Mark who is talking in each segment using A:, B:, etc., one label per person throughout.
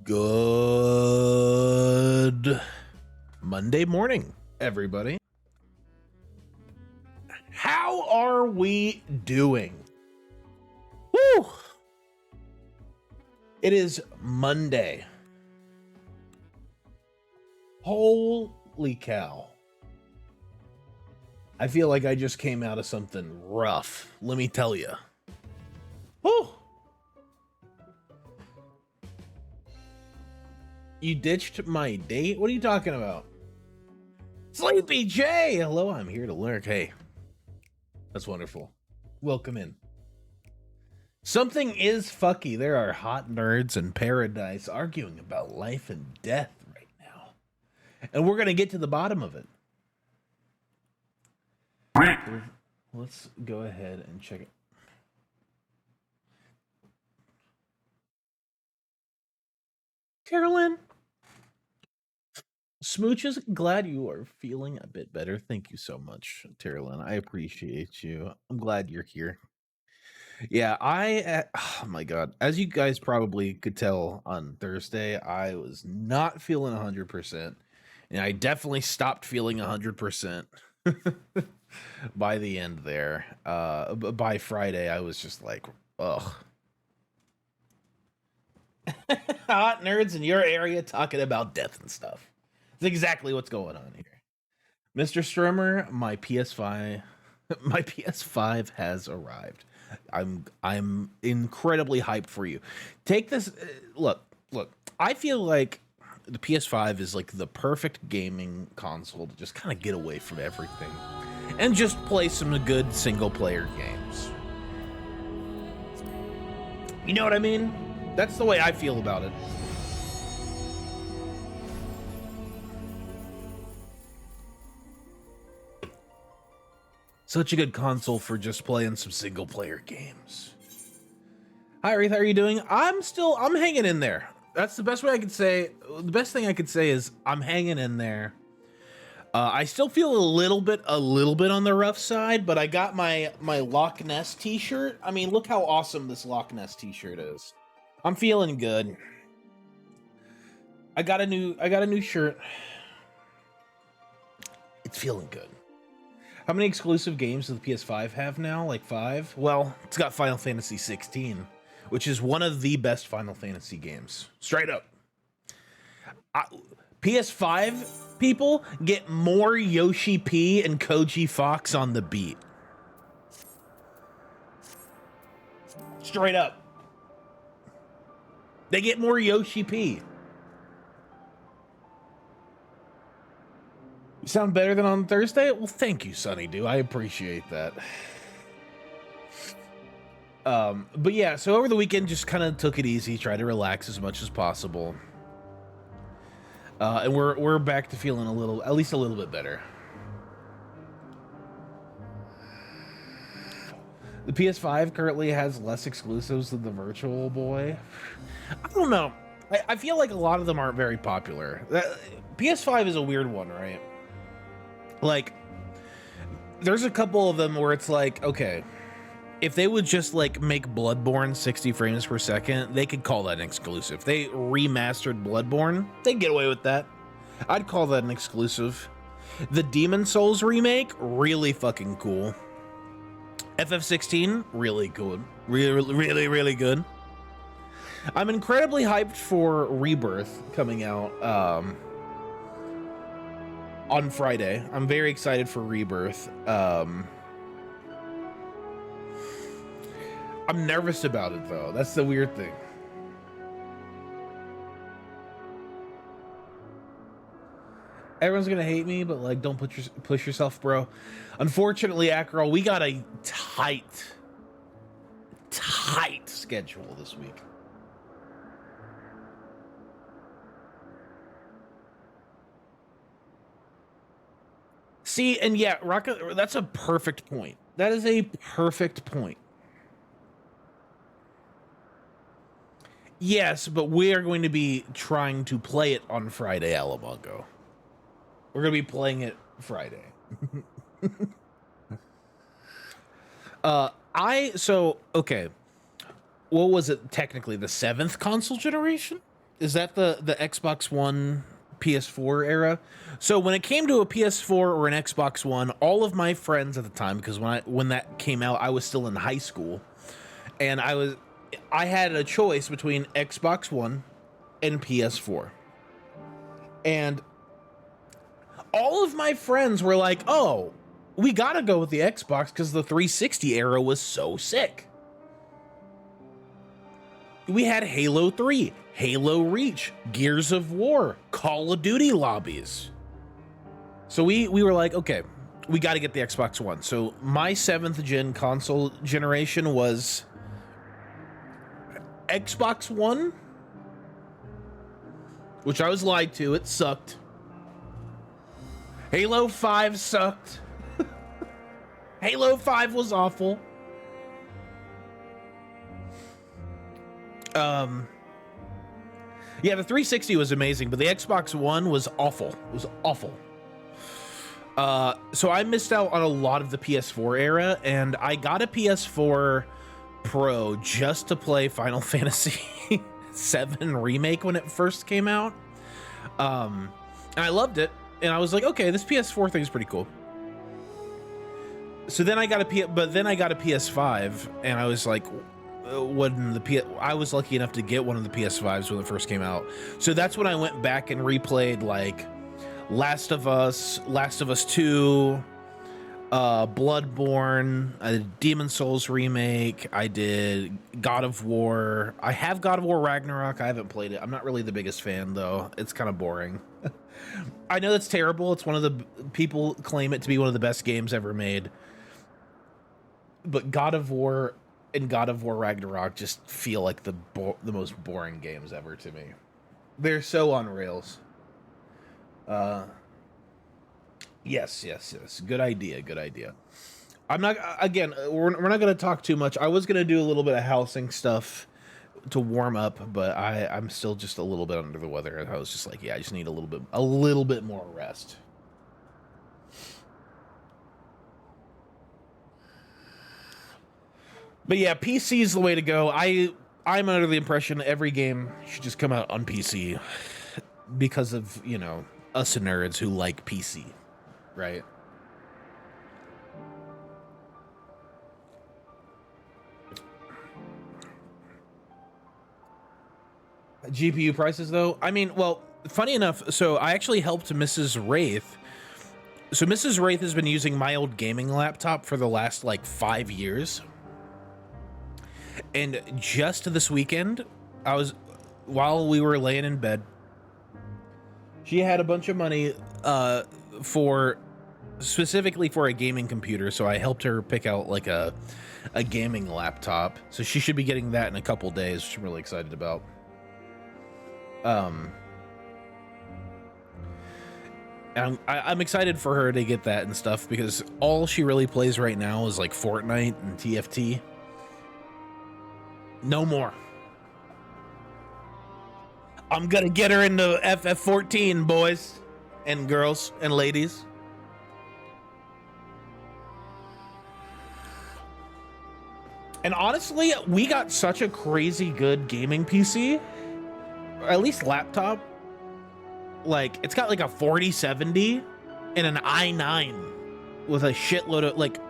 A: Good Monday morning, everybody. How are we doing? Woo! It is Monday. Holy cow. I feel like I just came out of something rough, let me tell you. Woo! You ditched my date? What are you talking about? Sleepy J! Hello, I'm here to lurk. Hey, that's wonderful. Welcome in. Something is fucky. There are hot nerds in paradise arguing about life and death right now. And we're going to get to the bottom of it. Let's go ahead and check it. Carolyn. Smooches, glad you are feeling a bit better. Thank you so much, Carolyn. I appreciate you. I'm glad you're here. Yeah, oh my God. As you guys probably could tell on Thursday, I was not feeling 100%. And I definitely stopped feeling 100% by the end there. By Friday, I was just like, ugh. Hot nerds in your area talking about death and stuff. That's exactly what's going on here. Mr. Strummer, my PS5 has arrived. I'm incredibly hyped for you. Take this. Look. I feel like the PS5 is like the perfect gaming console to just kind of get away from everything and just play some good single player games. You know what I mean? That's the way I feel about it. Such a good console for just playing some single player games. Hi, Wreath, how are you doing? I'm hanging in there. That's the best way I could say. The best thing I could say is I'm hanging in there. I still feel a little bit on the rough side, but I got my Loch Ness t-shirt. I mean, look how awesome this Loch Ness t-shirt is. I'm feeling good. I got a new shirt. It's feeling good. How many exclusive games does the PS5 have now? Like 5? Well, it's got Final Fantasy 16, which is one of the best Final Fantasy games. Straight up. PS5 people get more Yoshi P and Koji Fox on the beat. Straight up. They get more Yoshi P. You sound better than on Thursday? Well, thank you, Sonny Doo. I appreciate that. But yeah, so over the weekend, just kind of took it easy, tried to relax as much as possible. And we're back to feeling at least a little bit better. The PS5 currently has less exclusives than the Virtual Boy. I don't know. I feel like a lot of them aren't very popular. PS5 is a weird one, right? Like, there's a couple of them where it's like, okay, if they would just like make Bloodborne 60 frames per second, they could call that an exclusive. If they remastered Bloodborne, they'd get away with that. I'd call that an exclusive. The Demon Souls remake, really fucking cool. FF16, really good. Really good. I'm incredibly hyped for Rebirth coming out on Friday. I'm very excited for Rebirth. I'm nervous about it though. That's the weird thing. Everyone's gonna hate me, but like, don't push yourself, bro. Unfortunately, Akrol, we got a tight schedule this week. See, and yeah, Rocket, that's a perfect point. That is a perfect point. Yes, but we are going to be trying to play it on Friday, Alamongo. We're going to be playing it Friday. Okay. What was it technically? The 7th console generation? Is that the Xbox One PS4 era? So when it came to a PS4 or an Xbox One, all of my friends at the time, because when that came out, I was still in high school, and I had a choice between Xbox One and PS4. And all of my friends were like, "Oh, we got to go with the Xbox because the 360 era was so sick." We had Halo 3, Halo Reach, Gears of War, Call of Duty lobbies. So we were like, okay, we got to get the Xbox One. So my 7th gen console generation was Xbox One, which I was lied to. It sucked. Halo 5 sucked. Halo 5 was awful. Yeah, the 360 was amazing, but the Xbox One was awful. It was awful. So I missed out on a lot of the PS4 era, and I got a PS4 Pro just to play Final Fantasy VII Remake when it first came out. And I loved it, and I was like, okay, this PS4 thing is pretty cool. So then I got a PS5, and I was like, I was lucky enough to get one of the PS5s when it first came out. So that's when I went back and replayed like Last of Us 2, Bloodborne, I did Demon Souls remake, I did God of War. I have God of War Ragnarok. I haven't played it. I'm not really the biggest fan though. It's kind of boring. I know that's terrible. It's one of the people claim it to be one of the best games ever made. But God of War and God of War Ragnarok just feel like the most boring games ever to me. They're so on rails. Yes. Good idea. I'm not, again, we're not going to talk too much. I was going to do a little bit of housing stuff to warm up, but I'm still just a little bit under the weather. I was just like, yeah, I just need a little bit more rest. But yeah, PC is the way to go. I'm under the impression every game should just come out on PC because of, you know, us nerds who like PC, right? GPU prices, though? I mean, well, funny enough, so I actually helped Mrs. Wraith. So Mrs. Wraith has been using my old gaming laptop for the last, like, 5 years. And just this weekend, while we were laying in bed, she had a bunch of money specifically for a gaming computer, so I helped her pick out like a gaming laptop. So she should be getting that in a couple days, which I'm really excited about. And I'm excited for her to get that and stuff because all she really plays right now is like Fortnite and TFT. No more. I'm gonna get her into FF14, boys and girls and ladies. And honestly, we got such a crazy good gaming PC, or at least laptop. Like, it's got like a 4070 and an i9 with a shitload of like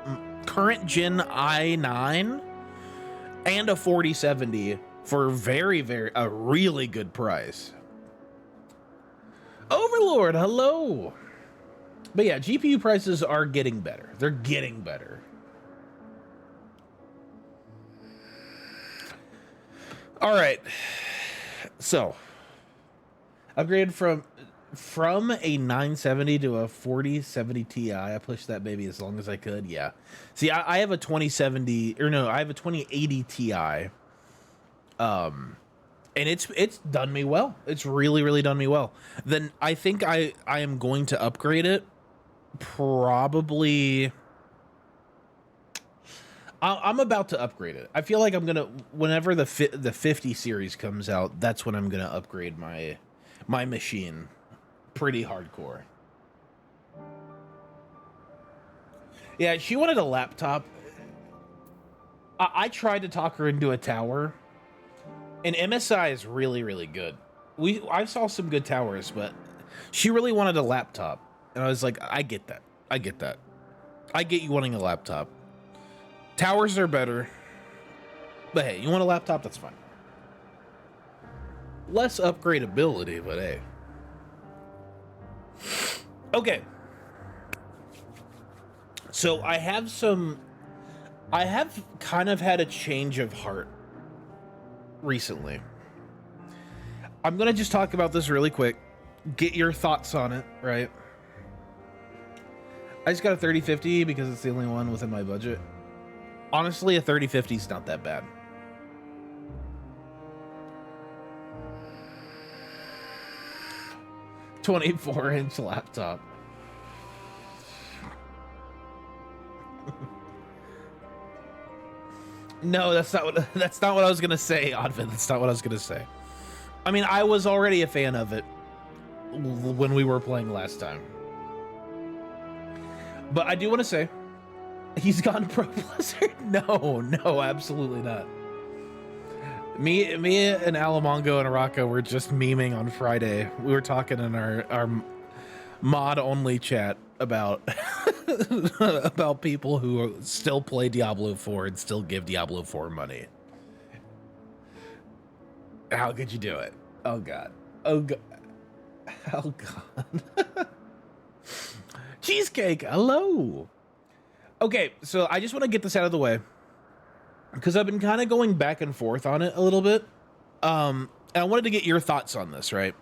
A: current gen i9 and a 4070 for a really good price. Overlord, hello. But yeah, GPU prices are getting better. They're getting better. All right. So, upgraded from a 970 to a 4070 Ti. I pushed that baby as long as I could. Yeah. See, I have a 2070, or no, I have a 2080 Ti. And it's done me well. It's really done me well. Then I think I am going to upgrade it. Probably. I'm about to upgrade it. I feel like I'm gonna, whenever the 50 series comes out, that's when I'm gonna upgrade my machine. Pretty hardcore. Yeah, she wanted a laptop. I tried to talk her into a tower, and MSI is really good. I saw some good towers, but she really wanted a laptop, and I was like, I get that. I get that. I get you wanting a laptop. Towers are better, but hey, you want a laptop? That's fine. Less upgradability, but hey. Okay. So I have kind of had a change of heart recently. I'm going to just talk about this really quick. Get your thoughts on it, right? I just got a 3050 because it's the only one within my budget. Honestly, a 3050 is not that bad. $24-inch laptop. No, that's not what I was gonna say, Advin. That's not what I was gonna say. I mean, I was already a fan of it when we were playing last time. But I do want to say, he's gone pro Blizzard. No, absolutely not. Me and Alamongo and Araka were just memeing on Friday. We were talking in our mod only chat about about people who still play Diablo 4 and still give Diablo 4 money. How could you do it? Oh god. Oh god. Oh god. Cheesecake, hello. Okay, so I just want to get this out of the way because I've been kind of going back and forth on it a little bit. And I wanted to get your thoughts on this, right?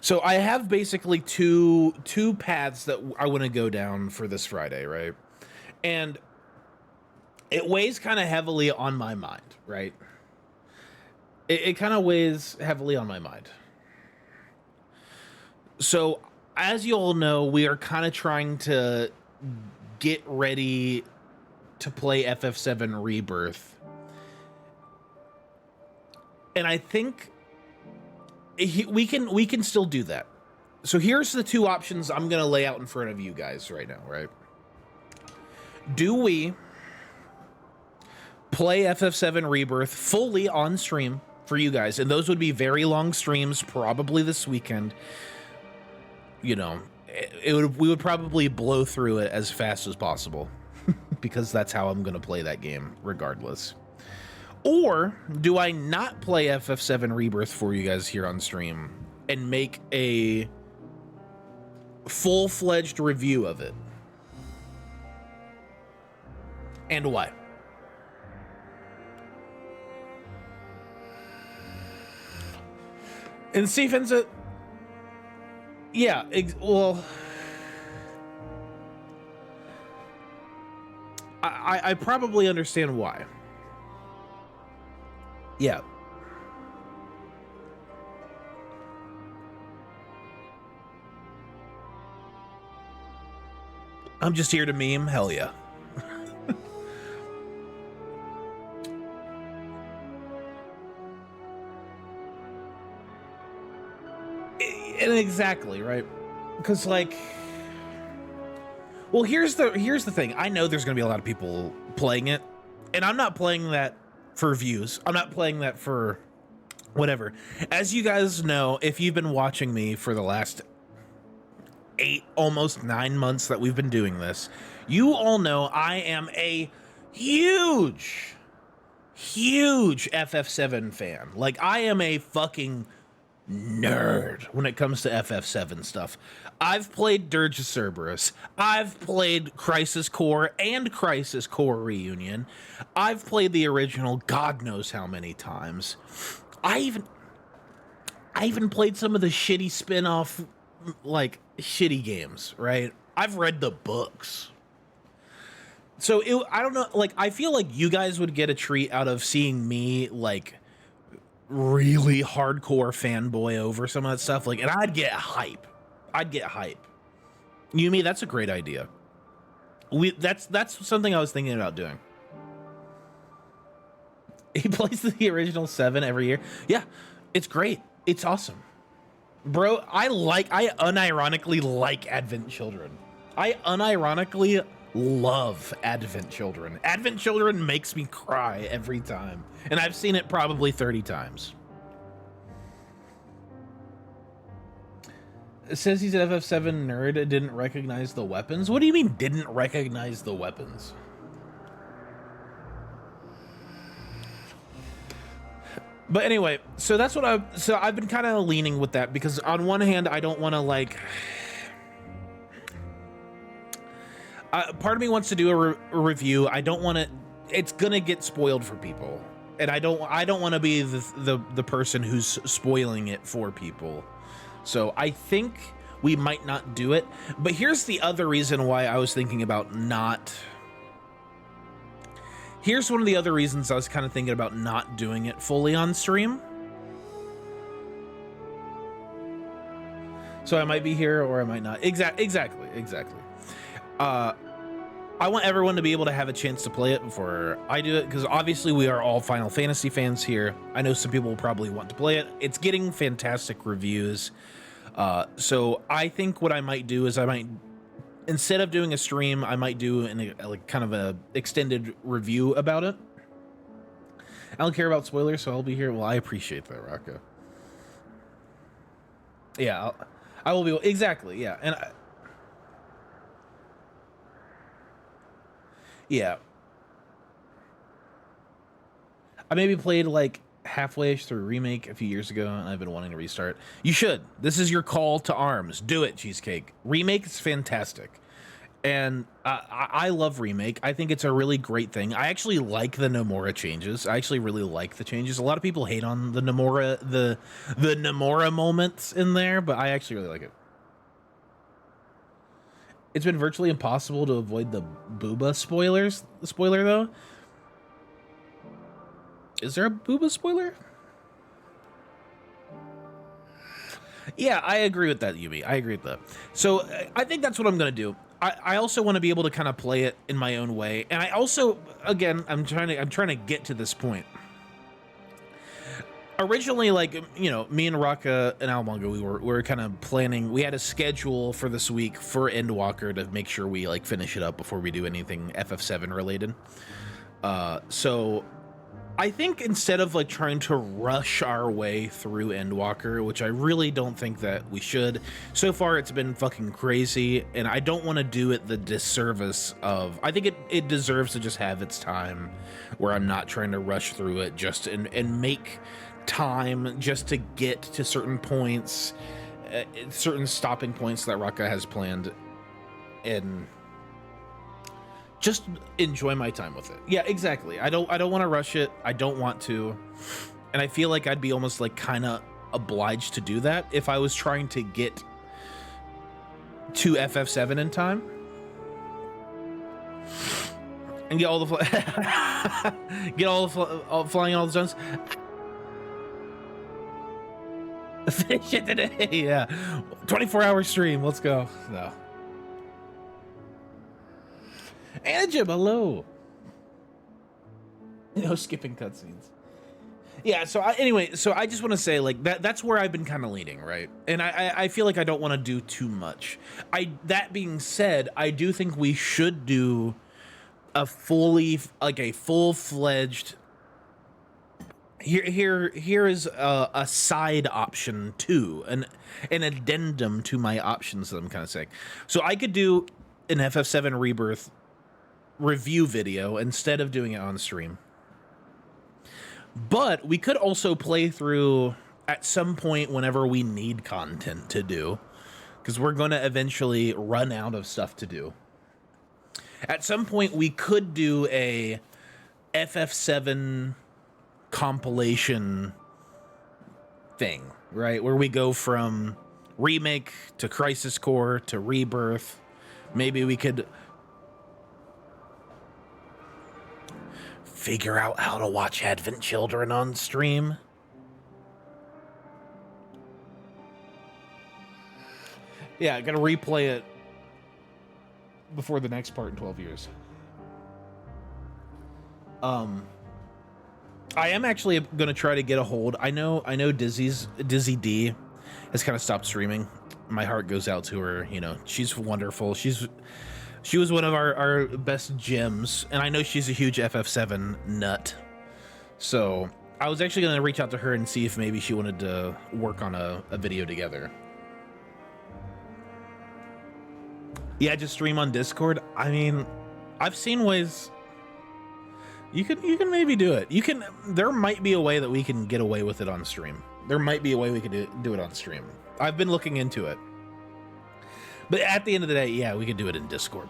A: So I have basically two paths that I want to go down for this Friday, right? And it weighs kind of heavily on my mind, right? It kind of weighs heavily on my mind. So as you all know, we are kind of trying to get ready to play FF7 Rebirth. And I think we can still do that. So here's the two options I'm going to lay out in front of you guys right now, right? Do we play FF7 Rebirth fully on stream for you guys? And those would be very long streams, probably this weekend. You know, we would probably blow through it as fast as possible because that's how I'm going to play that game regardless. Or do I not play FF7 Rebirth for you guys here on stream and make a full-fledged review of it? And why? And Stephen's a... Yeah, well... I probably understand why. Yeah. I'm just here to meme. Hell yeah. And exactly, right? Because like, well, here's the thing. I know there's gonna be a lot of people playing it, and I'm not playing that for views. I'm not playing that for whatever. As you guys know, if you've been watching me for the last 8, almost 9 months that we've been doing this, you all know I am a huge FF7 fan. Like, I am a fucking nerd when it comes to FF7 stuff. I've played Dirge of Cerberus. I've played Crisis Core and Crisis Core Reunion. I've played the original God knows how many times. I even played some of the shitty spin-off, like, shitty games, right? I've read the books. So I don't know, like, I feel like you guys would get a treat out of seeing me, like, really hardcore fanboy over some of that stuff, like, and I'd get hype. Yumi, that's a great idea. That's something I was thinking about doing. He plays the original 7 every year. Yeah, it's great. It's awesome. Bro, I unironically like Advent Children. I unironically love Advent Children. Advent Children makes me cry every time. And I've seen it probably 30 times. It says he's an FF7 nerd and didn't recognize the weapons. What do you mean didn't recognize the weapons? But anyway, so that's what I've been kind of leaning with that, because on one hand, I don't want to like, part of me wants to do a review. I don't want to, it's going to get spoiled for people. And I don't want to be the person who's spoiling it for people. So I think we might not do it. But here's the other reason why I was thinking about not. Here's one of the other reasons I was kind of thinking about not doing it fully on stream. So I might be here or I might not. Exactly. I want everyone to be able to have a chance to play it before I do it, because obviously we are all Final Fantasy fans here. I know some people will probably want to play it. It's getting fantastic reviews. So I think what I might do is I might, instead of doing a stream, I might do like kind of a extended review about it. I don't care about spoilers, so I'll be here. Well, I appreciate that, Rocco. Yeah, I will be, exactly. Yeah, and yeah, I maybe played like halfway-ish through Remake a few years ago, and I've been wanting to restart. You should. This is your call to arms. Do it, Cheesecake. Remake is fantastic, and I love Remake. I think it's a really great thing. I actually like the Nomura changes. I actually really like the changes. A lot of people hate on the Nomura, the Nomura moments in there, but I actually really like it. It's been virtually impossible to avoid the Booba spoiler, though. Is there a Booba spoiler? Yeah, I agree with that, Yumi. I agree with that. So I think that's what I'm going to do. I also want to be able to kind of play it in my own way. And I also, again, I'm trying to get to this point. Originally, like, you know, me and Raka and Almongo, we were kind of planning. We had a schedule for this week for Endwalker to make sure we like finish it up before we do anything FF7 related. So I think instead of like trying to rush our way through Endwalker, which I really don't think that we should. So far, it's been fucking crazy, and I don't want to do it the disservice of. I think it deserves to just have its time, where I'm not trying to rush through it just and make time just to get to certain points, certain stopping points that Raka has planned, and just enjoy my time with it. Yeah, exactly. I don't want to rush it. I don't want to, and I feel like I'd be almost like kind of obliged to do that if I was trying to get to FF7 in time and get all the get all the flying all the zones. Finish it today. Yeah, 24-hour stream. Let's go. No. Anjim, hello. No skipping cutscenes. Yeah. So anyway, so I just want to say like that's where I've been kind of leaning, right? And I feel like I don't want to do too much. That being said, I do think we should do a full-fledged. Here is a side option too, an addendum to my options that I'm kind of saying. So I could do an FF7 Rebirth review video instead of doing it on stream. But we could also play through at some point whenever we need content to do, because we're going to eventually run out of stuff to do. At some point we could do a FF7 compilation thing, right, where we go from Remake to Crisis Core to Rebirth. Maybe we could figure out how to watch Advent Children on stream. Yeah, I gotta replay it before the next part in 12 years. I am actually going to try to get a hold. I know Dizzy D has kind of stopped streaming. My heart goes out to her. You know, she's wonderful. She was one of our best gems, and I know she's a huge FF7 nut. So I was actually going to reach out to her and see if maybe she wanted to work on a video together. Yeah, just stream on Discord. I mean, I've seen ways. You can maybe do it. There might be a way that we can get away with it on stream. There might be a way we could do it on stream. I've been looking into it. But at the end of the day, yeah, we could do it in Discord.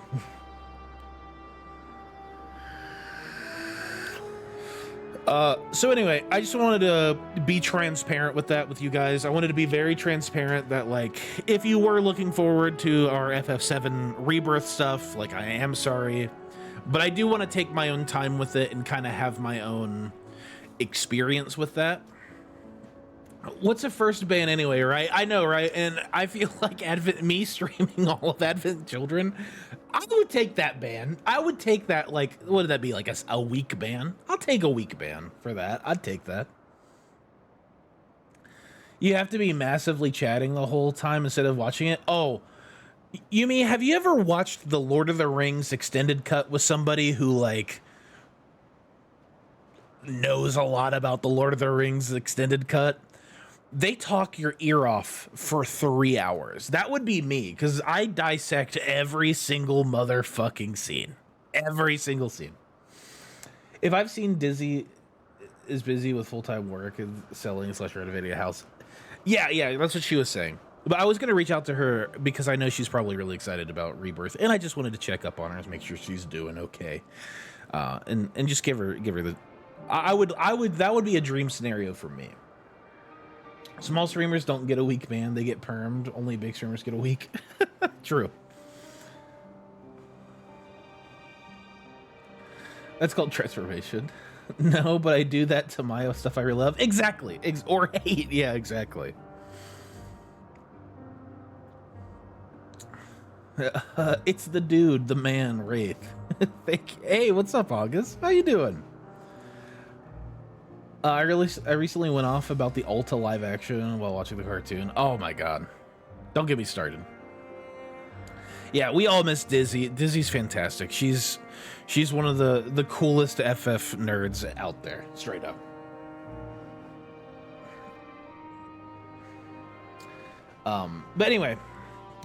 A: So anyway, I just wanted to be transparent with that with you guys. I wanted to be very transparent that, like, if you were looking forward to our FF7 Rebirth stuff, like, I am sorry. But I do want to take my own time with it and kind of have my own experience with that. What's a first ban anyway, right? I know, right? And I feel like me streaming all of Advent Children, I would take that ban. I would take that, like, what would that be, like a week ban? I'll take a week ban for that. I'd take that. You have to be massively chatting the whole time instead of watching it? Oh, you mean, have you ever watched the Lord of the Rings extended cut with somebody who, like, knows a lot about the Lord of the Rings extended cut? They talk your ear off for 3 hours. That would be me, because I dissect every single motherfucking scene. Every single scene. If I've seen Dizzy is busy with full-time work and selling / renovating a house. Yeah, that's what she was saying. But I was going to reach out to her because I know she's probably really excited about Rebirth, and I just wanted to check up on her and make sure she's doing okay. And just give her the... that would be a dream scenario for me. Small streamers don't get a week ban, they get permed. Only big streamers get a week. True. That's called transformation. No, but I do that to my stuff I really love. Exactly. Or hate. Yeah, exactly. It's the dude, the man, Wraith. Hey, what's up, August? How you doing? I recently went off about the Ulta live action while watching the cartoon. Oh my god. Don't get me started. Yeah, we all miss Dizzy. Dizzy's fantastic. She's one of the coolest FF nerds out there, straight up. But anyway,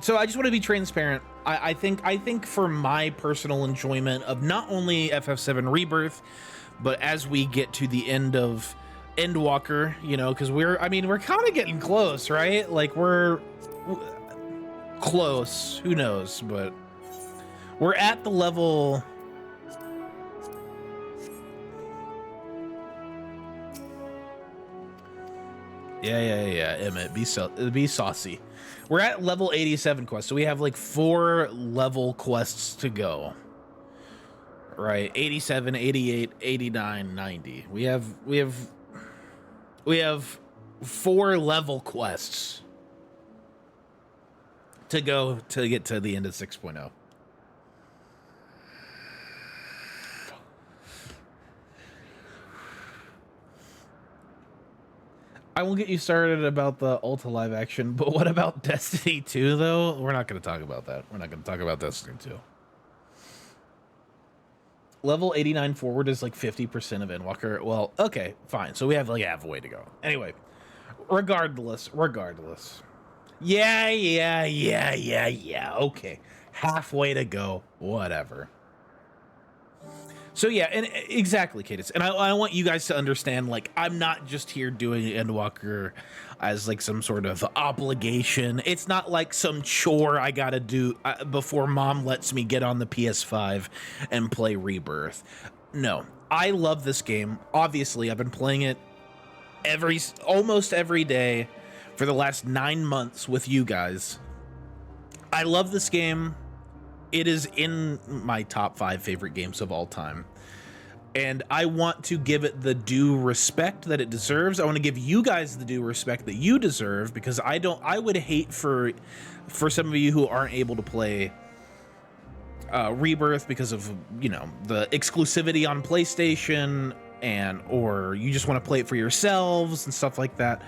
A: so I just want to be transparent. I think for my personal enjoyment of not only FF7 Rebirth, but as we get to the end of Endwalker, you know, because we're kind of getting close, right? Like, we're close. Who knows? But we're at the level. Yeah. Emmett, be saucy. We're at level 87 quest, so we have like 4 level quests to go. Right, 87, 88, 89, 90. We have 4 level quests to go to get to the end of 6.0. I will get you started about the Ulta live action, but what about Destiny 2 though? We're not going to talk about that. We're not going to talk about Destiny 2. Level 89 forward is like 50% of Endwalker. Well, okay, fine. So we have like half a way to go. Anyway, regardless. Yeah. Okay. Halfway to go. Whatever. So yeah, and exactly, Cadis. And I want you guys to understand, like, I'm not just here doing Endwalker as like some sort of obligation. It's not like some chore I gotta do before mom lets me get on the PS5 and play Rebirth. No, I love this game. Obviously, I've been playing it almost every day for the last 9 months with you guys. I love this game. It is in my top 5 favorite games of all time. And I want to give it the due respect that it deserves. I want to give you guys the due respect that you deserve, because I would hate for some of you who aren't able to play Rebirth because of, you know, the exclusivity on PlayStation, or you just want to play it for yourselves and stuff like that.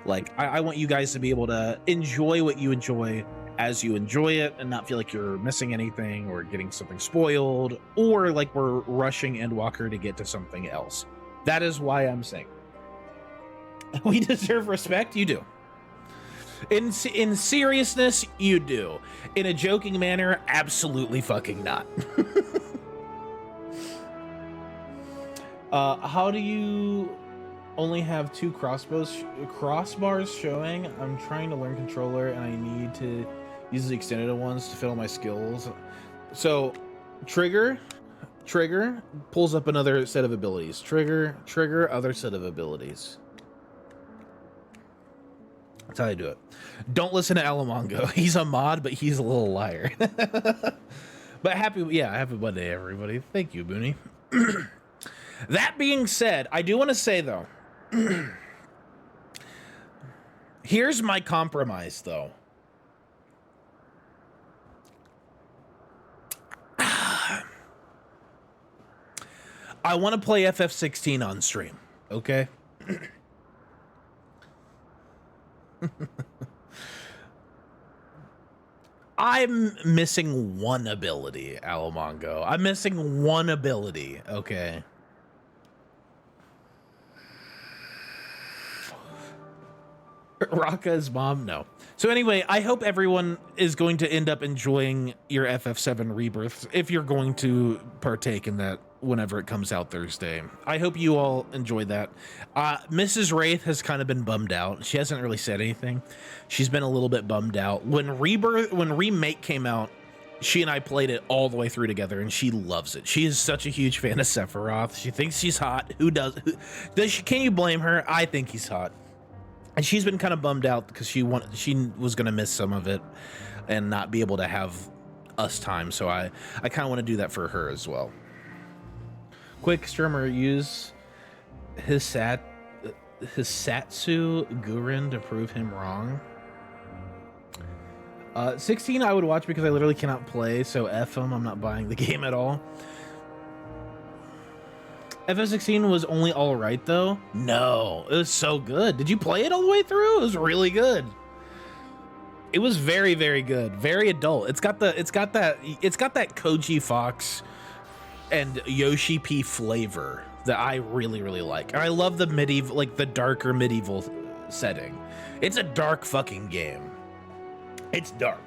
A: Like, I want you guys to be able to enjoy what you enjoy as you enjoy it and not feel like you're missing anything or getting something spoiled, or like we're rushing Endwalker to get to something else. That is why I'm saying we deserve respect. You do. In seriousness, you do. In a joking manner, absolutely fucking not. How do you only have 2 crossbars showing? I'm trying to learn controller and I need to use the extended ones to fill my skills. So trigger pulls up another set of abilities. Trigger, other set of abilities. That's how I do it. Don't listen to Alamongo. He's a mod, but he's a little liar. But happy Monday, everybody. Thank you, Booney. That being said, I do want to say, though, here's my compromise, though. I want to play FF16 on stream, okay? I'm missing one ability, Alamongo. I'm missing one ability, okay? Raka's mom? No. So anyway, I hope everyone is going to end up enjoying your FF7 Rebirth if you're going to partake in that whenever it comes out Thursday. I hope you all enjoy that. Mrs. Wraith has kind of been bummed out. She hasn't really said anything. She's been a little bit bummed out. When Remake came out, she and I played it all the way through together, and she loves it. She is such a huge fan of Sephiroth. She thinks she's hot. Can you blame her? I think he's hot. And she's been kind of bummed out because she was going to miss some of it and not be able to have us time. So I kind of want to do that for her as well. Quick streamer, use Hisatsu Gurren to prove him wrong. 16 I would watch because I literally cannot play, so F him. I'm not buying the game at all. FF16 was only all right, though. No, it was so good. Did you play it all the way through? It was really good. It was very, very good. Very adult. It's got that Koji Fox and Yoshi P flavor that I really, really like. And I love the medieval, like the darker medieval setting. It's a dark fucking game. It's dark.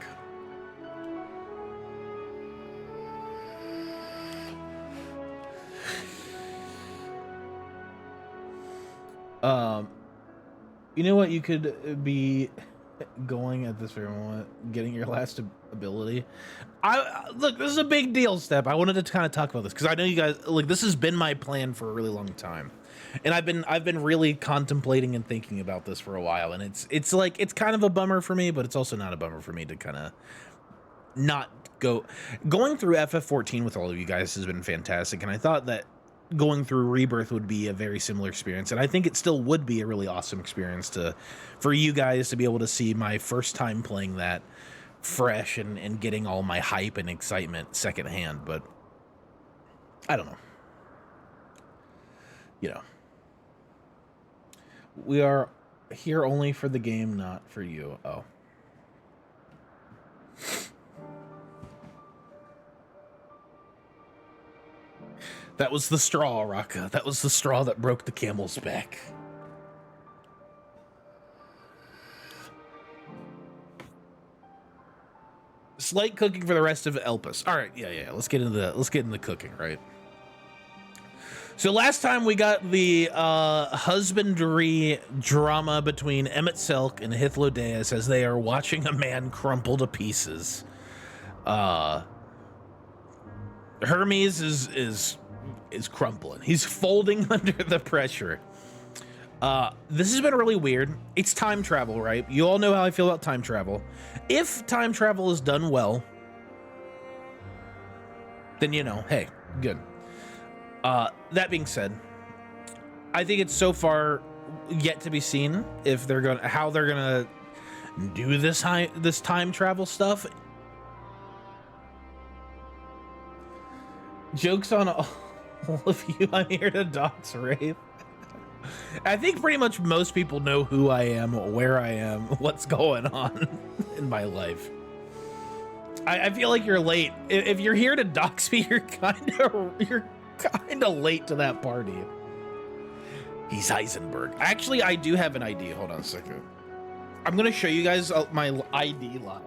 A: You know what you could be going at this very moment, getting your last ability. Look, this is a big deal, Step. I wanted to kind of talk about this because I know you guys, like, this has been my plan for a really long time, and I've been really contemplating and thinking about this for a while, and it's like, it's kind of a bummer for me, but it's also not a bummer for me to kind of not going through FF14 with all of you guys has been fantastic, and I thought that going through Rebirth would be a very similar experience, and I think it still would be a really awesome experience for you guys to be able to see my first time playing that fresh and getting all my hype and excitement secondhand. But I don't know, you know, we are here only for the game, not for you. Oh, that was the straw, Raka. That was the straw that broke the camel's back. Slight cooking for the rest of Elpis. All right, yeah. Let's get into the cooking, right? So last time we got the husbandry drama between Emmett Selk and Hythlodaeus as they are watching a man crumple to pieces. Hermes is crumbling. He's folding under the pressure. This has been really weird. It's time travel, right? You all know how I feel about time travel. If time travel is done well, then, you know, hey, good. That being said, I think it's so far yet to be seen if how they're gonna do this time travel stuff. Jokes on all of you. I'm here to dox Wraith. I think pretty much most people know who I am, where I am, what's going on in my life. I feel like you're late. If you're here to dox me, you're kind of late to that party. He's Heisenberg. Actually, I do have an idea. Hold on a second. I'm gonna show you guys my ID live.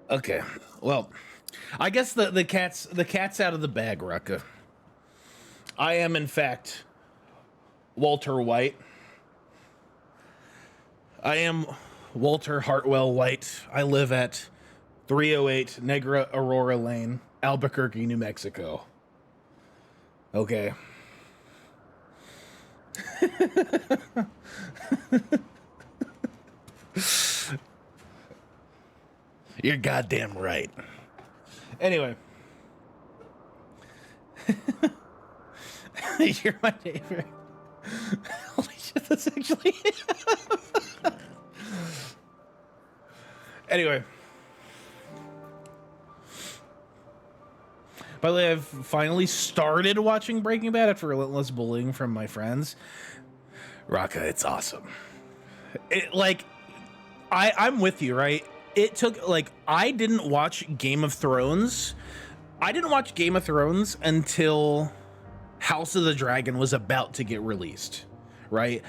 A: Okay, well, I guess the cat's out of the bag, Rucka. I am in fact Walter White. I am Walter Hartwell White. I live at 308 Negra Aurora Lane, Albuquerque, New Mexico. Okay. You're goddamn right. Anyway. You're my favorite. Holy shit, that's actually... Anyway. By the way, I've finally started watching Breaking Bad after relentless bullying from my friends. Raka, it's awesome. I'm with you, right? It took, I didn't watch Game of Thrones. I didn't watch Game of Thrones until House of the Dragon was about to get released, right?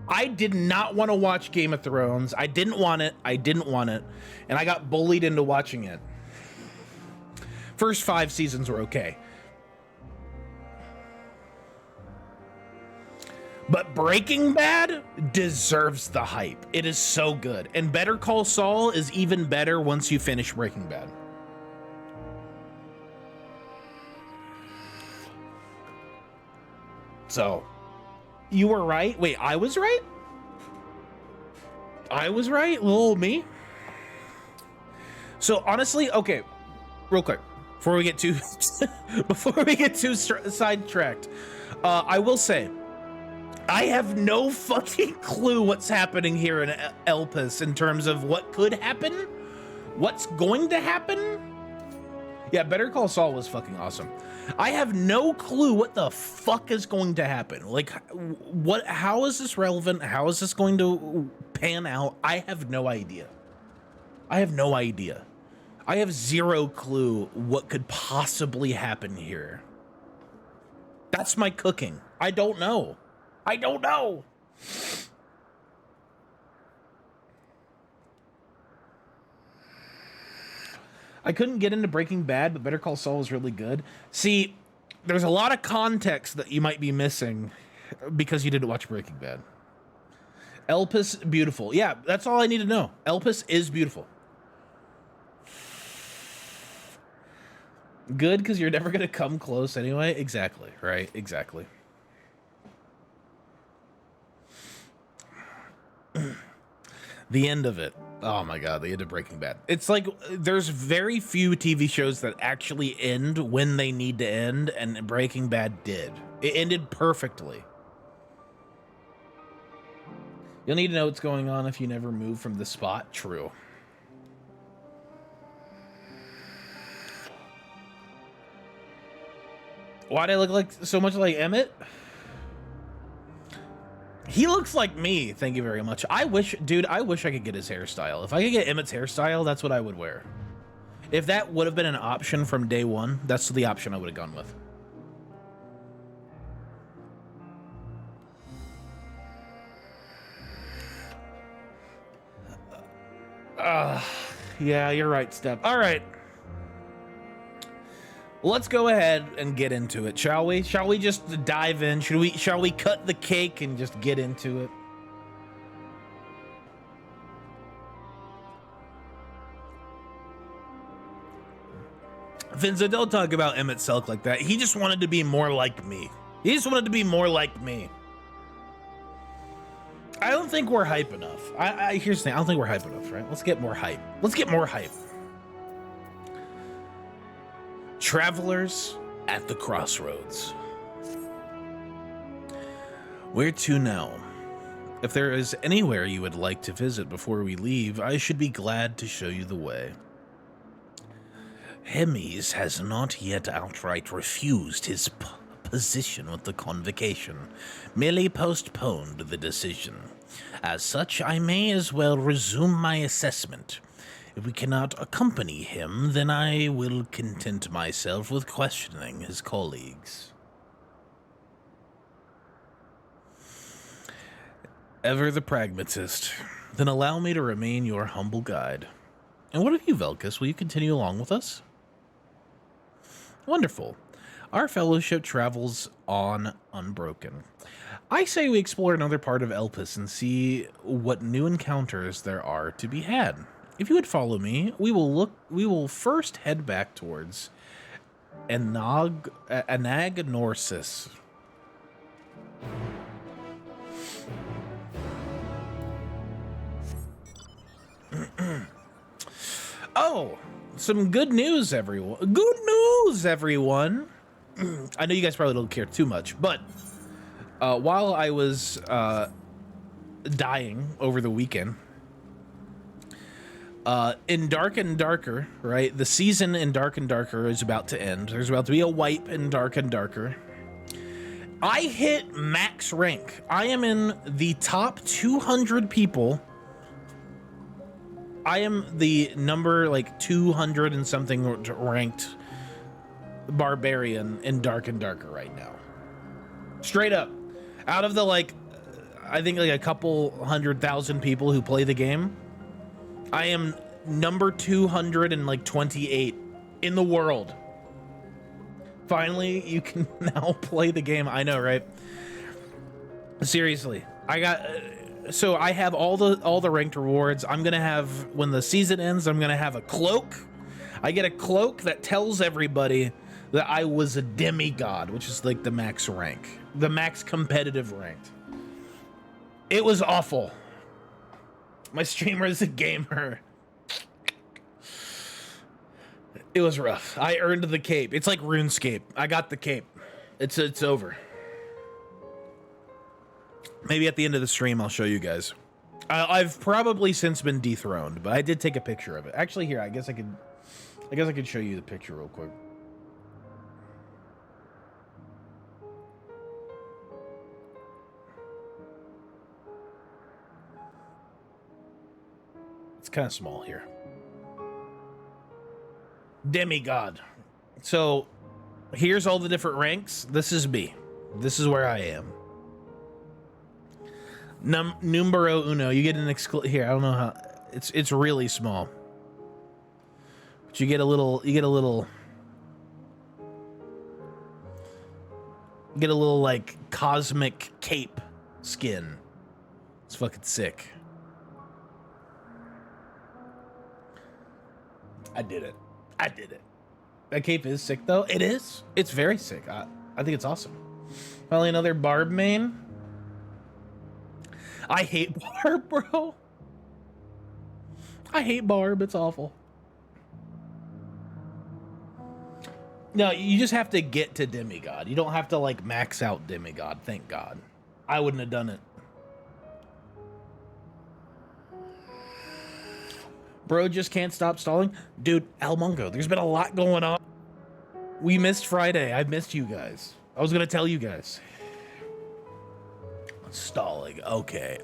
A: I did not want to watch Game of Thrones. I didn't want it. And I got bullied into watching it. First 5 seasons were okay. But Breaking Bad deserves the hype. It is so good. And Better Call Saul is even better once you finish Breaking Bad. So, you were right. Wait, I was right? I was right? Little old me? So, honestly, okay, real quick, before we get too sidetracked, I will say, I have no fucking clue what's happening here in Elpis in terms of what could happen, what's going to happen. Yeah, Better Call Saul was fucking awesome. I have no clue what the fuck is going to happen. Like, how is this relevant? How is this going to pan out? I have no idea. I have zero clue what could possibly happen here. That's my cooking. I don't know. I couldn't get into Breaking Bad, but Better Call Saul was really good. See, there's a lot of context that you might be missing because you didn't watch Breaking Bad. Elpis, beautiful. Yeah, that's all I need to know. Elpis is beautiful. Good, because you're never going to come close anyway. Exactly, right? Exactly. The end of it. Oh my god, the end of Breaking Bad. It's like there's very few TV shows that actually end when they need to end, and Breaking Bad did. It ended perfectly. You'll need to know what's going on if you never move from the spot. True. Why'd I look like so much like Emmett? He looks like me. Thank you very much. I wish I could get his hairstyle. If I could get Emmett's hairstyle, that's what I would wear. If that would have been an option from day one, that's the option I would have gone with. Yeah, you're right, Steph. All right. Let's go ahead and get into it, shall we? Shall we just dive in? Shall we cut the cake and just get into it? Vinza, don't talk about Emmett Selk like that. He just wanted to be more like me. I don't think we're hype enough. Here's the thing. I don't think we're hype enough, right? Let's get more hype. Travelers at the crossroads. Where to now? If there is anywhere you would like to visit before we leave, I should be glad to show you the way. Hemis has not yet outright refused his position with the convocation, merely postponed the decision. As such, I may as well resume my assessment. If we cannot accompany him, then I will content myself with questioning his colleagues. Ever the pragmatist. Then allow me to remain your humble guide. And what of you, Velkus? Will you continue along with us? Wonderful. Our fellowship travels on unbroken. I say we explore another part of Elpis and see what new encounters there are to be had. If you would follow me, we will first head back towards Anagnorsis. Oh, some good news, everyone. Good news, everyone. I know you guys probably don't care too much, but while I was dying over the weekend, in Dark and Darker, right? The season in Dark and Darker is about to end. There's about to be a wipe in Dark and Darker. I hit max rank. I am in the top 200 people. I am the number like 200 and something ranked barbarian in Dark and Darker right now. Straight up. Out of the like, I think like a couple 100,000 people who play the game, I am number 228 in the world. Finally, you can now play the game. I know, right? Seriously, I got... So I have all the ranked rewards. I'm gonna have, when the season ends, I'm gonna have a cloak. I get a cloak that tells everybody that I was a demigod, which is like the max rank, the max competitive ranked. It was awful. My streamer is a gamer. It was rough. I earned the cape. It's like RuneScape. I got the cape. It's over. Maybe at the end of the stream, I'll show you guys. I've probably since been dethroned, but I did take a picture of it. Actually, here, I guess I could show you the picture real quick. It's kind of small here. Demigod. So here's all the different ranks. This is me. This is where I am. Numero uno. You get an here. I don't know how. It's really small. But you get a little like cosmic cape skin. It's fucking sick. I did it. That cape is sick though. It is. It's very sick. I think it's awesome. Finally another Barb main. I hate Barb, bro. I hate Barb. It's awful. No, you just have to get to demigod. You don't have to like max out demigod. Thank God. I wouldn't have done it. Bro just can't stop stalling. Dude, Almongo, there's been a lot going on. We missed Friday. I missed you guys. I was going to tell you guys. Stalling. Okay.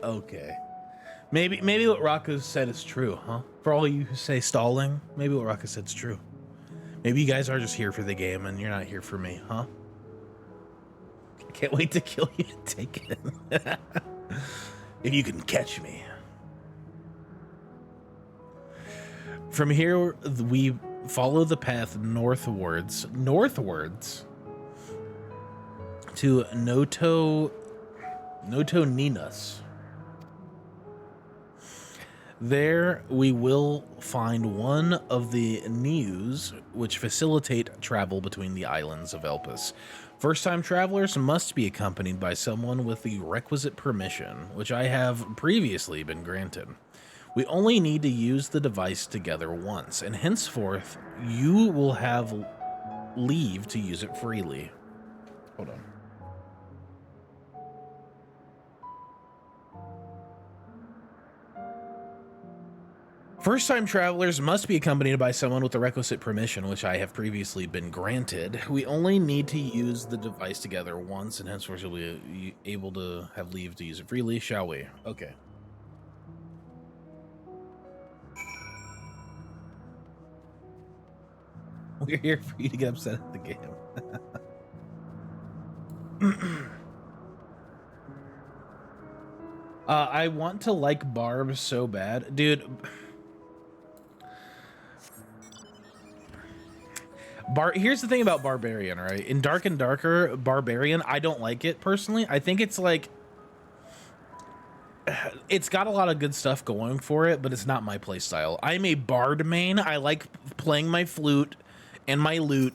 A: Maybe what Rocco said is true, huh? For all you who say stalling, maybe what Rocco said is true. Maybe you guys are just here for the game and you're not here for me, huh? I can't wait to kill you and take it. If you can catch me. From here, we follow the path northwards to Noto Ninas. There we will find one of the News which facilitate travel between the islands of Elpis. First-time travelers must be accompanied by someone with the requisite permission, which I have previously been granted. We only need to use the device together once, and henceforth, you will have leave to use it freely. Hold on. First-time travelers must be accompanied by someone with the requisite permission, which I have previously been granted. We only need to use the device together once, and henceforth you'll be able to have leave to use it freely, shall we? Okay. We're here for you to get upset at the game. I want to like Barb so bad. Dude... Here's the thing about Barbarian, right? In Dark and Darker, Barbarian, I don't like it personally. I think it's like... It's got a lot of good stuff going for it, but it's not my playstyle. I'm a Bard main. I like playing my flute and my lute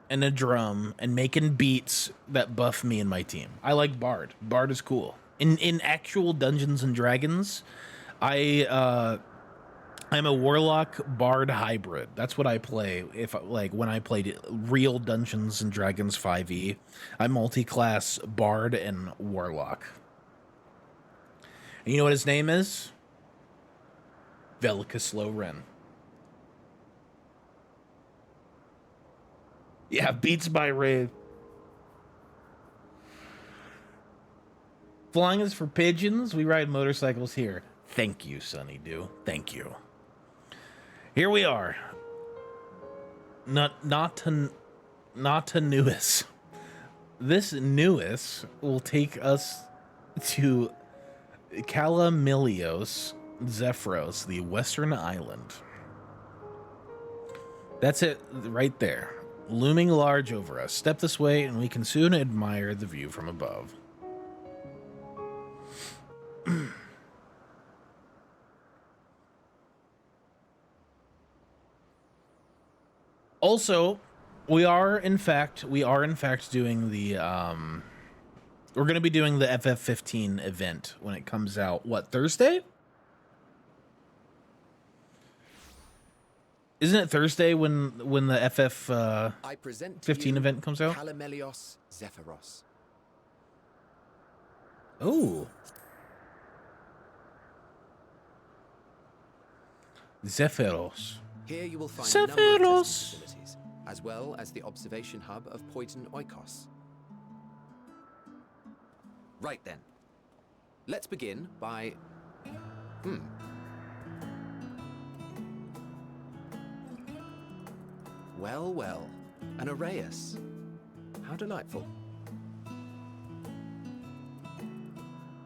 A: and a drum and making beats that buff me and my team. I like Bard. Bard is cool. In actual Dungeons and Dragons, I'm a Warlock Bard hybrid. That's what I play when I played real Dungeons and Dragons 5e. I'm multi-class Bard and Warlock. And you know what his name is? Velicus Loren. Yeah, beats by Rave. Flying is for pigeons. We ride motorcycles here. Thank you, Sunny Dew. Thank you. Here we are. Not to Newis. This Newis will take us to Calamilios Zephyros, the western island. That's it right there, looming large over us. Step this way and we can soon admire the view from above. Also, we are in fact doing the we're going to be doing the FF15 event when it comes out. What, Thursday? Isn't it Thursday when the FF15 event comes out?
B: Calamelios Zephyros.
A: Oh. Zephyros.
B: Here you will find a number of testing facilities, as well as the observation hub of Poiton Oikos. Right then. Let's begin by... Well, well. An Arrayus. How delightful.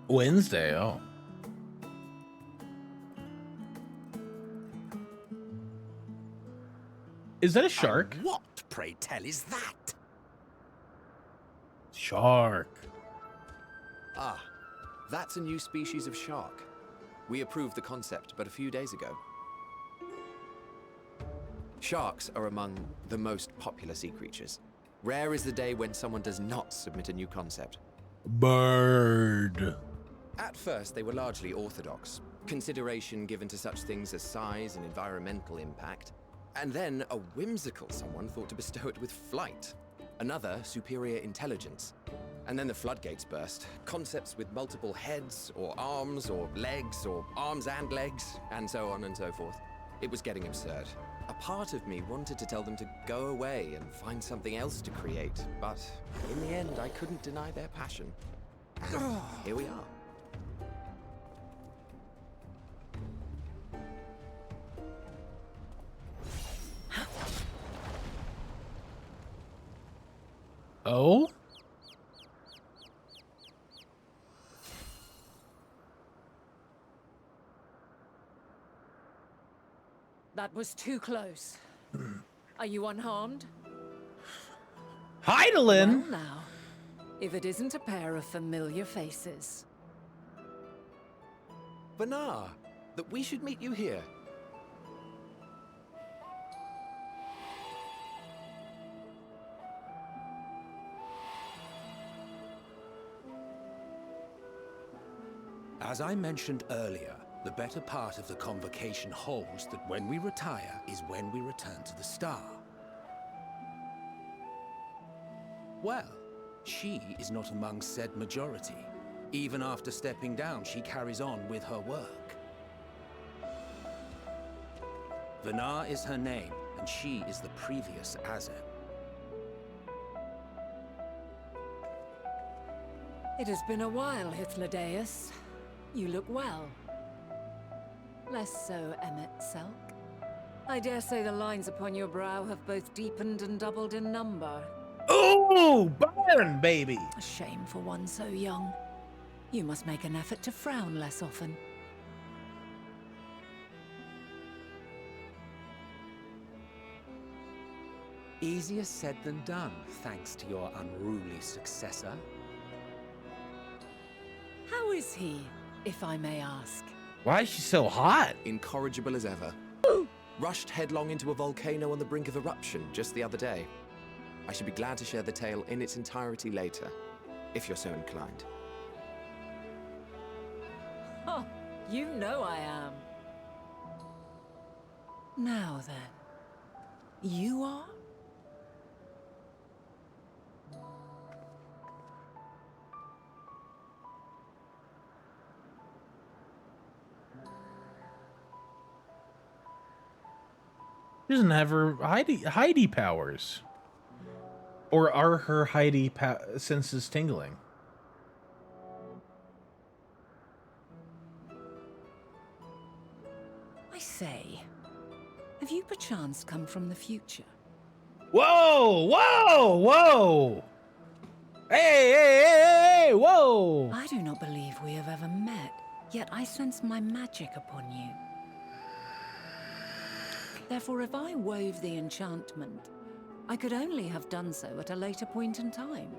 A: Wednesday, oh. Is that a shark?
B: And what, pray tell, is that?
A: Shark.
B: Ah, that's a new species of shark. We approved the concept but a few days ago. Sharks are among the most popular sea creatures. Rare is the day when someone does not submit a new concept.
A: Bird.
B: At first, they were largely orthodox, consideration given to such things as size and environmental impact. And then a whimsical someone thought to bestow it with flight, another superior intelligence. And then the floodgates burst. Concepts with multiple heads, or arms and legs, and so on and so forth. It was getting absurd. A part of me wanted to tell them to go away and find something else to create, but in the end, I couldn't deny their passion. And here we are.
A: Oh?
C: That was too close. Are you unharmed?
A: Heidelin?
C: Well now, if it isn't a pair of familiar faces.
B: Banar, that we should meet you here.
D: As I mentioned earlier, the better part of the convocation holds that when we retire is when we return to the star. Well, she is not among said majority. Even after stepping down, she carries on with her work. Vanar is her name, and she is the previous Azet.
C: It has been a while, Hythlodaeus. You look well. Less so, Emmet Selk. I dare say the lines upon your brow have both deepened and doubled in number.
A: Ooh, burn, baby.
C: A shame for one so young. You must make an effort to frown less often.
D: Easier said than done, thanks to your unruly successor.
C: How is he, if I may ask?
A: Why is she so hot?
B: Incorrigible as ever. Rushed headlong into a volcano on the brink of eruption just the other day. I should be glad to share the tale in its entirety later, if you're so inclined.
C: Oh, you know I am. Now then, you are?
A: She doesn't have her Heidi powers. Or are her Heidi senses tingling?
C: I say, have you perchance come from the future?
A: Whoa, whoa, whoa! Hey, hey, hey, hey, whoa!
C: I do not believe we have ever met, yet I sense my magic upon you. Therefore, if I wove the enchantment, I could only have done so at a later point in time.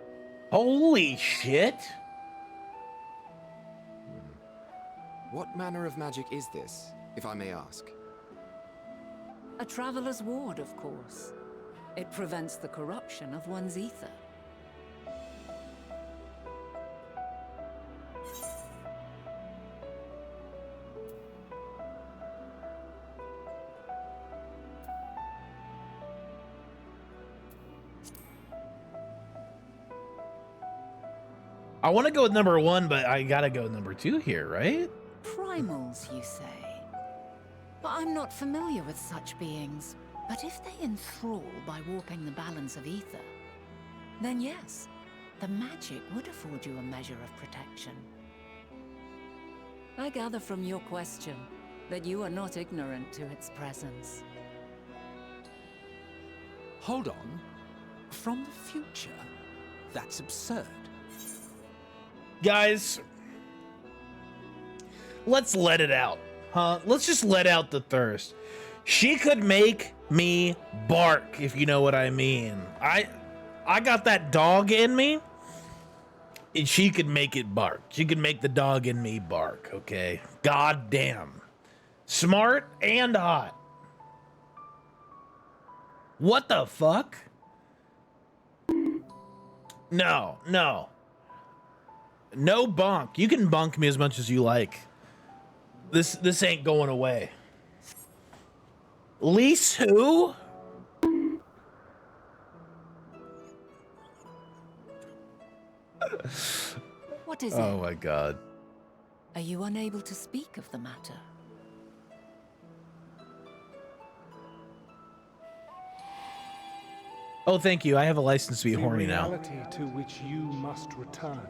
A: Holy shit!
B: What manner of magic is this, if I may ask?
C: A traveler's ward, of course. It prevents the corruption of one's ether.
A: I want to go with number 1, but I gotta go with number 2 here, right?
C: Primals, you say? But I'm not familiar with such beings. But if they enthrall by warping the balance of ether, then yes, the magic would afford you a measure of protection. I gather from your question that you are not ignorant to its presence.
D: Hold on. From the future? That's absurd.
A: Guys, let's let it out, huh? Let's just let out the thirst. She could make me bark, if you know what I mean. I got that dog in me, and she could make it bark. She could make the dog in me bark, okay? God damn. Smart and hot. What the fuck? No, no. No bunk. You can bunk me as much as you like. This ain't going away. Lease who?
C: What is it?
A: Oh my god.
C: Are you unable to speak of the matter?
A: Oh, thank you. I have a license to be horny now.
E: The reality to which you must return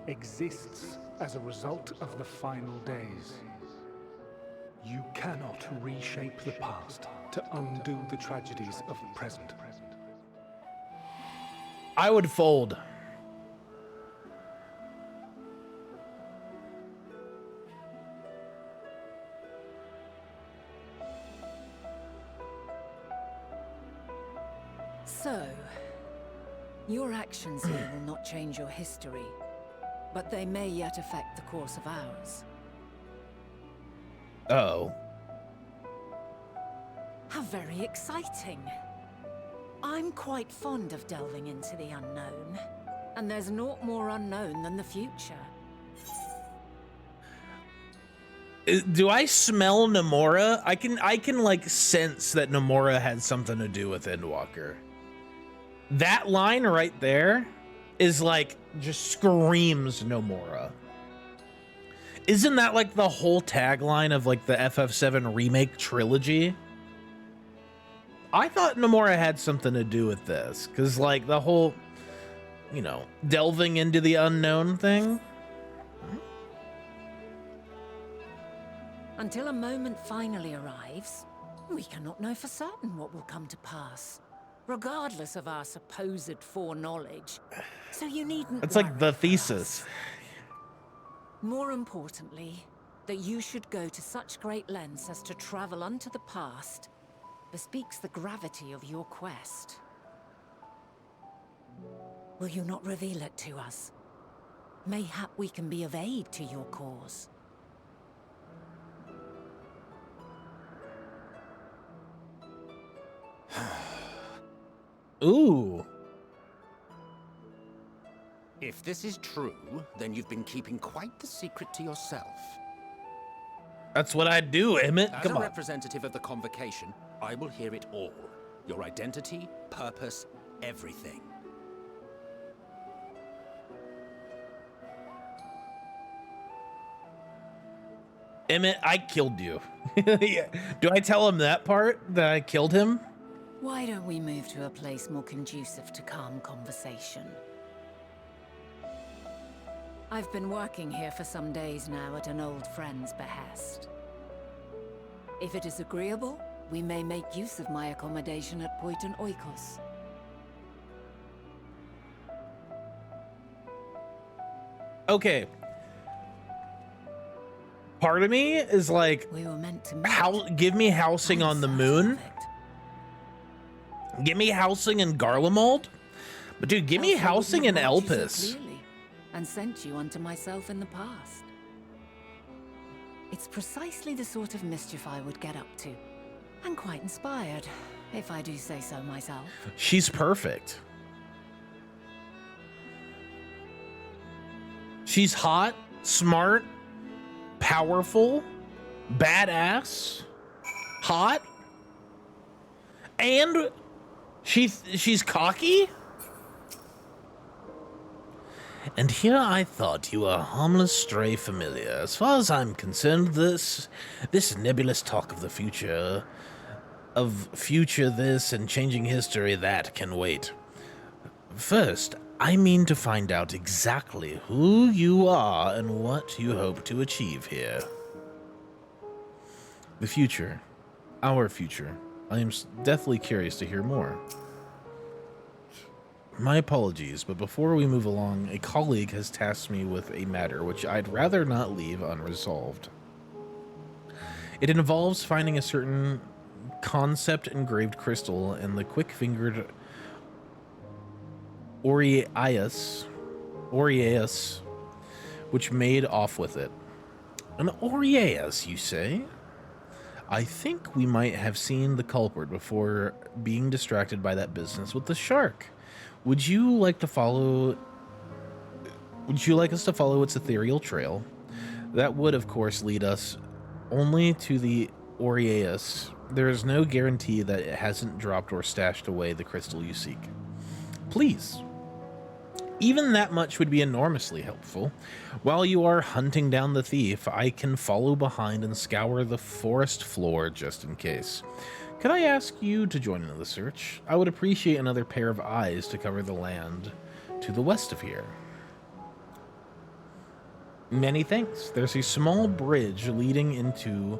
E: exists as a result of the final days. You cannot reshape the past to undo the tragedies of the present.
A: I would fold.
C: So, your actions here will not change your history, but they may yet affect the course of ours.
A: Oh.
C: How very exciting. I'm quite fond of delving into the unknown, and there's naught more unknown than the future.
A: Do I smell Namora? I can like sense that Namora had something to do with Endwalker. That line right there is like just screams Nomura. Isn't that like the whole tagline of like the FF7 remake trilogy? I thought Nomura had something to do with this, because, like, the whole, you know, delving into the unknown thing.
C: Until a moment finally arrives, we cannot know for certain what will come to pass, regardless of our supposed foreknowledge. So you needn't
A: It's like
C: worry
A: the
C: for
A: thesis.
C: us. More importantly, that you should go to such great lengths as to travel unto the past bespeaks the gravity of your quest. Will you not reveal it to us? Mayhap we can be of aid to your cause.
A: Ooh.
D: If this is true, then you've been keeping quite the secret to yourself.
A: That's what I do, Emmett.
D: As
A: Come
D: a
A: on.
D: representative of the Convocation, I will hear it all. Your identity, purpose, everything.
A: Emmett, I killed you. Yeah. Do I tell him that part, that I killed him?
C: Why don't we move to a place more conducive to calm conversation? I've been working here for some days now at an old friend's behest. If it is agreeable, we may make use of my accommodation at Poiton Oikos.
A: Okay. Part of me is like,
C: We were meant to meet.
A: give me housing on the moon.
C: Perfect.
A: Give me housing in Garlemald. But dude, give me
C: Else I wouldn't
A: housing in
C: have marked you so
A: Elpis.
C: clearly and sent you unto myself in the past. It's precisely the sort of mischief I would get up to. And quite inspired, if I do say so myself.
A: She's perfect. She's hot, smart, powerful, badass, hot, and she's cocky. And here I thought you were a harmless stray familiar. As far as I'm concerned, this nebulous talk of the future, this and changing history, that can wait. First, I mean to find out exactly who you are and what you hope to achieve here. The future. Our future. I am deathly curious to hear more. My apologies, but before we move along, a colleague has tasked me with a matter which I'd rather not leave unresolved. It involves finding a certain concept-engraved crystal in the quick-fingered Aureus, which made off with it. An Aureus, you say? I think we might have seen the culprit before being distracted by that business with the shark. Would you like us to follow its ethereal trail? That would, of course, lead us only to the Aureus. There is no guarantee that it hasn't dropped or stashed away the crystal you seek. Please. Even that much would be enormously helpful. While you are hunting down the thief, I can follow behind and scour the forest floor just in case. Could I ask you to join in the search? I would appreciate another pair of eyes to cover the land to the west of here. Many thanks. There's a small bridge leading into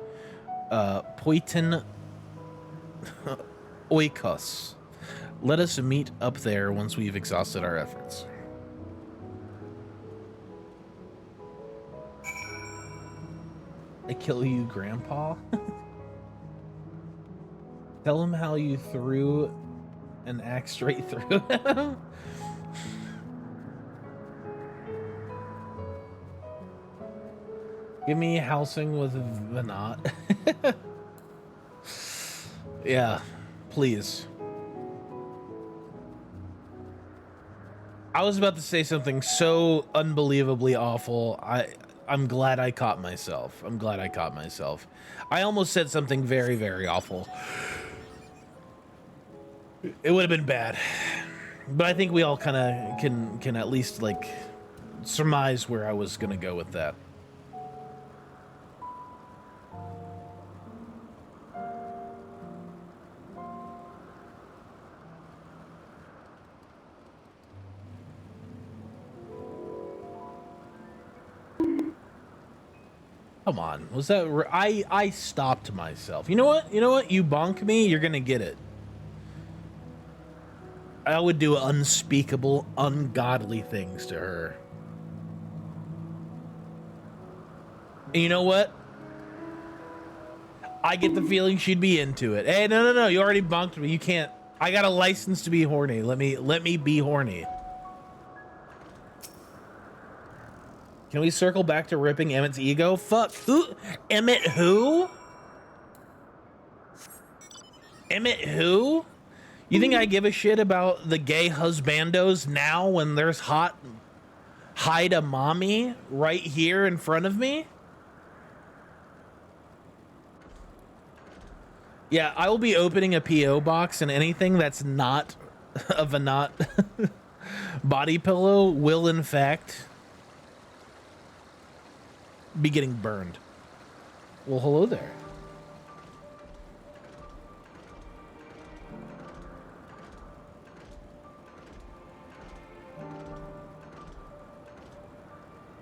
A: Poiton Oikos. Let us meet up there once we've exhausted our efforts. I kill you, Grandpa? Tell him how you threw an axe straight through him. Give me housing with Venat. Yeah, please. I was about to say something so unbelievably awful. I'm glad I caught myself. I almost said something very, very awful. It would have been bad. But I think we all kind of can at least, like, surmise where I was going to go with that. Come on, was that... I stopped myself. You know what? You know what? You bonk me, you're gonna get it. I would do unspeakable, ungodly things to her. And you know what? I get the feeling she'd be into it. Hey, no, you already bonked me. You can't. I got a license to be horny. Let me be horny. Can we circle back to ripping Emmett's ego? Fuck. Who? Emmett who? Emmett who? You think I give a shit about the gay husbandos now when there's hot Haida mommy right here in front of me? Yeah, I will be opening a P.O. box, and anything that's not a Venat body pillow will, in fact, be getting burned. Well, hello there.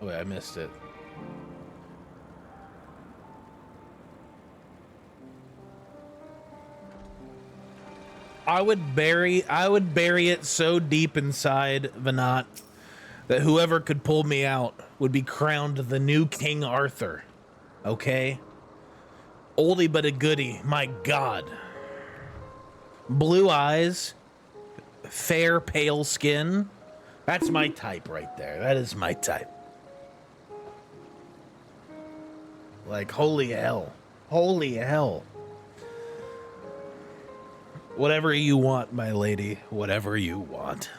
A: Oh, wait, I missed it. I would bury it so deep inside Venat that whoever could pull me out would be crowned the new King Arthur. Okay? Oldie but a goodie, my God. Blue eyes, fair, pale skin. That's my type right there. That is my type. Like, holy hell. Holy hell. Whatever you want, my lady. Whatever you want.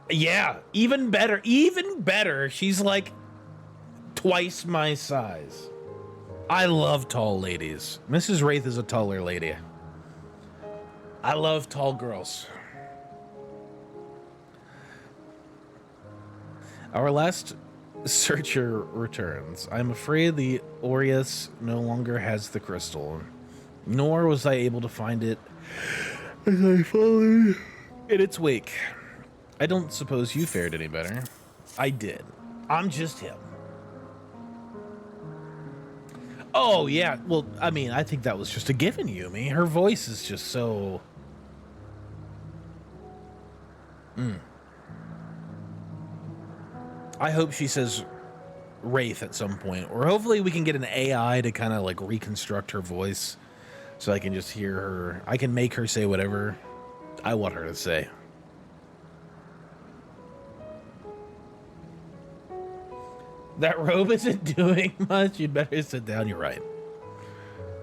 A: Yeah, even better. Even better. She's like twice my size. I love tall ladies. Mrs. Wraith is a taller lady. I love tall girls. Our last searcher returns. I'm afraid the Aureus no longer has the crystal, nor was I able to find it as I followed in its wake. I don't suppose you fared any better. I did. I'm just him. Oh, yeah. Well, I mean, I think that was just a given, Yumi. Her voice is just so... I hope she says Wraith at some point, or hopefully we can get an AI to kind of like reconstruct her voice so I can just hear her. I can make her say whatever I want her to say. That robe isn't doing much. You'd better sit down. You're right.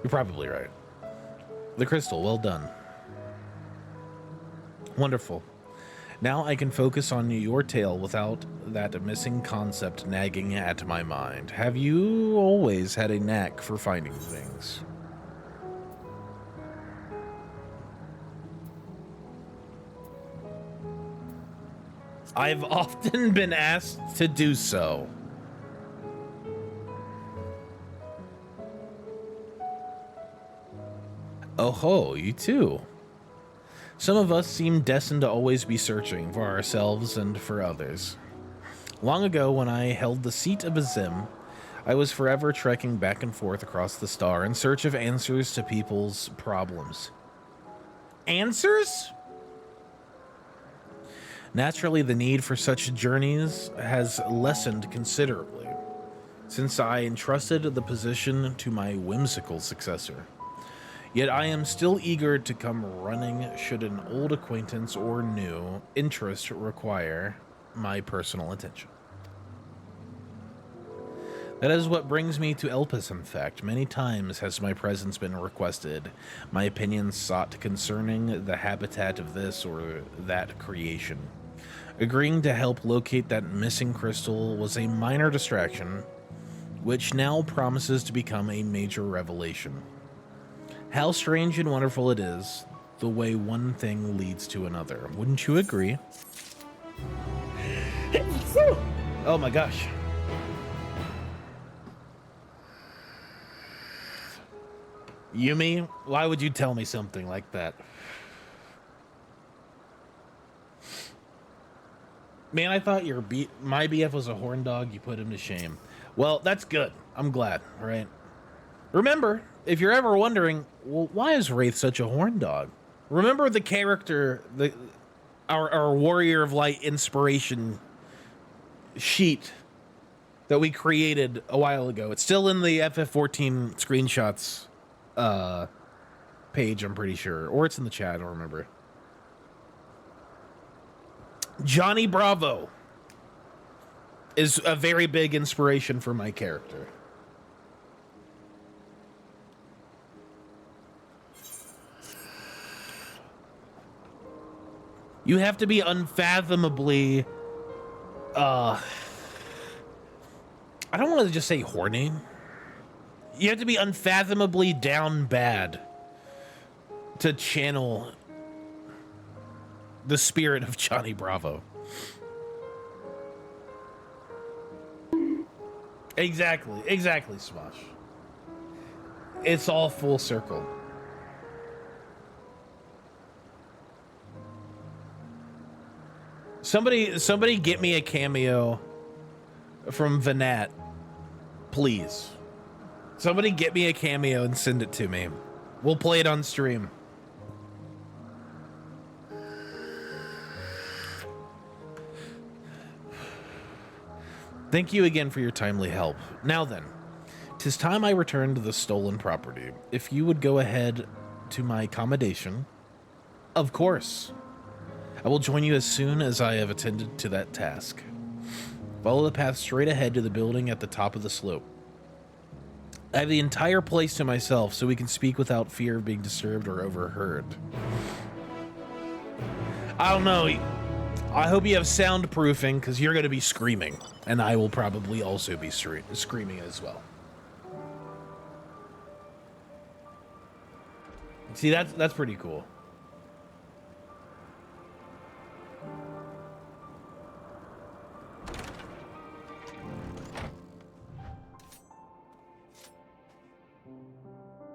A: You're probably right. The crystal, well done. Wonderful. Now I can focus on your tale without that missing concept nagging at my mind. Have you always had a knack for finding things? I've often been asked to do so. Oh ho, you too. Some of us seem destined to always be searching for ourselves and for others. Long ago, when I held the seat of Azim, I was forever trekking back and forth across the star in search of answers to people's problems. Answers? Naturally, the need for such journeys has lessened considerably since I entrusted the position to my whimsical successor. Yet I am still eager to come running should an old acquaintance or new interest require my personal attention. That is what brings me to Elpis, in fact. Many times has my presence been requested, my opinions sought concerning the habitat of this or that creation. Agreeing to help locate that missing crystal was a minor distraction, which now promises to become a major revelation. How strange and wonderful it is, the way one thing leads to another. Wouldn't you agree? Oh my gosh. Yumi, why would you tell me something like that? Man, I thought my BF was a horn dog. You put him to shame. Well, that's good. I'm glad, right? Remember, if you're ever wondering, well, why is Wraith such a horn dog? Remember the character, our Warrior of Light inspiration sheet that we created a while ago. It's still in the FF14 screenshots page, I'm pretty sure. Or it's in the chat, I don't remember. Johnny Bravo is a very big inspiration for my character. You have to be unfathomably I don't want to just say horny. You have to be unfathomably down bad to channel the spirit of Johnny Bravo. Exactly, Smosh. It's all full circle. Somebody get me a cameo from Vanat, please. Somebody get me a cameo and send it to me. We'll play it on stream. Thank you again for your timely help. Now then, 'tis time I return to the stolen property. If you would go ahead to my accommodation, of course. I will join you as soon as I have attended to that task. Follow the path straight ahead to the building at the top of the slope. I have the entire place to myself, so we can speak without fear of being disturbed or overheard. I don't know. I hope you have soundproofing, because you're going to be screaming, and I will probably also be screaming as well. See, that's pretty cool.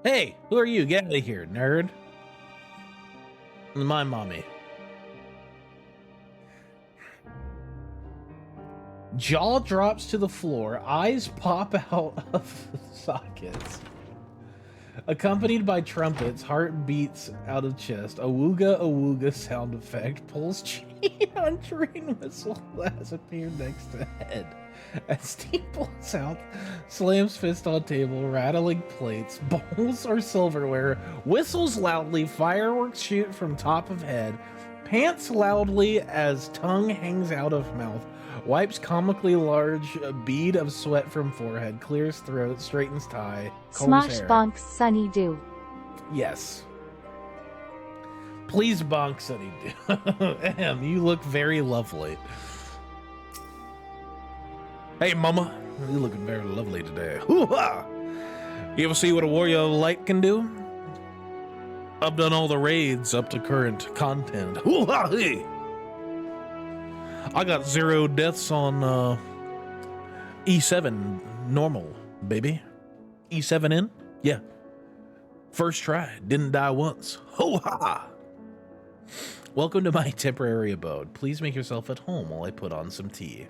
A: Hey, who are you? Get out of here, nerd. My mommy. Jaw drops to the floor, eyes pop out of the sockets. Accompanied by trumpets, heart beats out of chest. Awooga awooga sound effect. Pulls chain on train whistle that has appeared next to head. As steam pulls out, slams fist on table, rattling plates, bowls or silverware, whistles loudly, fireworks shoot from top of head, pants loudly as tongue hangs out of mouth, wipes comically large bead of sweat from forehead, clears throat, straightens tie, combs
F: Smosh
A: hair.
F: bonks Sunny Do.
A: Yes. Please bonk Sunny Do. You look very lovely. Hey, mama. You're looking very lovely today. Hoo-ha! You ever see what a warrior of light can do? I've done all the raids up to current content. Hoo-ha! Hey! I got 0 deaths on E7 normal, baby. E7 in? Yeah. First try. Didn't die once. Ho-ha! Welcome to my temporary abode. Please make yourself at home while I put on some tea.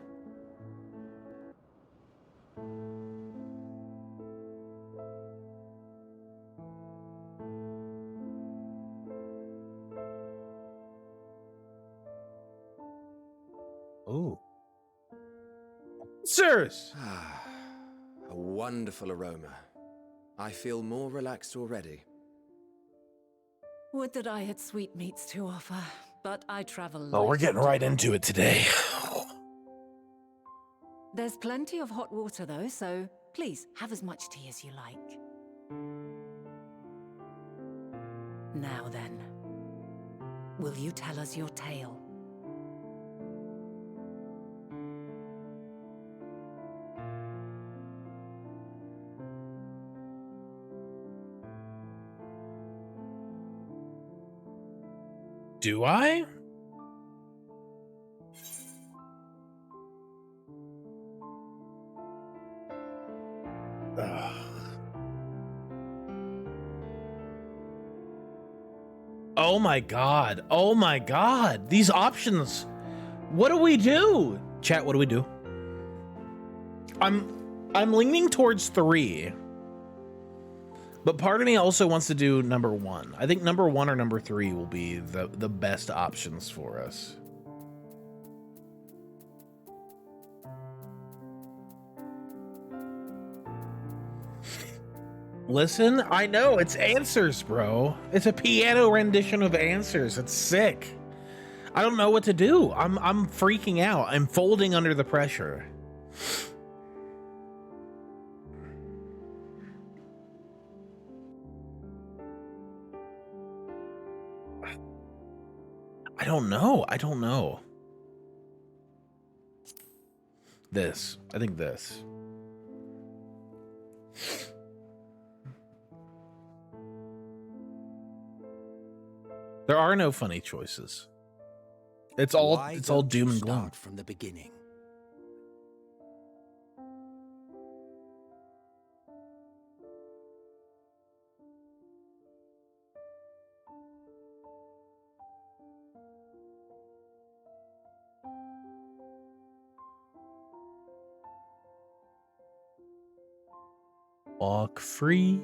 A: Oh. Sirs!
B: A wonderful aroma. I feel more relaxed already.
C: Would that I had sweetmeats to offer, but I travel
A: Oh, we're
C: light
A: getting
C: on
A: right
C: demand.
A: into it today.
C: There's plenty of hot water though, so please have as much tea as you like. Now then, will you tell us your tale?
A: Do I? Ugh. Oh my god. Oh my god. These options. What do we do? Chat, what do we do? I'm leaning towards 3. But part of me also wants to do number 1. I think number 1 or number 3 will be the best options for us. Listen, I know, it's Answers, bro. It's a piano rendition of Answers. It's sick. I don't know what to do. I'm freaking out. I'm folding under the pressure. I don't know. I don't know. This. I think this. There are no funny choices. It's all doom and gloom.
D: From the beginning.
A: Walk free.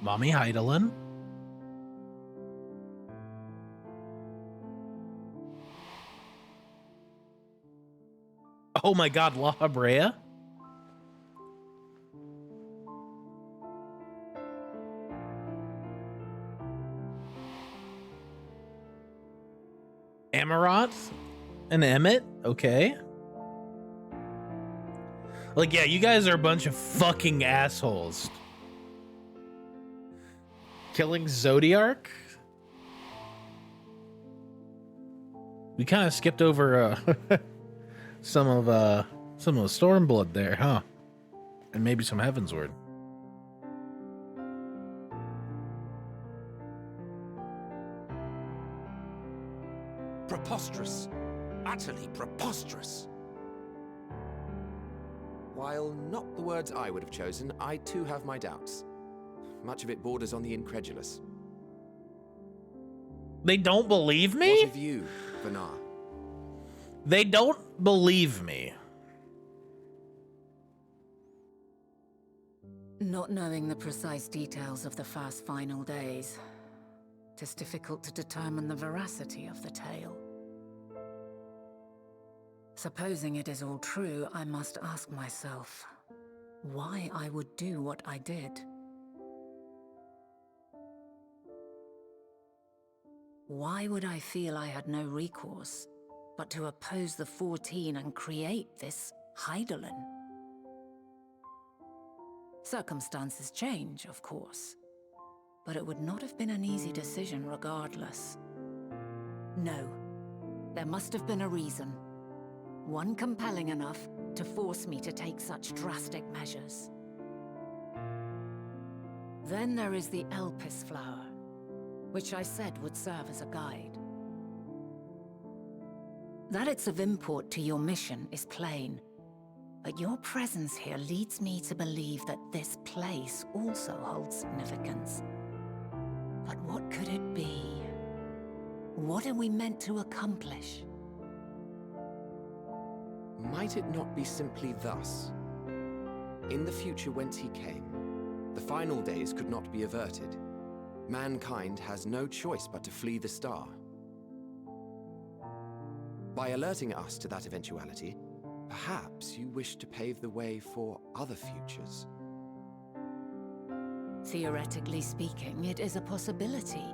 A: Mommy Heidelin. Oh my god, La Habrea. Amaranth and Emmett, okay. Like, yeah, you guys are a bunch of fucking assholes. Killing Zodiark? We kind of skipped over some of the Stormblood there, huh? And maybe some Heavensward.
D: Preposterous. Utterly preposterous.
B: While not the words I would have chosen, I too have my doubts. Much of it borders on the incredulous.
A: They don't believe me?
B: What of you, Vanar?
A: They don't believe me.
C: Not knowing the precise details of the first final days, it is difficult to determine the veracity of the tale. Supposing it is all true, I must ask myself why I would do what I did. Why would I feel I had no recourse but to oppose the 14 and create this Heidelin? Circumstances change, of course, but it would not have been an easy decision regardless. No, there must have been a reason. One compelling enough to force me to take such drastic measures. Then there is the Elpis flower, which I said would serve as a guide. That it's of import to your mission is plain, but your presence here leads me to believe that this place also holds significance. But what could it be? What are we meant to accomplish?
B: Might it not be simply thus? In the future whence he came, the final days could not be averted. Mankind has no choice but to flee the star. By alerting us to that eventuality, perhaps you wish to pave the way for other futures.
C: Theoretically speaking, it is a possibility.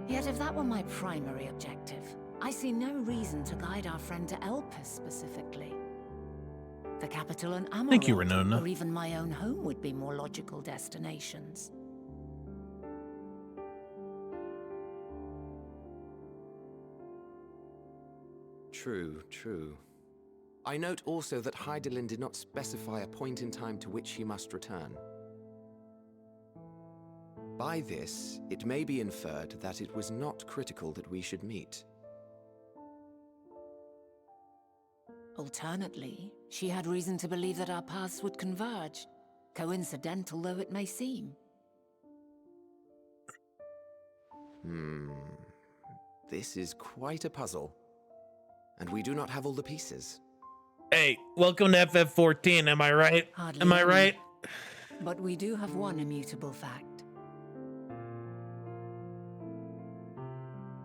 C: Yet if that were my primary objective, I see no reason to guide our friend to Elpis specifically. The capital and Amarok,
A: Thank you, Renona.
C: or even my own home would be more logical destinations.
B: True, true. I note also that Heidelin did not specify a point in time to which he must return. By this, it may be inferred that it was not critical that we should meet.
C: Alternately, she had reason to believe that our paths would converge, coincidental though it may seem.
B: This is quite a puzzle. And we do not have all the pieces.
A: Hey, welcome to FF14, am I right?
C: Hardly
A: Am I
C: any.
A: right?
C: But we do have one immutable fact.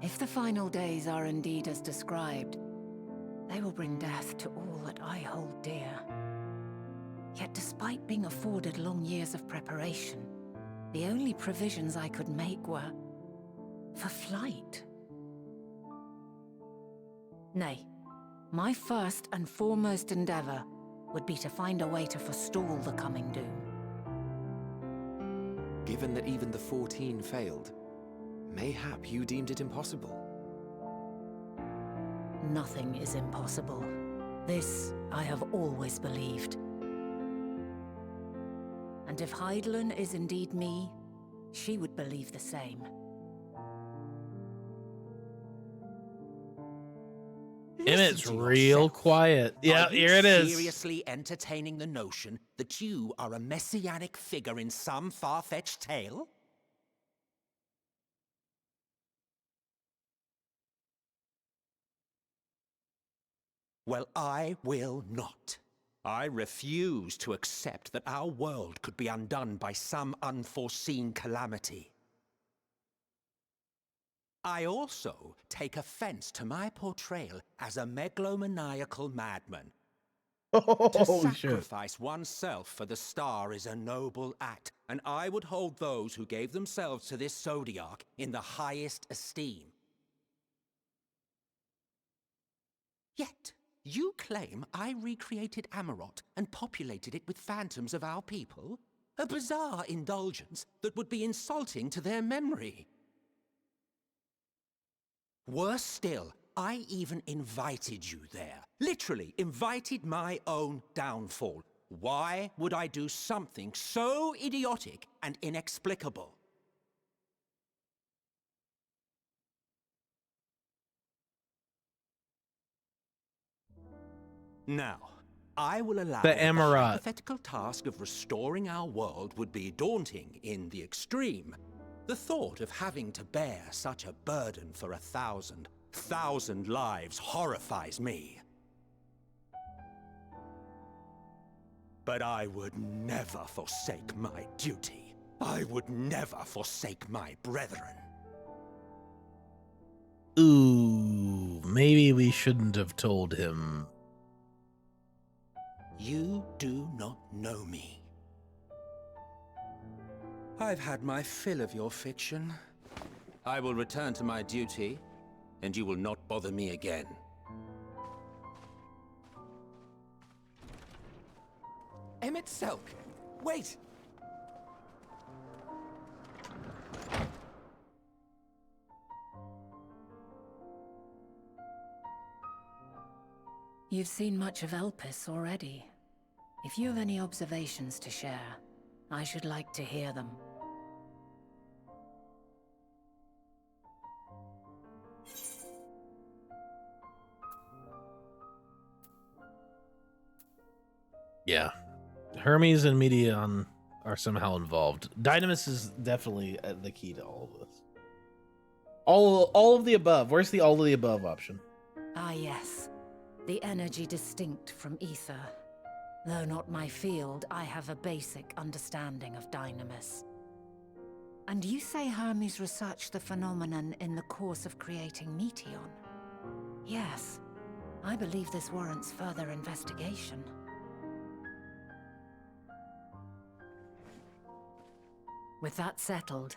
C: If the final days are indeed as described, they will bring death to all that I hold dear. Yet despite being afforded long years of preparation, the only provisions I could make were for flight. Nay, my first and foremost endeavor would be to find a way to forestall the coming doom.
B: Given that even the 14 failed, mayhap you deemed it impossible.
C: Nothing is impossible. This I have always believed. And if Hydaelyn is indeed me, she would believe the same.
A: Emmett's
D: Listen to
A: real
D: yourself.
A: quiet. Yeah,
D: Are you
A: here it is.
D: seriously entertaining the notion that you are a messianic figure in some far-fetched tale? Well, I will not. I refuse to accept that our world could be undone by some unforeseen calamity. I also take offense to my portrayal as a megalomaniacal madman. To
A: Holy shit.
D: sacrifice oneself for the star is a noble act, and I would hold those who gave themselves to this zodiac in the highest esteem. Yet, you claim I recreated Amarot and populated it with phantoms of our people? A bizarre indulgence that would be insulting to their memory. Worse still, I even invited you there. Literally invited my own downfall. Why would I do something so idiotic and inexplicable? Now, I will allow
A: The
D: that the
A: Amarat.
D: hypothetical task of restoring our world would be daunting in the extreme. The thought of having to bear such a burden for 1,000 lives horrifies me. But I would never forsake my duty. I would never forsake my brethren.
A: Ooh, maybe we shouldn't have told him.
D: You do not know me. I've had my fill of your fiction. I will return to my duty, and you will not bother me again.
B: Emmett Selk! Wait!
C: You've seen much of Elpis already. If you have any observations to share, I should like to hear them.
A: Yeah. Hermes and Medion are somehow involved. Dynamis is definitely the key to all of this. All of the above. Where's the all of the above option?
C: Ah, yes. The energy distinct from ether. Though not my field, I have a basic understanding of Dynamis. And you say Hermes researched the phenomenon in the course of creating Meteion? Yes. I believe this warrants further investigation. With that settled,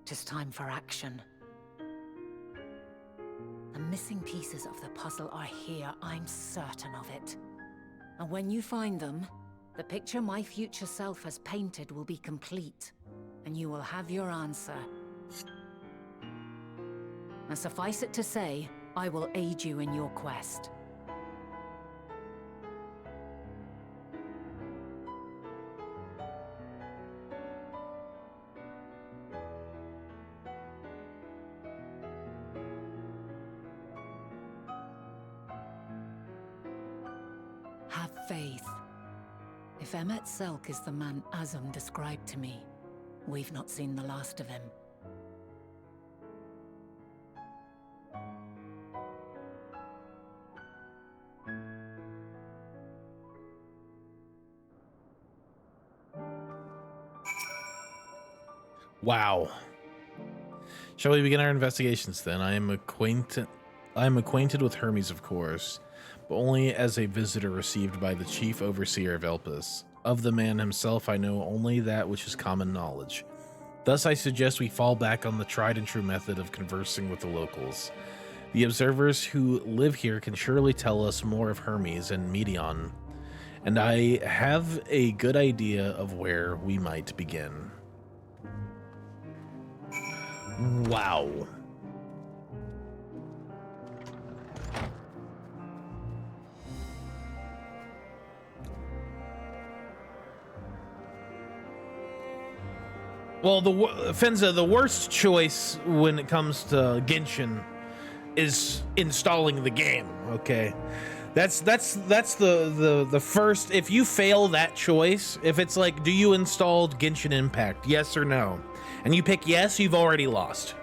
C: 'tis time for action. The missing pieces of the puzzle are here, I'm certain of it. And when you find them, the picture my future self has painted will be complete, and you will have your answer. And suffice it to say, I will aid you in your quest. faith. If Emmet Selk is the man Azum described to me, we've not seen the last of him.
A: Wow. Shall we begin our investigations then? I am acquainted with Hermes, of course, but only as a visitor received by the chief overseer of Elpis. Of the man himself, I know only that which is common knowledge. Thus, I suggest we fall back on the tried and true method of conversing with the locals. The observers who live here can surely tell us more of Hermes and Medion, and I have a good idea of where we might begin. Wow. Well, Fenza, the worst choice when it comes to Genshin is installing the game. Okay, that's the first. If you fail that choice, if it's like, do you install Genshin Impact? Yes or no? And you pick yes, you've already lost.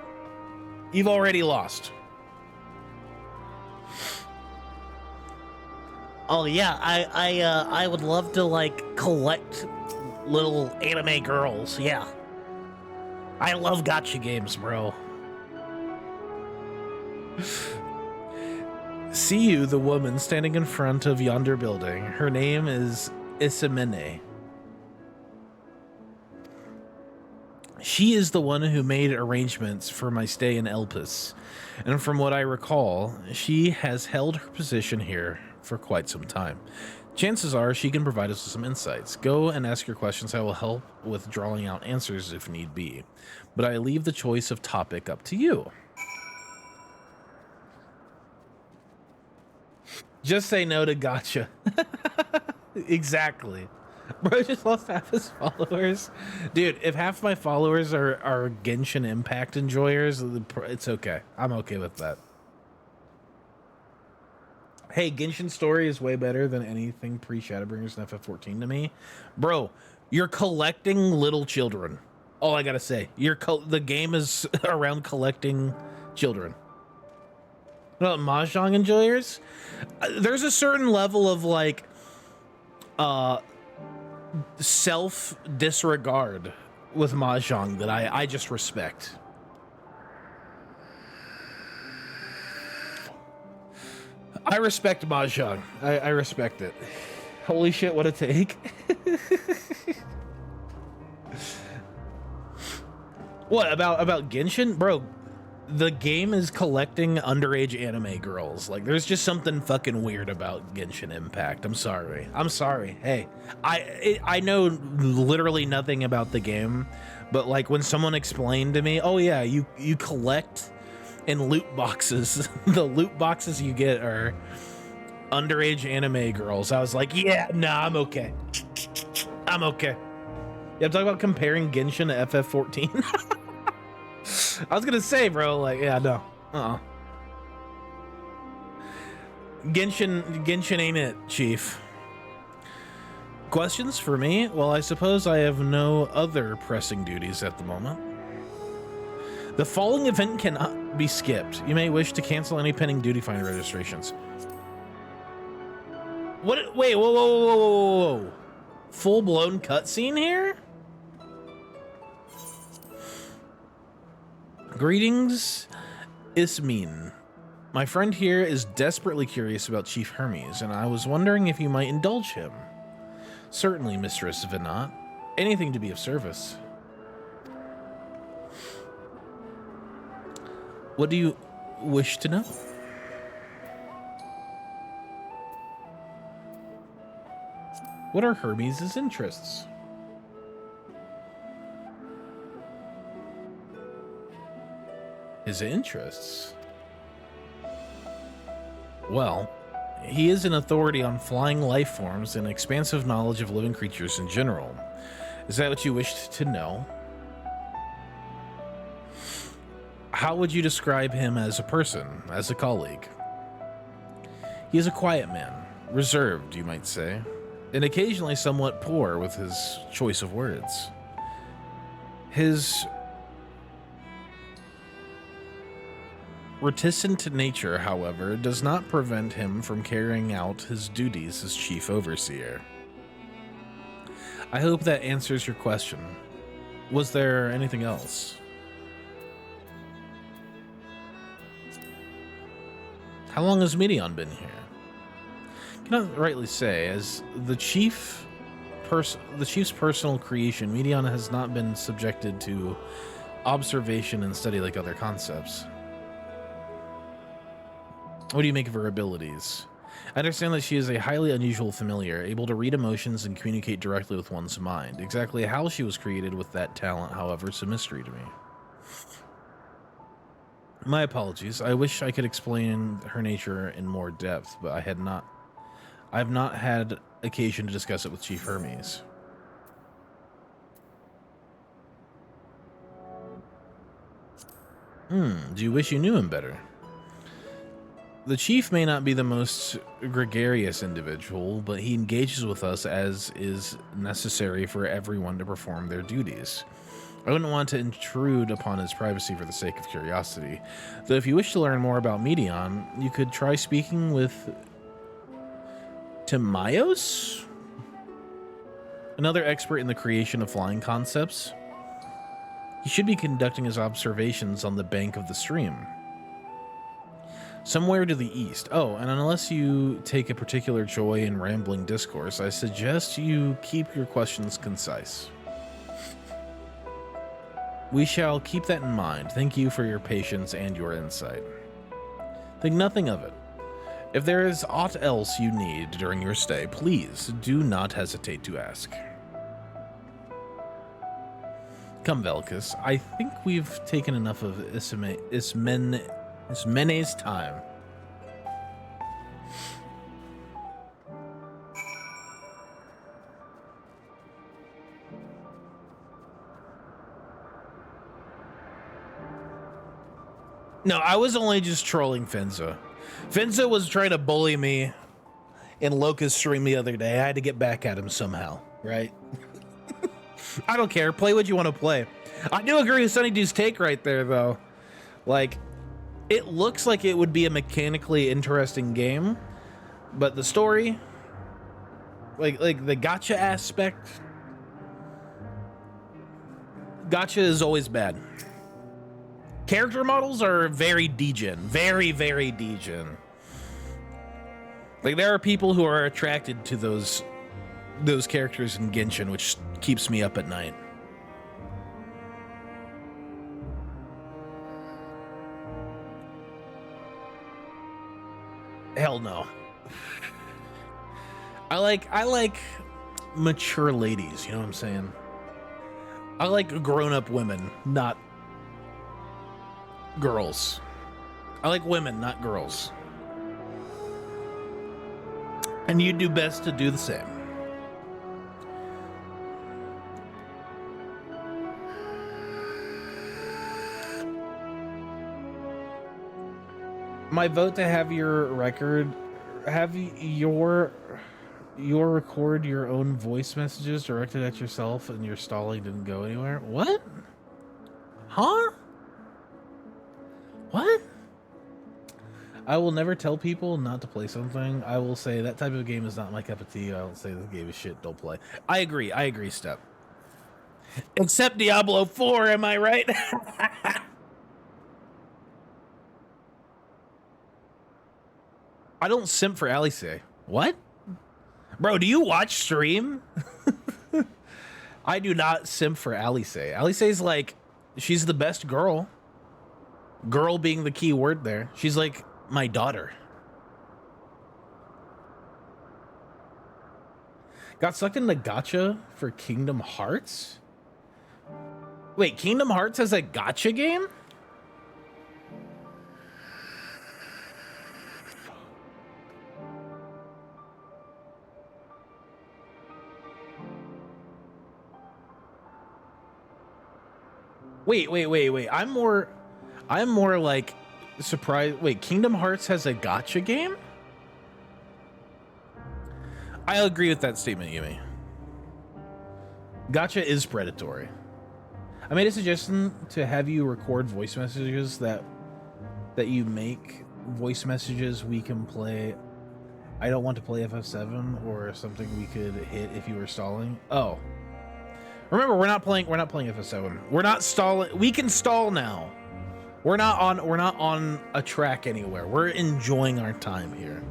A: You've already lost.
F: Oh yeah, I would love to like collect little anime girls. Yeah, I love gacha games, bro.
A: See you, the woman standing in front of yonder building. Her name is Isamene. She is the one who made arrangements for my stay in Elpis, and from what I recall, she has held her position here for quite some time. Chances are she can provide us with some insights. Go and ask your questions. I will help with drawing out answers if need be, but I leave the choice of topic up to you. Just say no to gotcha. Exactly. Bro just lost half his followers. Dude, if half my followers are Genshin Impact enjoyers, it's okay. I'm okay with that. Hey, Genshin Story is way better than anything pre-Shadowbringers and FF14 to me. Bro, you're collecting little children. All I gotta say. The game is around collecting children. Well, Mahjong enjoyers? There's a certain level of, like, self-disregard with Mahjong that I just respect. I respect Mahjong. I respect it. Holy shit, what a take. What, about Genshin? Bro, the game is collecting underage anime girls. Like, there's just something fucking weird about Genshin Impact. I'm sorry. Hey, I know literally nothing about the game, but like when someone explained to me, oh yeah, you collect in loot boxes. The loot boxes you get are underage anime girls. I was like, yeah, nah, I'm okay. I'm okay. Yeah, I'm talking about comparing Genshin to FF14. I was gonna say, bro, like, yeah, no. Genshin ain't it, Chief. Questions for me? Well, I suppose I have no other pressing duties at the moment. The following event cannot be skipped. You may wish to cancel any pending duty finder registrations. What? Wait, whoa. Full-blown cutscene here? Greetings, Ismene. My friend here is desperately curious about Chief Hermes, and I was wondering if you might indulge him. Certainly, Mistress Venat. Anything to be of service. What do you wish to know? What are Hermes' interests? His interests? Well, he is an authority on flying life forms and expansive knowledge of living creatures in general. Is that what you wished to know? How would you describe him as a person, as a colleague? He is a quiet man, reserved, you might say, and occasionally somewhat poor with his choice of words. His reticent nature, however, does not prevent him from carrying out his duties as chief overseer. I hope that answers your question. Was there anything else? How long has Medion been here? Cannot rightly say, as the chief's personal creation, Medion has not been subjected to observation and study like other concepts. What do you make of her abilities? I understand that she is a highly unusual familiar, able to read emotions and communicate directly with one's mind. Exactly how she was created with that talent, however, is a mystery to me. My apologies. I wish I could explain her nature in more depth, but I have not had occasion to discuss it with Chief Hermes. Do you wish you knew him better? The chief may not be the most gregarious individual, but he engages with us as is necessary for everyone to perform their duties. I wouldn't want to intrude upon his privacy for the sake of curiosity, though if you wish to learn more about Medion, you could try speaking with Timaeus, another expert in the creation of flying concepts. He should be conducting his observations on the bank of the stream, somewhere to the east. Oh, and unless you take a particular joy in rambling discourse, I suggest you keep your questions concise. We shall keep that in mind. Thank you for your patience and your insight. Think nothing of it. If there is aught else you need during your stay, please do not hesitate to ask. Come, Velkus. I think we've taken enough of Ismene's time. No, I was only just trolling Finza. Finza was trying to bully me in Locust stream the other day. I had to get back at him somehow, right? I don't care. Play what you want to play. I do agree with Sunnydu's take right there, though. Like, it looks like it would be a mechanically interesting game, but the story, like the gacha aspect, gacha is always bad. Character models are very degen, very, very degen. Like, there are people who are attracted to those characters in Genshin, which keeps me up at night. Hell no. I like mature ladies, you know what I'm saying? I like grown-up women, not girls. I like women, not girls. And you do best to do the same. My vote to have your record, have your record your own voice messages directed at yourself and your stalling didn't go anywhere. What? Huh? What? I will never tell people not to play something. I will say that type of game is not my cup of tea. I don't say this game is shit, don't play. I agree, Step. Except Diablo 4, am I right? I don't simp for Alice. What? Bro, do you watch stream? I do not simp for Alice. Alice is like, she's the best girl. Girl being the key word there. She's like my daughter. Got sucked into gacha for Kingdom Hearts? Wait, Kingdom Hearts has a gacha game? Wait. I'm more like surprised. Wait, Kingdom Hearts has a gacha game? I agree with that statement, Yumi. Gacha is predatory. I made a suggestion to have you record voice messages that you make voice messages we can play. I don't want to play FF7 or something we could hit if you were stalling. Oh. Remember, we're not playing FF7. We're not stalling. We can stall now. We're not on a track anywhere. We're enjoying our time here.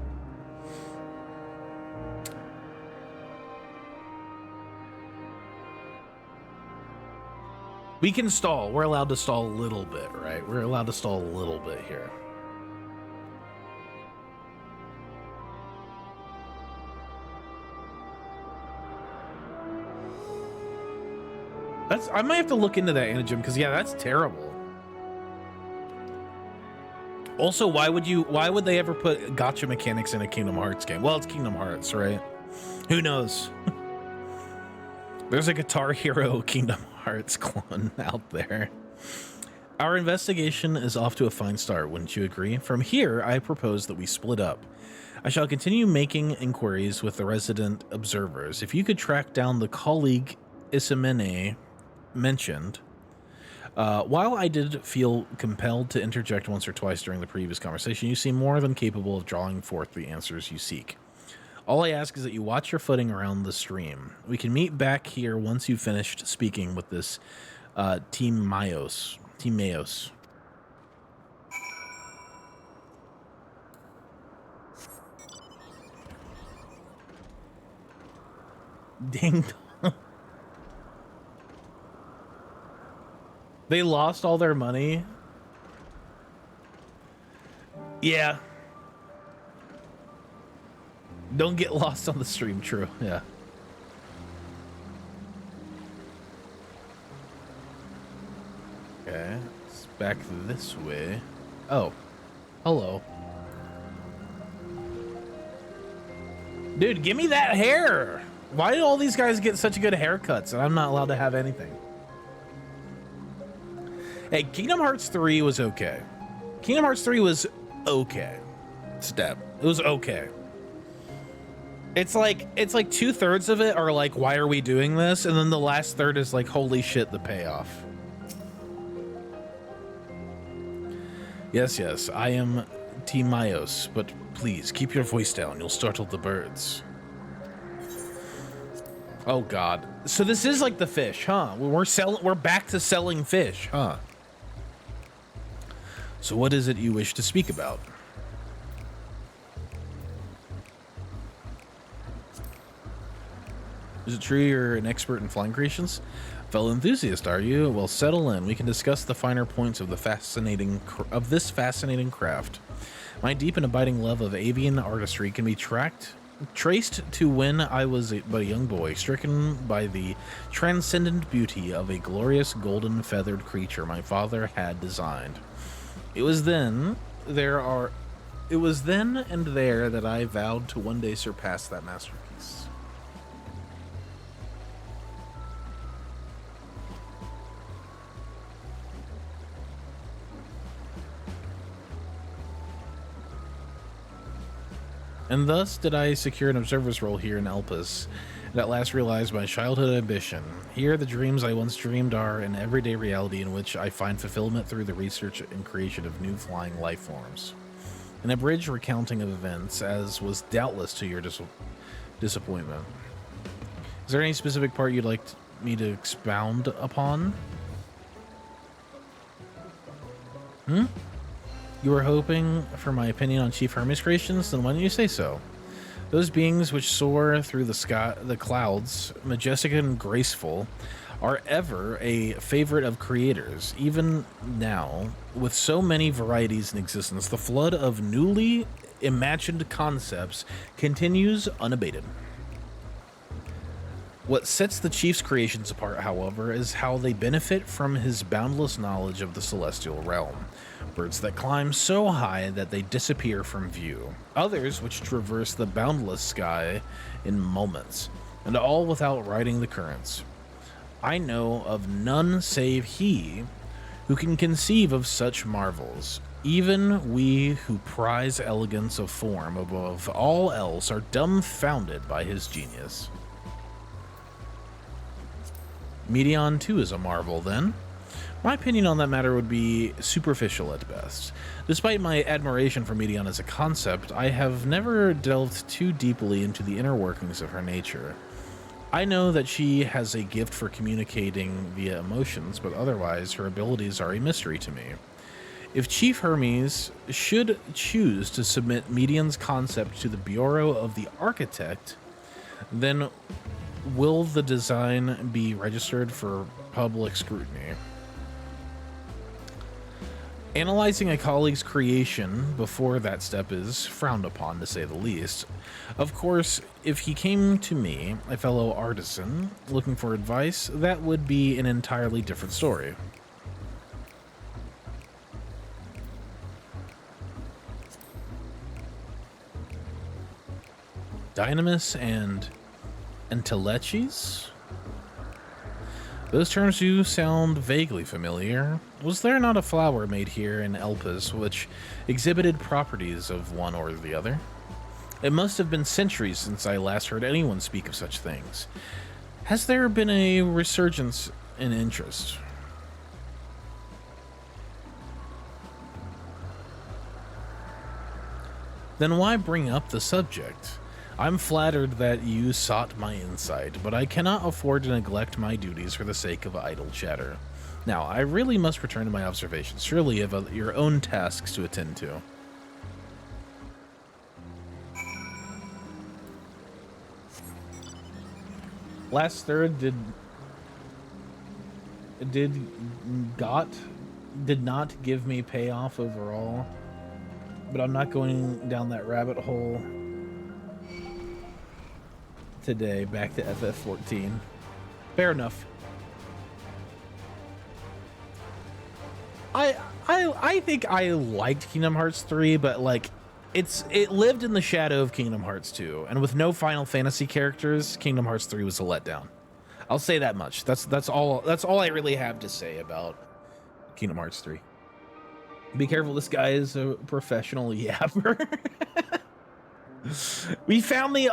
A: We can stall. We're allowed to stall a little bit, right? We're allowed to stall a little bit here. I might have to look into that, Anna Jim, because yeah, that's terrible. Also, why would they ever put gacha mechanics in a Kingdom Hearts game? Well, it's Kingdom Hearts, right? Who knows? There's a Guitar Hero Kingdom Hearts clone out there. Our investigation is off to a fine start, wouldn't you agree? From here, I propose that we split up. I shall continue making inquiries with the resident observers. If you could track down the colleague Isamene mentioned, while I did feel compelled to interject once or twice during the previous conversation, you seem more than capable of drawing forth the answers you seek. All I ask is that you watch your footing around the stream. We can meet back here once you've finished speaking with this Team Mayos. Ding dong. They lost all their money. Yeah. Don't get lost on the stream, true. Yeah. Okay. It's back this way. Oh. Hello. Dude, give me that hair. Why do all these guys get such good haircuts and I'm not allowed to have anything? Hey, Kingdom Hearts 3 was okay. Kingdom Hearts 3 was okay. Step. It was okay. It's like 2/3 of it are like, why are we doing this? And then the last third is like, holy shit, the payoff. Yes, I am Team Mayos, but please keep your voice down. You'll startle the birds. Oh God. So this is like the fish, huh? We're back to selling fish, huh? So what is it you wish to speak about? Is it true you're an expert in flying creations? Fellow enthusiast, are you? Well, settle in. We can discuss the finer points of this fascinating craft. My deep and abiding love of avian artistry can be traced to when I was but a young boy, stricken by the transcendent beauty of a glorious golden feathered creature my father had designed. It was then and there that I vowed to one day surpass that masterpiece. And thus did I secure an observer's role here in Elpis, and at last realized my childhood ambition. Here, the dreams I once dreamed are an everyday reality in which I find fulfillment through the research and creation of new flying life forms. An abridged recounting of events, as was doubtless to your disappointment. Is there any specific part you'd like me to expound upon? You were hoping for my opinion on Chief Hermes creations? Then why don't you say so? Those beings which soar through the clouds, majestic and graceful, are ever a favorite of creators. Even now, with so many varieties in existence, the flood of newly imagined concepts continues unabated. What sets the Chief's creations apart, however, is how they benefit from his boundless knowledge of the celestial realm. Birds that climb so high that they disappear from view. Others which traverse the boundless sky in moments, and all without riding the currents. I know of none save he who can conceive of such marvels. Even we who prize elegance of form above all else are dumbfounded by his genius. Medion too is a marvel, then. My opinion on that matter would be superficial at best. Despite my admiration for Medion as a concept, I have never delved too deeply into the inner workings of her nature. I know that she has a gift for communicating via emotions, but otherwise her abilities are a mystery to me. If Chief Hermes should choose to submit Medion's concept to the Bureau of the Architect, then will the design be registered for public scrutiny? Analyzing a colleague's creation before that step is frowned upon, to say the least. Of course, if he came to me, a fellow artisan, looking for advice, that would be an entirely different story. Dynamis and Entelechis? Those terms do sound vaguely familiar. Was there not a flower made here in Elpis which exhibited properties of one or the other? It must have been centuries since I last heard anyone speak of such things. Has there been a resurgence in interest? Then why bring up the subject? I'm flattered that you sought my insight, but I cannot afford to neglect my duties for the sake of idle chatter. Now, I really must return to my observations. Surely you have your own tasks to attend to. Last third did not give me payoff overall, but I'm not going down that rabbit hole today. Back to FF14. Fair enough. I think I liked Kingdom Hearts 3, but like it lived in the shadow of Kingdom Hearts 2, and with no Final Fantasy characters, Kingdom Hearts 3 was a letdown. I'll say that much. That's all I really have to say about Kingdom Hearts 3. Be careful, this guy is a professional yapper. We found the...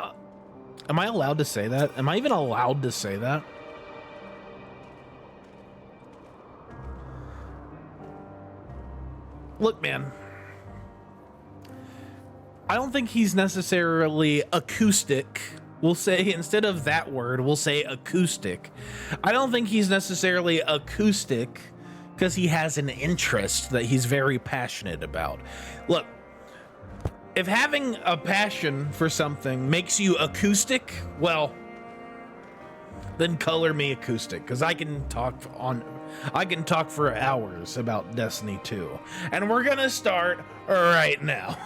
A: Am I allowed to say that? Am I even allowed to say that? Look, man. I don't think he's necessarily acoustic. We'll say, instead of that word, we'll say acoustic. I don't think he's necessarily acoustic because he has an interest that he's very passionate about. Look, if having a passion for something makes you acoustic, well, then color me acoustic, because I can talk for hours about Destiny 2. And we're gonna start right now.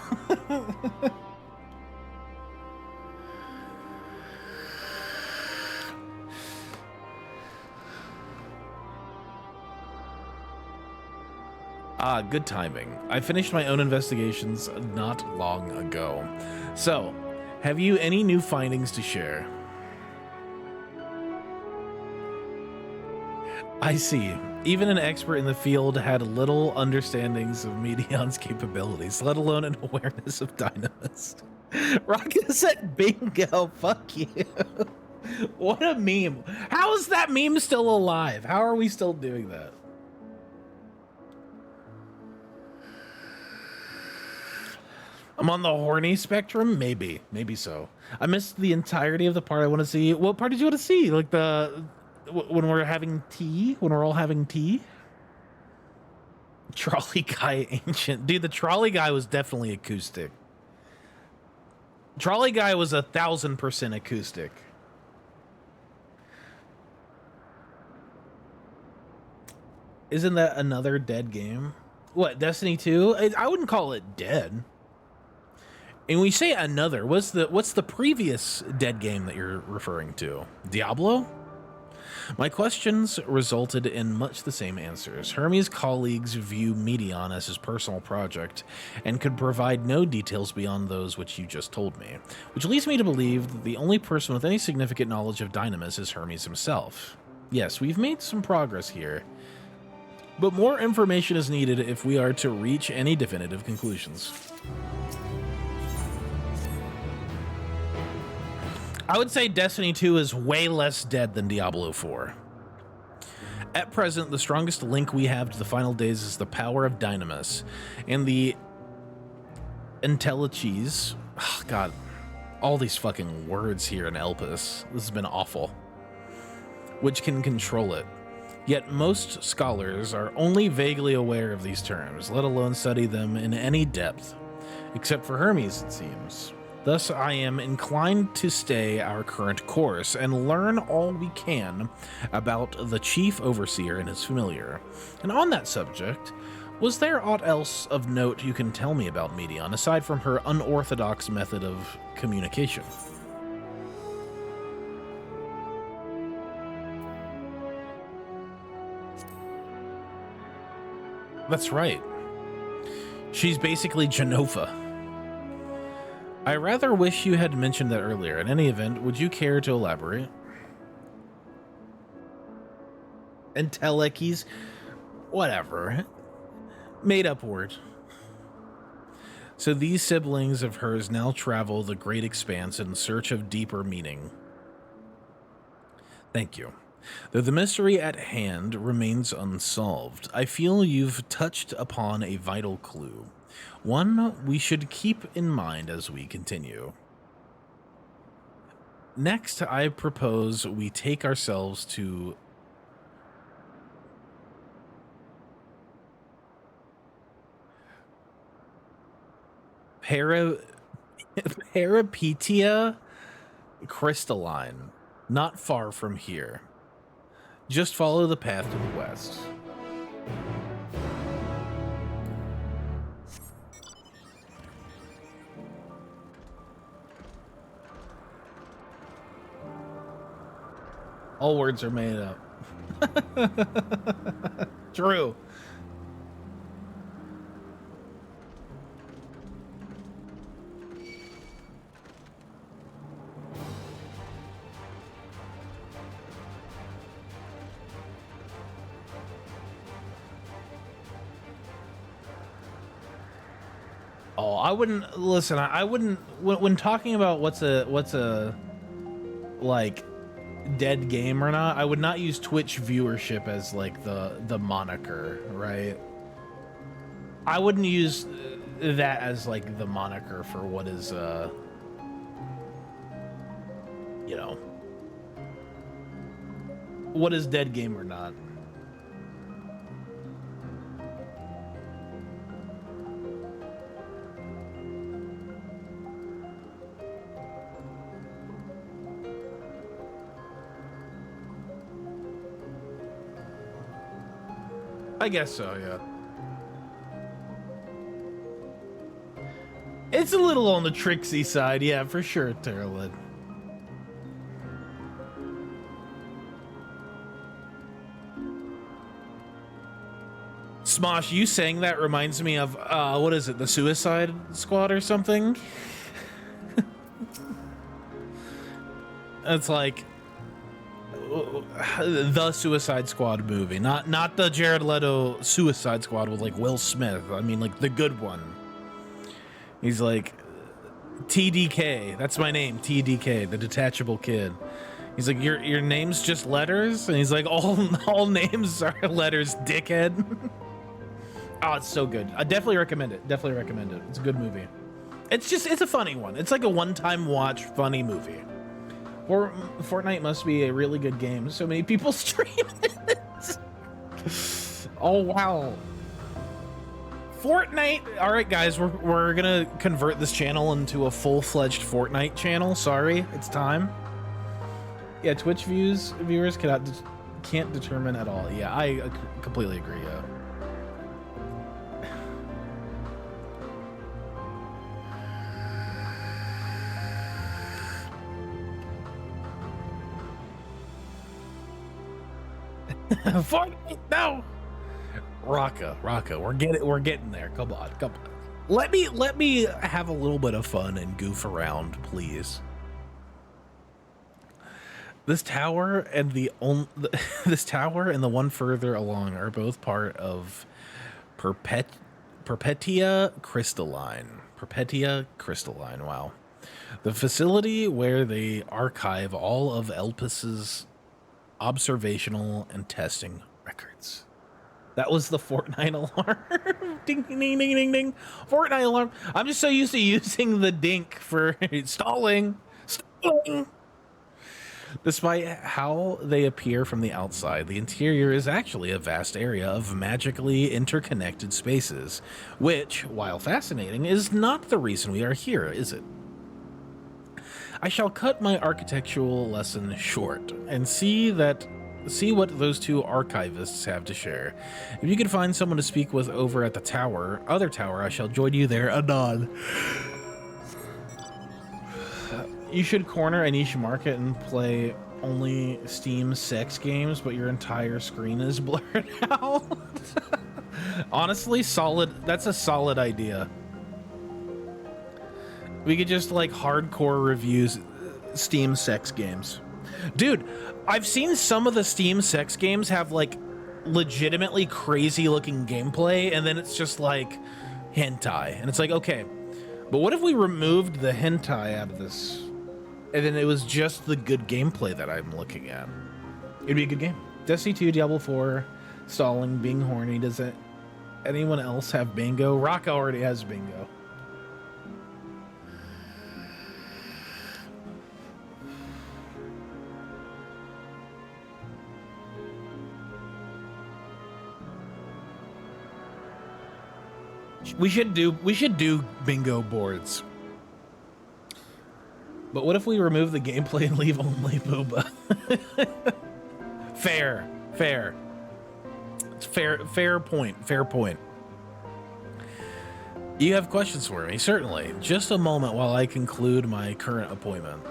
A: Ah, good timing. I finished my own investigations not long ago. So, have you any new findings to share? I see. Even an expert in the field had little understandings of Medion's capabilities, let alone an awareness of Dynamis. Rocket said bingo, fuck you. What a meme. How is that meme still alive? How are we still doing that? I'm on the horny spectrum? Maybe so. I missed the entirety of the part I want to see. What part did you want to see? Like when we're having tea? When we're all having tea? Trolley guy ancient. Dude, the trolley guy was definitely acoustic. Trolley guy was 1000% acoustic. Isn't that another dead game? What, Destiny 2? I wouldn't call it dead. And we say another, what's the previous dead game that you're referring to? Diablo? My questions resulted in much the same answers. Hermes' colleagues view Medion as his personal project and could provide no details beyond those which you just told me, which leads me to believe that the only person with any significant knowledge of Dynamis is Hermes himself. Yes, we've made some progress here, but more information is needed if we are to reach any definitive conclusions. I would say Destiny 2 is way less dead than Diablo 4. At present, the strongest link we have to the final days is the power of Dynamis and the Entelliches. Oh, God, all these fucking words here in Elpis. This has been awful. Which can control it. Yet most scholars are only vaguely aware of these terms, let alone study them in any depth, except for Hermes, it seems. Thus, I am inclined to stay our current course and learn all we can about the chief overseer and his familiar. And on that subject, was there aught else of note you can tell me about Medion, aside from her unorthodox method of communication? That's right. She's basically Genova. I rather wish you had mentioned that earlier. In any event, would you care to elaborate? Entelliches? Whatever. Made up word. So these siblings of hers now travel the great expanse in search of deeper meaning. Thank you. Though the mystery at hand remains unsolved, I feel you've touched upon a vital clue. One we should keep in mind as we continue. Next, I propose we take ourselves to Peripetia crystalline, not far from here. Just follow the path to the west. All words are made up. True. Oh, I wouldn't listen. I wouldn't when talking about what's a like dead game or not. I would not use Twitch viewership as like the moniker, right? I wouldn't use that as like the moniker for what is you know, what is dead game or not. I guess so, yeah. It's a little on the tricksy side, yeah, for sure, Terralid. Smosh, you saying that reminds me of, what is it, the Suicide Squad or something? It's like the Suicide Squad movie, not the Jared Leto Suicide Squad with like Will Smith. I mean like the good one. He's like TDK. That's my name, TDK, the detachable kid. He's like your name's just letters, and he's like all names are letters, dickhead. Oh, it's so good. I definitely recommend it. Definitely recommend it. It's a good movie. It's a funny one. It's like a one-time watch funny movie. Or Fortnite must be a really good game. So many people stream it. Oh, wow. Fortnite. All right, guys, we're going to convert this channel into a full-fledged Fortnite channel. Sorry, it's time. Yeah, Twitch viewers can't determine at all. Yeah, I completely agree, yeah. Fortnite, no. Raka, we're getting there. Come on. Let me have a little bit of fun and goof around, please. This tower and this tower and the one further along are both part of Perpetia Crystalline. Perpetia Crystalline. Wow. The facility where they archive all of Elpis's observational and testing records. That was the Fortnite alarm. Ding, ding, ding, ding, ding, ding. Fortnite alarm. I'm just so used to using the dink for stalling. Stalling. Despite how they appear from the outside, the interior is actually a vast area of magically interconnected spaces, which, while fascinating, is not the reason we are here, is it? I shall cut my architectural lesson short and see what those two archivists have to share. If you can find someone to speak with over at the other tower, I shall join you there anon. You should corner a niche market and play only Steam sex games, but your entire screen is blurred out. Honestly, that's a solid idea. We could just like hardcore reviews Steam sex games. Dude, I've seen some of the Steam sex games have like legitimately crazy looking gameplay, and then it's just like hentai. And it's like, okay, but what if we removed the hentai out of this? And then it was just the good gameplay that I'm looking at. It'd be a good game. Destiny 2, Diablo 4, stalling, being horny. Does anyone else have bingo? Rock already has bingo. We should do bingo boards. But what if we remove the gameplay and leave only booba? Fair. It's fair point. You have questions for me? Certainly. Just a moment while I conclude my current appointment.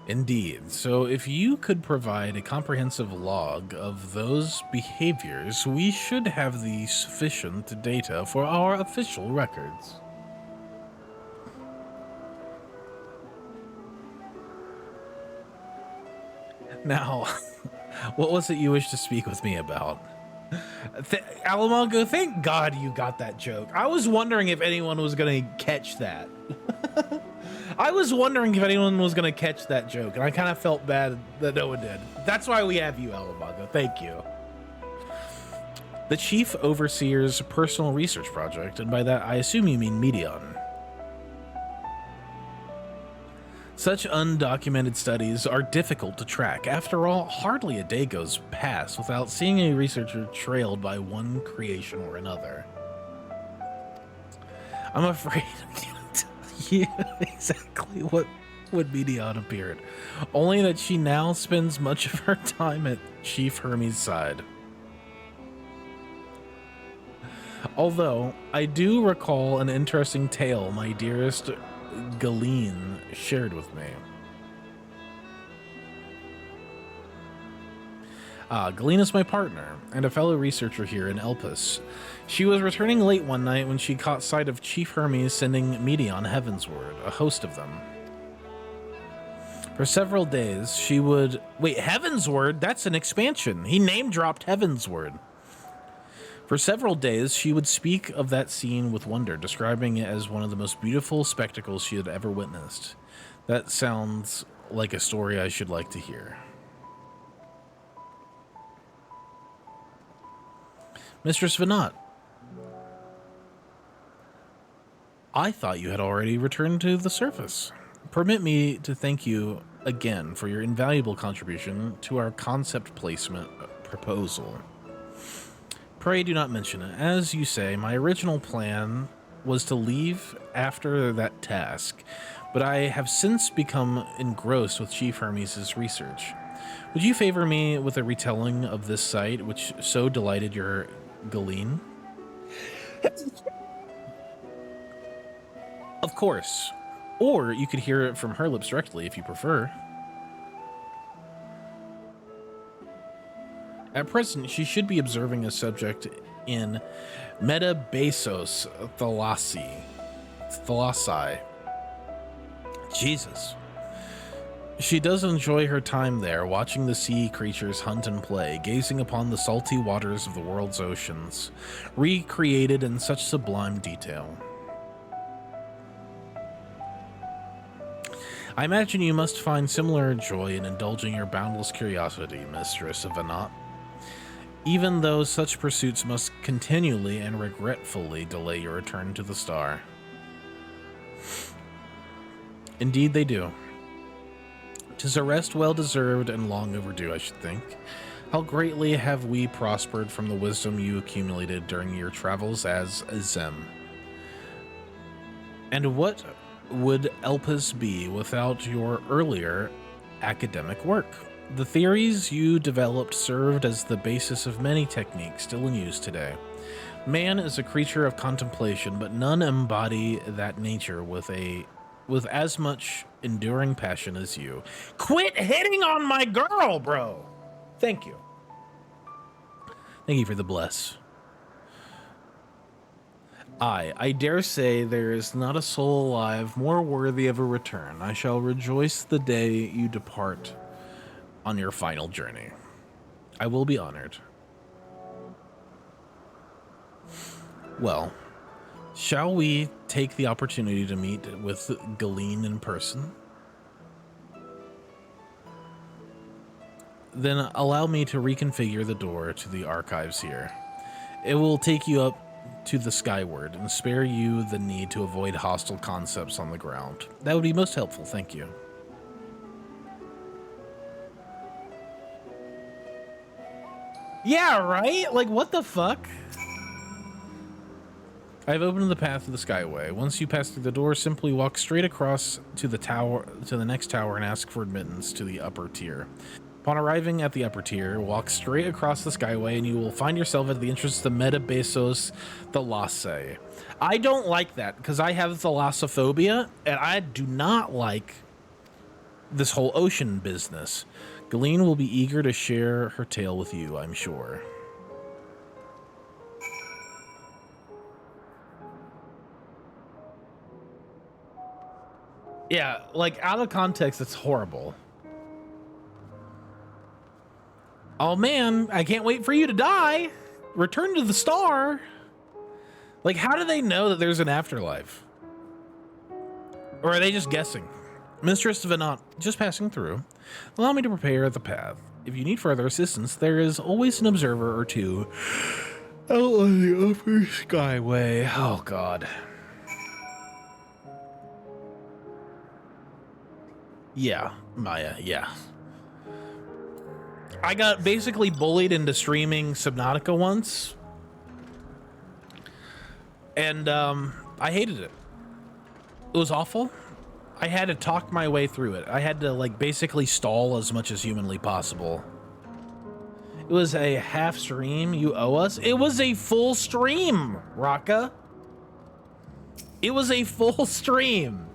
A: Indeed. So if you could provide a comprehensive log of those behaviors, we should have the sufficient data for our official records. Now, what was it you wished to speak with me about? Alamongo, thank God you got that joke. I was wondering if anyone was going to catch that. I was wondering if anyone was going to catch that joke, and I kind of felt bad that no one did. That's why we have you, Alamongo. Thank you. The Chief Overseer's personal research project, and by that I assume you mean Medion. Such undocumented studies are difficult to track. After all, hardly a day goes past without seeing a researcher trailed by one creation or another. I'm afraid I can't tell you exactly what Medion appeared, only that she now spends much of her time at Chief Hermes' side. Although, I do recall an interesting tale my dearest Galeen shared with me. Galeen is my partner and a fellow researcher here in Elpis. She was returning late one night when she caught sight of Chief Hermes sending Medion heavensward, a host of them. For several days, she would... Wait, heavensward? That's an expansion. He name-dropped heavensward. For several days, she would speak of that scene with wonder, describing it as one of the most beautiful spectacles she had ever witnessed. That sounds like a story I should like to hear. Mistress Venat, I thought you had already returned to the surface. Permit me to thank you again for your invaluable contribution to our concept placement proposal. Pray do not mention it. As you say, my original plan was to leave after that task, but I have since become engrossed with Chief Hermes' research. Would you favor me with a retelling of this site, which so delighted your Galeen? Of course. Or you could hear it from her lips directly if you prefer. At present, she should be observing a subject in Metabasos Thalassi. Jesus. She does enjoy her time there, watching the sea creatures hunt and play, gazing upon the salty waters of the world's oceans, recreated in such sublime detail. I imagine you must find similar joy in indulging your boundless curiosity, Mistress of Anat, even though such pursuits must continually and regretfully delay your return to the star. Indeed they do. 'Tis a rest well-deserved and long overdue, I should think. How greatly have we prospered from the wisdom you accumulated during your travels as a Zem. And what would Elpis be without your earlier academic work? The theories you developed served as the basis of many techniques still in use today. Man is a creature of contemplation, but none embody that nature with as much enduring passion as you. Quit hitting on my girl, bro! Thank you. Thank you for the bless. I dare say there is not a soul alive more worthy of a return. I shall rejoice the day you depart on your final journey. I will be honored. Well, shall we take the opportunity to meet with Galeen in person? Then allow me to reconfigure the door to the archives here. It will take you up to the skyward and spare you the need to avoid hostile concepts on the ground. That would be most helpful, thank you. Yeah, right? Like, what the fuck? I've opened the path to the Skyway. Once you pass through the door, simply walk straight across to the tower, to the next tower, and ask for admittance to the upper tier. Upon arriving at the upper tier, walk straight across the Skyway, and you will find yourself at the entrance to the Metabasos Thalassi. I don't like that, because I have thalassophobia, and I do not like this whole ocean business. Galeen will be eager to share her tale with you, I'm sure. Yeah, like, out of context, it's horrible. Oh man, I can't wait for you to die. Return to the star. Like, how do they know that there's an afterlife? Or are they just guessing? Mistress of Anat, just passing through. Allow me to prepare the path. If you need further assistance, there is always an observer or two out on the upper skyway. Oh god. Yeah, Maya, yeah. I got basically bullied into streaming Subnautica once. And I hated it. It was awful. I had to talk my way through it. I had to like basically stall as much as humanly possible. It was a half stream. You owe us. It was a full stream, Raka. It was a full stream.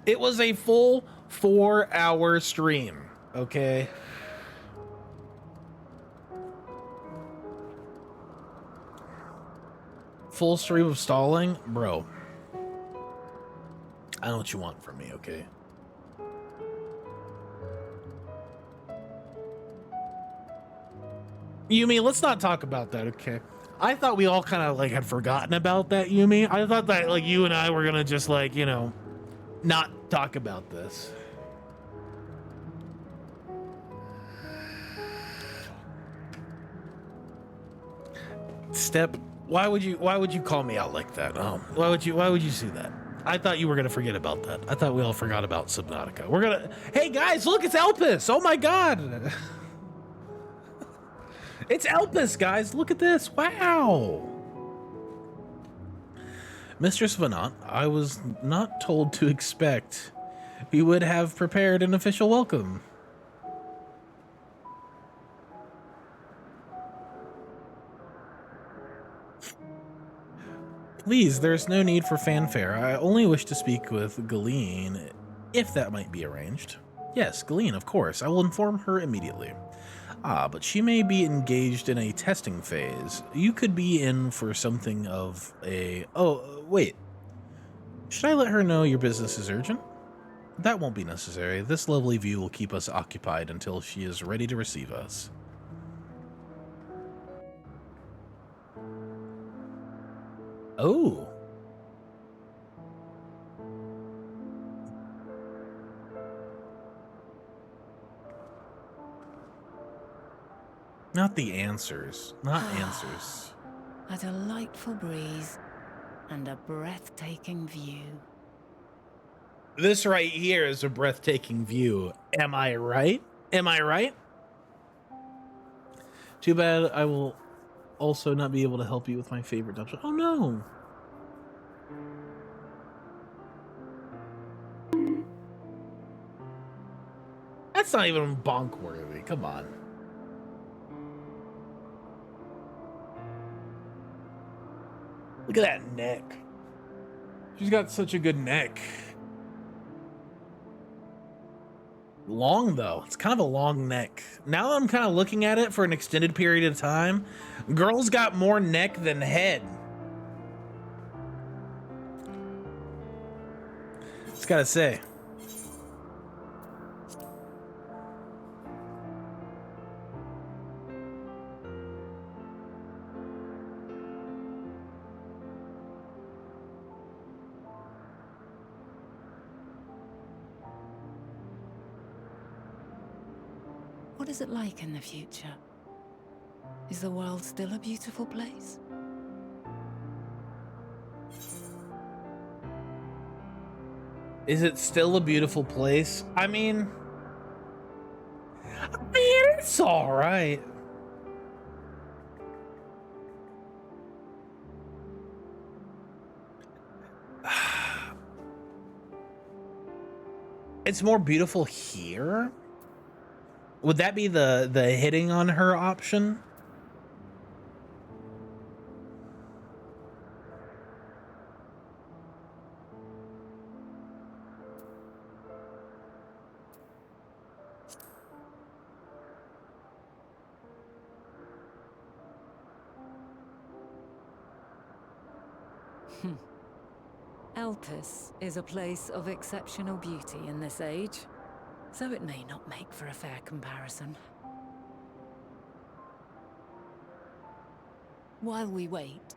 A: It was a full 4-hour stream, okay? Full stream of stalling? Bro. I know what you want from me, okay? Yumi, let's not talk about that, okay? I thought we all kind of like had forgotten about that, Yumi. I thought that like you and I were gonna just like, you know, not talk about this. Step, why would you call me out like that? Oh, why would you see that? I thought you were gonna forget about that. I thought we all forgot about Subnautica. Hey guys, look, it's Elpis. Oh my god. It's Elpis, guys. Look at this. Wow. Mistress of Anat, I was not told to expect we would have prepared an official welcome. Please, there's no need for fanfare. I only wish to speak with Galeen if that might be arranged. Yes, Galeen, of course. I will inform her immediately. Ah, but she may be engaged in a testing phase. You could be in for something of a... Oh, wait. Should I let her know your business is urgent? That won't be necessary. This lovely view will keep us occupied until she is ready to receive us. Oh. Not the answers. Not answers.
C: A delightful breeze and a breathtaking view.
A: This right here is a breathtaking view. Am I right? Am I right? Too bad I will also not be able to help you with my favorite dungeon. Oh no. That's not even bonk worthy. Come on. Look at that neck. She's got such a good neck. Long though. It's kind of a long neck. Now that I'm kind of looking at it for an extended period of time, girl's got more neck than head. Just gotta say.
C: What is it like in the future? Is the world still a beautiful place?
A: Is it still a beautiful place? I mean, it's all right. It's more beautiful here. Would that be the hitting on her option?
C: Elpis is a place of exceptional beauty in this age, so it may not make for a fair comparison. While we wait,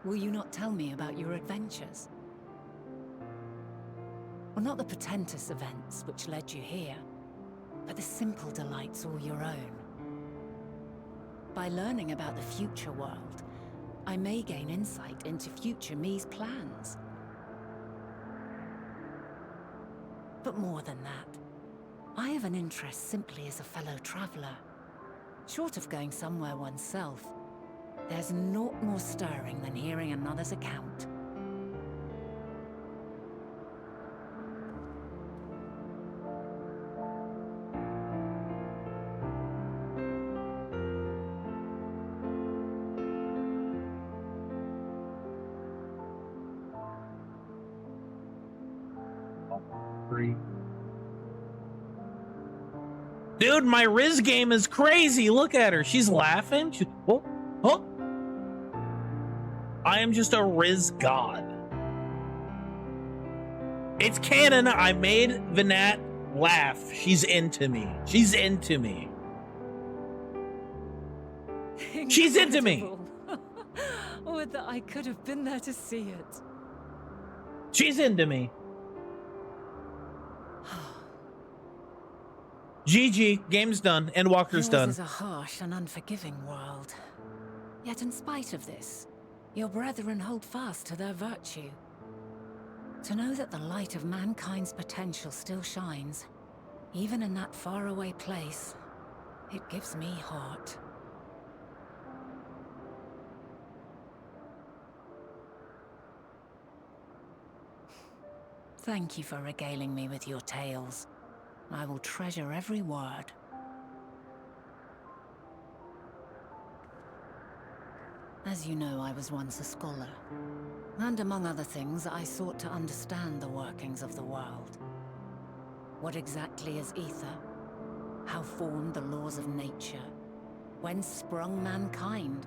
C: will you not tell me about your adventures? Well, not the portentous events which led you here, but the simple delights all your own. By learning about the future world, I may gain insight into future me's plans. But more than that, I have an interest simply as a fellow traveler. Short of going somewhere oneself, there's naught more stirring than hearing another's account.
A: Dude, my Riz game is crazy. Look at her. She's laughing. Oh. I am just a Riz god. It's canon. I made Vinat laugh. She's into me. She's into me. She's into me.
C: Would that I could have been there to see it.
A: She's into me. GG, game's done, Endwalker's done.
C: Yours is a harsh and unforgiving world. Yet in spite of this, your brethren hold fast to their virtue. To know that the light of mankind's potential still shines, even in that faraway place, it gives me heart. Thank you for regaling me with your tales. I will treasure every word. As you know, I was once a scholar. And among other things, I sought to understand the workings of the world. What exactly is ether? How formed the laws of nature? When sprung mankind?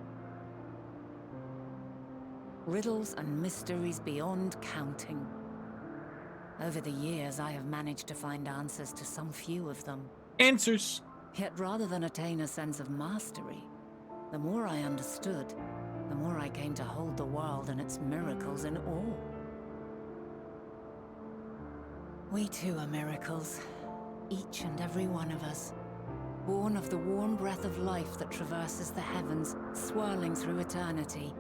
C: Riddles and mysteries beyond counting. Over the years, I have managed to find answers to some few of them.
A: Answers.
C: Yet rather than attain a sense of mastery, the more I understood, the more I came to hold the world and its miracles in awe. We too are miracles, each and every one of us, born of the warm breath of life that traverses the heavens, swirling through eternity.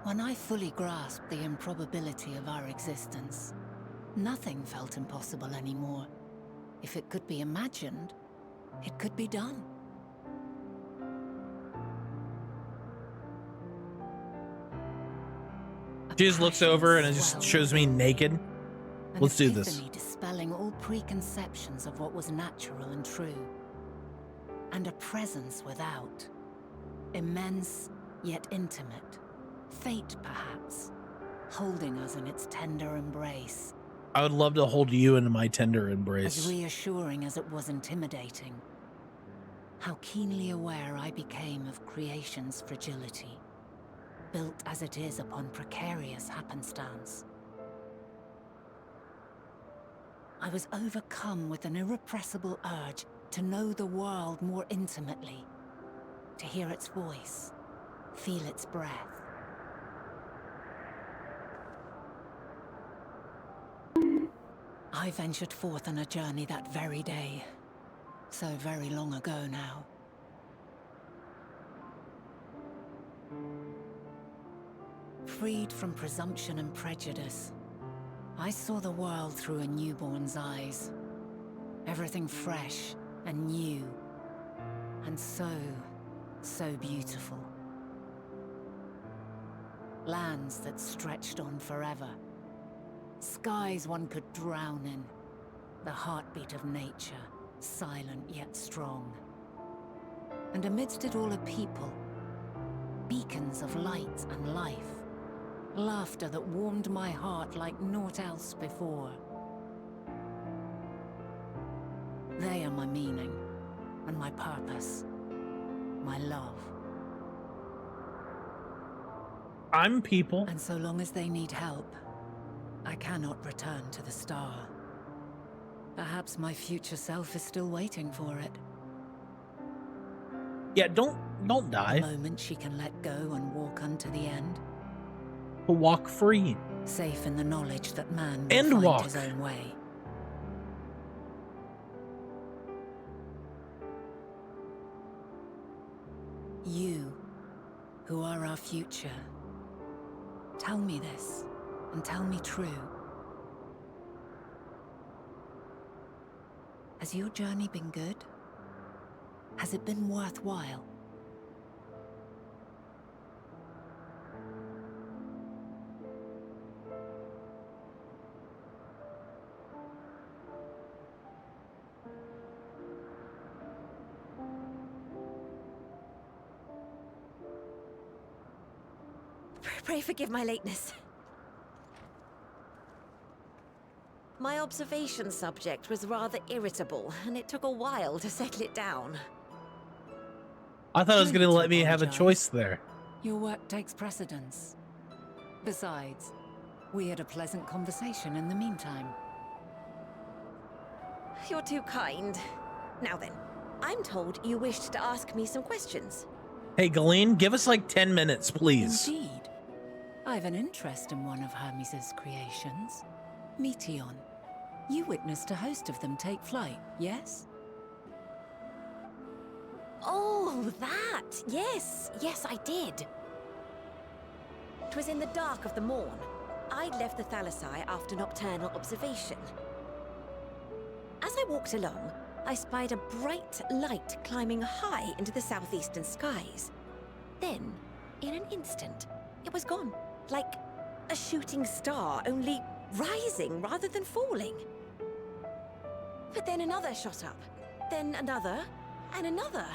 C: When I fully grasped the improbability of our existence, nothing felt impossible anymore. If it could be imagined, it could be done.
A: She just looks over and it just shows me naked. Let's do this.
C: An epiphany dispelling all preconceptions of what was natural and true. And a presence without. Immense, yet intimate. Fate, perhaps, holding us in its tender embrace.
A: I would love to hold you in my tender
C: As
A: embrace.
C: reassuring as it was intimidating. How keenly aware I became of creation's fragility, built as it is upon precarious happenstance. I was overcome with an irrepressible urge to know the world more intimately, to hear its voice, feel its breath. I ventured forth on a journey that very day, so very long ago now. Freed from presumption and prejudice, I saw the world through a newborn's eyes. Everything fresh and new, and so beautiful. Lands that stretched on forever. Skies one could drown in. The heartbeat of nature, silent yet strong. And amidst it all a people, beacons of light and life. Laughter that warmed my heart like naught else before. They are my meaning, and my purpose, my love.
A: I'm people.
C: And so long as they need help, I cannot return to the star. Perhaps my future self is still waiting for it.
A: Yeah, don't die.
C: The moment she can let go and walk unto the end.
A: To walk free.
C: Safe in the knowledge that man will
A: And
C: find
A: walk.
C: his own way. You, who are our future, tell me this, and tell me true. Has your journey been good? Has it been worthwhile?
G: Pray forgive my lateness. My observation subject was rather irritable, and it took a while to settle it down.
A: I thought it was
C: No
A: going to
C: need to
A: let me have a
C: apologize.
A: choice there.
C: Your work takes precedence. Besides, we had a pleasant conversation in the meantime.
G: You're too kind. Now then, I'm told you wished to ask me some questions.
A: Hey, Galeen, give us like 10 minutes, please.
C: Indeed. I've an interest in one of Hermes' creations. Meteon. You witnessed a host of them take flight, yes?
G: Oh, that! Yes, I did. It was in the dark of the morn. I'd left the Thalassai after nocturnal observation. As I walked along, I spied a bright light climbing high into the southeastern skies. Then, in an instant, it was gone. Like a shooting star, only rising rather than falling. But then another shot up, then another, and another.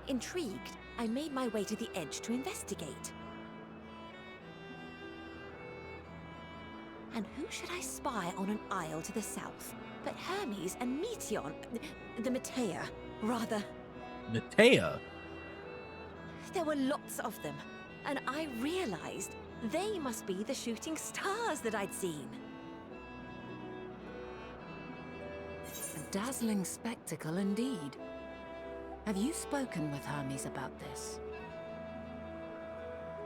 G: Intrigued, I made my way to the edge to investigate. And who should I spy on an isle to the south but Hermes and Meteon, the Matea, rather.
A: Matea?
G: There were lots of them, and I realized they must be the shooting stars that I'd seen.
C: A dazzling spectacle indeed. Have you spoken with Hermes about this?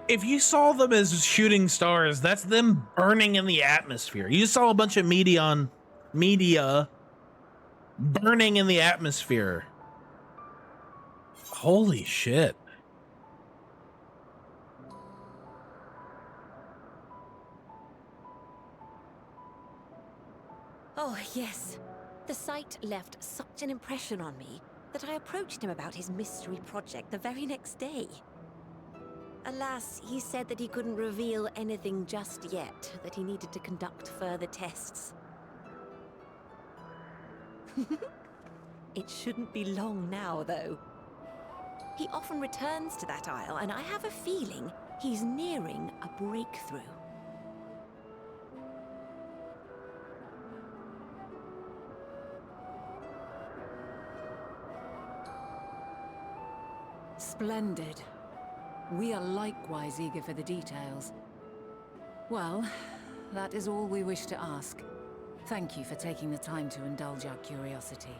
A: If you saw them as shooting stars, that's them burning in the atmosphere. You saw a bunch of media burning in the atmosphere. Holy shit.
G: Oh, yes. The sight left such an impression on me that I approached him about his mystery project the very next day. Alas, he said that he couldn't reveal anything just yet, that he needed to conduct further tests. It shouldn't be long now, though. He often returns to that isle, and I have a feeling he's nearing a breakthrough.
C: Splendid. We are likewise eager for the details. Well, that is all we wish to ask. Thank you for taking the time to indulge our curiosity.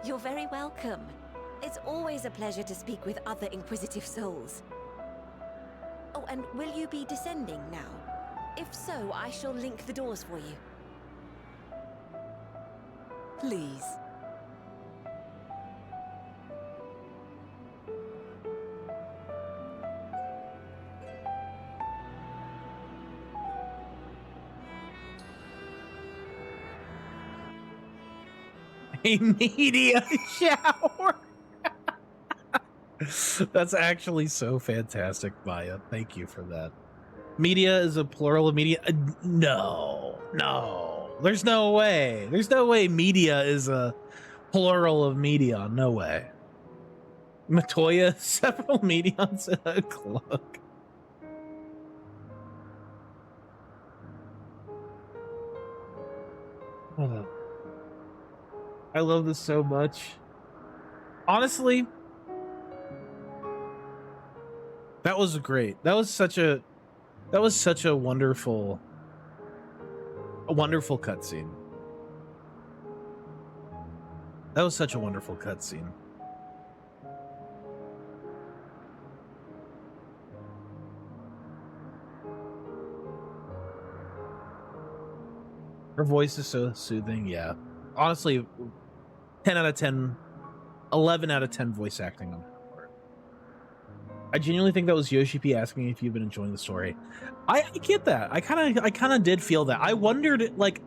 G: You're very welcome. It's always a pleasure to speak with other inquisitive souls. Oh, and will you be descending now? If so, I shall link the doors for you.
C: Please.
A: A media shower. That's actually so fantastic, Maya. Thank you for that. Media is a plural of media. No. There's no way. There's no way media is a plural of media. No way. Matoya, several medians in a cloak. Oh. I love this so much. Honestly, that was great. That was such a wonderful cutscene. That was such a wonderful cutscene. Her voice is so soothing, yeah. Honestly, 10 out of 10, 11 out of 10 voice acting on her part. I genuinely think that was Yoshi P asking if you've been enjoying the story. I get that. I kind of did feel that. I wondered, like,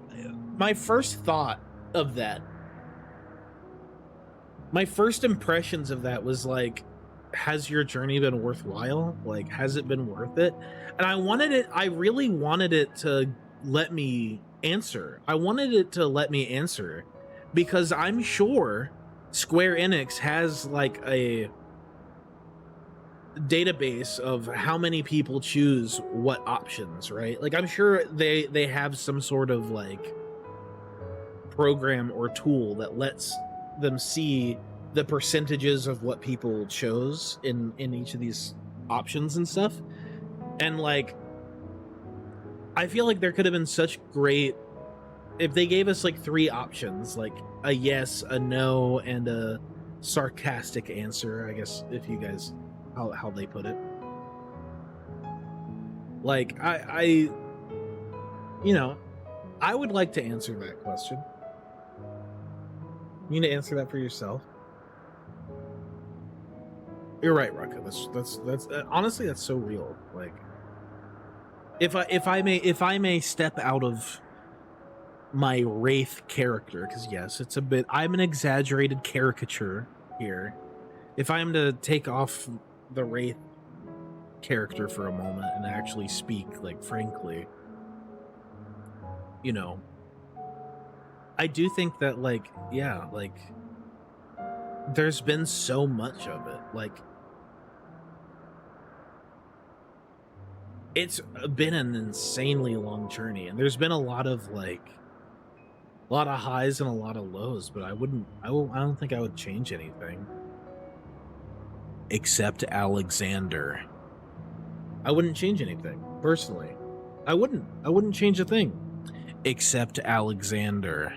A: my first thought of that, my first impressions of that was like, has your journey been worthwhile? Like, has it been worth it? And I really wanted it to let me answer. I wanted it to let me answer because I'm sure Square Enix has like a database of how many people choose what options, right? Like, I'm sure they have some sort of like program or tool that lets them see the percentages of what people chose in each of these options and stuff. And like, I feel like there could have been such great, if they gave us like 3 options, like a yes, a no, and a sarcastic answer, I guess, if you guys, how they put it. Like, I you know, I would like to answer that question. You need to answer that for yourself. You're right, Rucka. That's honestly, that's so real. Like, if I may step out of my Wraith character, because yes, it's a bit, I'm an exaggerated caricature here. If I am to take off the Wraith character for a moment and actually speak, like, frankly, you know, I do think that, like, yeah, like, there's been so much of it. Like, It's been an insanely long journey, and there's been a lot of highs and a lot of lows, but I don't think I would change anything. Except Alexander. I wouldn't change anything, personally. I wouldn't change a thing. Except Alexander.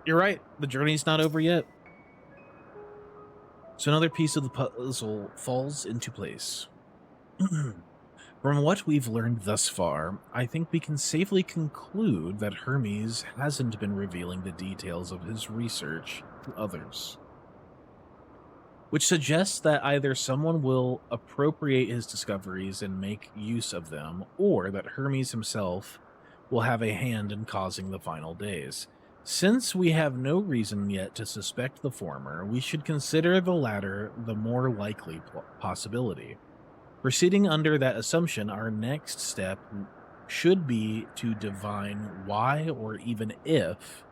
A: You're right. The journey's not over yet. So another piece of the puzzle falls into place. From what we've learned thus far, I think we can safely conclude that Hermes hasn't been revealing the details of his research to others. Which suggests that either someone will appropriate his discoveries and make use of them, or that Hermes himself will have a hand in causing the final days. Since we have no reason yet to suspect the former, we should consider the latter the more likely possibility. Proceeding under that assumption, our next step should be to divine why or even if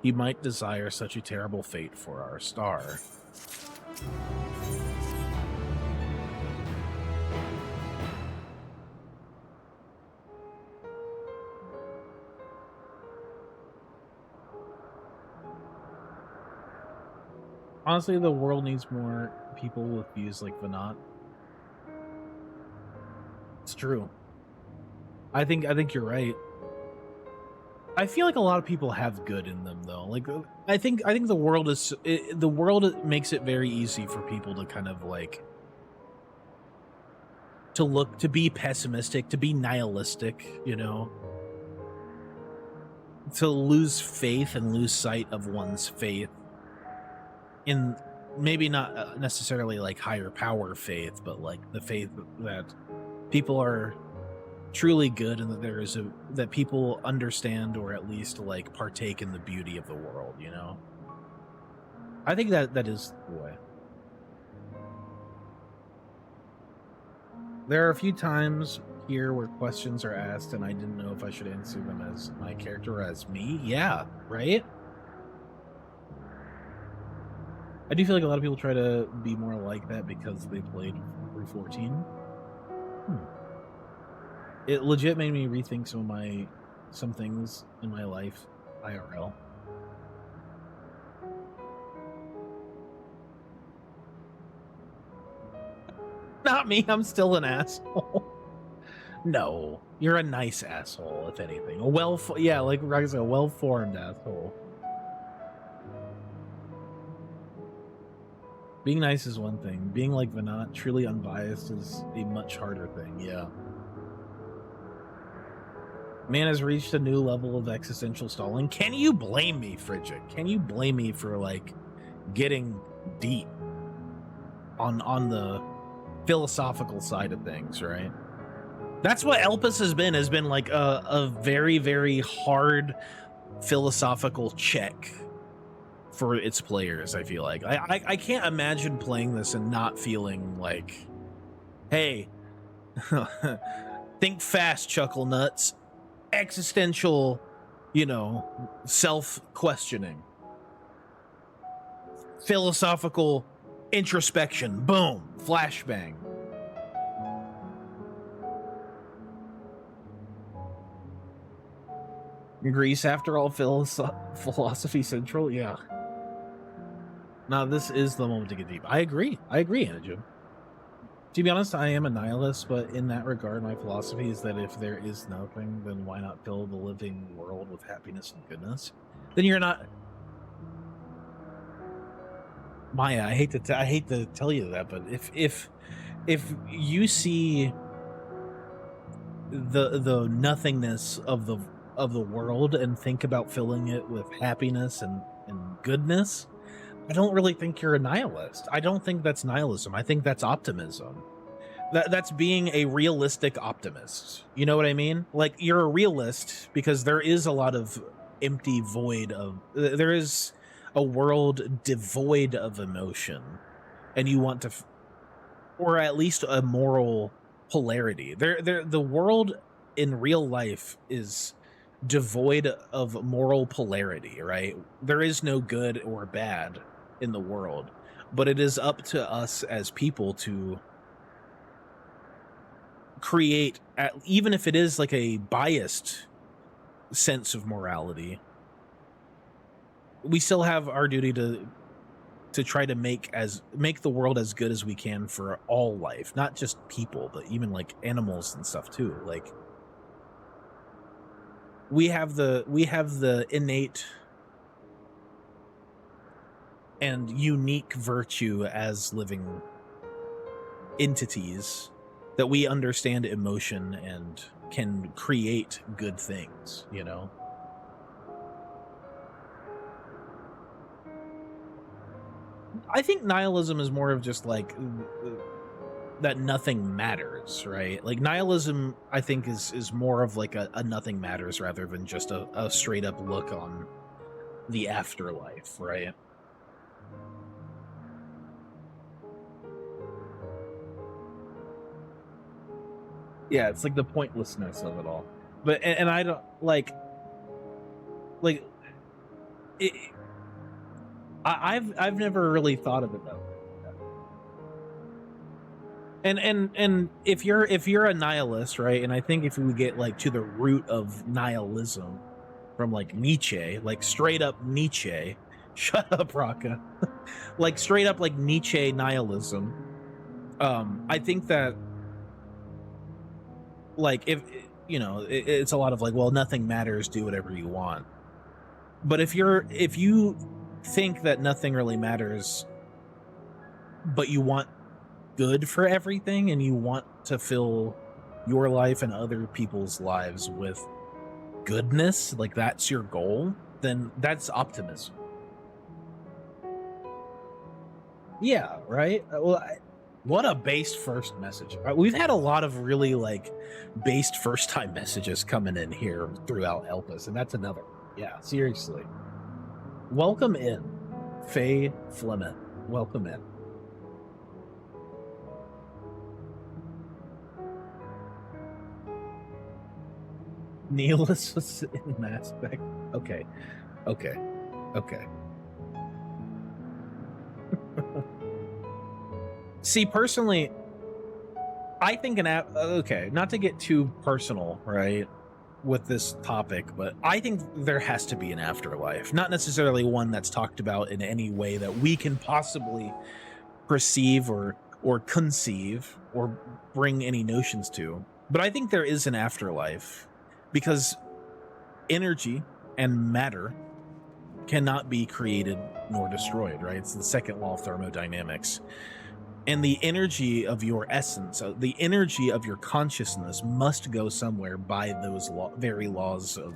A: he might desire such a terrible fate for our star. Honestly, the world needs more people with views like Venat. It's true. I think you're right. I feel like a lot of people have good in them, though. Like, I think the world makes it very easy for people to kind of like to be pessimistic, to be nihilistic, you know, to lose faith and lose sight of one's faith in maybe not necessarily like higher power faith, but like the faith that people are truly good and that that people understand or at least like partake in the beauty of the world, you know. I think that is the way. There are a few times here where questions are asked and I didn't know if I should answer them as my character or as me. Yeah, right? I do feel like a lot of people try to be more like that because they played 314. It legit made me rethink some things in my life IRL. Not me, I'm still an asshole. No, you're a nice asshole, if anything. Yeah, like Rocky said, a well-formed asshole. Being nice is one thing. Being like Venat, truly unbiased, is a much harder thing, yeah. Man has reached a new level of existential stalling. Can you blame me, Frigid? Can you blame me for, like, getting deep on the philosophical side of things, right? That's what Elpis has been like a very, very hard philosophical check for its players, I feel like. I can't imagine playing this and not feeling like, hey, think fast, chuckle nuts. Existential, you know, self-questioning. Philosophical introspection. Boom. Flashbang. Greece, after all, philosophy central? Yeah. Now, this is the moment to get deep. I agree, Anajum. To be honest, I am a nihilist, but in that regard, my philosophy is that if there is nothing, then why not fill the living world with happiness and goodness? Then you're not... Maya, I hate to tell you that, but if you see the nothingness of the world and think about filling it with happiness and goodness, I don't really think you're a nihilist. I don't think that's nihilism. I think that's optimism. That's being a realistic optimist. You know what I mean? Like, you're a realist because there is a lot of empty void of... There is a world devoid of emotion. And you want to... Or at least a moral polarity. The world in real life is devoid of moral polarity, right? There is no good or bad in the world, but it is up to us as people to create, even if it is like a biased sense of morality, we still have our duty to try to make the world as good as we can for all life, not just people, but even like animals and stuff too. Like we have the innate and unique virtue as living entities that we understand emotion and can create good things, you know? I think nihilism is more of just like that nothing matters, right? Like nihilism, I think, is more of like a nothing matters rather than just a straight up look on the afterlife, right? Yeah, it's like the pointlessness of it all. But and I don't like it, I've never really thought of it that way. And if you're a nihilist, right? And I think if we get like to the root of nihilism from like Nietzsche, like straight up Nietzsche, shut up, Raka. Like straight up like Nietzsche nihilism. I think that like if you know, it's a lot of like, well, nothing matters, do whatever you want. But if you think that nothing really matters, but you want good for everything and you want to fill your life and other people's lives with goodness, like that's your goal, then that's optimism. Yeah, right? Well, what a based first message. We've had a lot of really like based first time messages coming in here throughout Elpis, and that's another. Yeah, seriously. Welcome in, Faye Fleming. Welcome in. Nihilist in an aspect. Okay. See, personally, I think okay, not to get too personal, right, with this topic, but I think there has to be an afterlife. Not necessarily one that's talked about in any way that we can possibly perceive or conceive or bring any notions to. But I think there is an afterlife because energy and matter cannot be created nor destroyed, right? It's the second law of thermodynamics. And the energy of your essence, the energy of your consciousness must go somewhere by those very laws of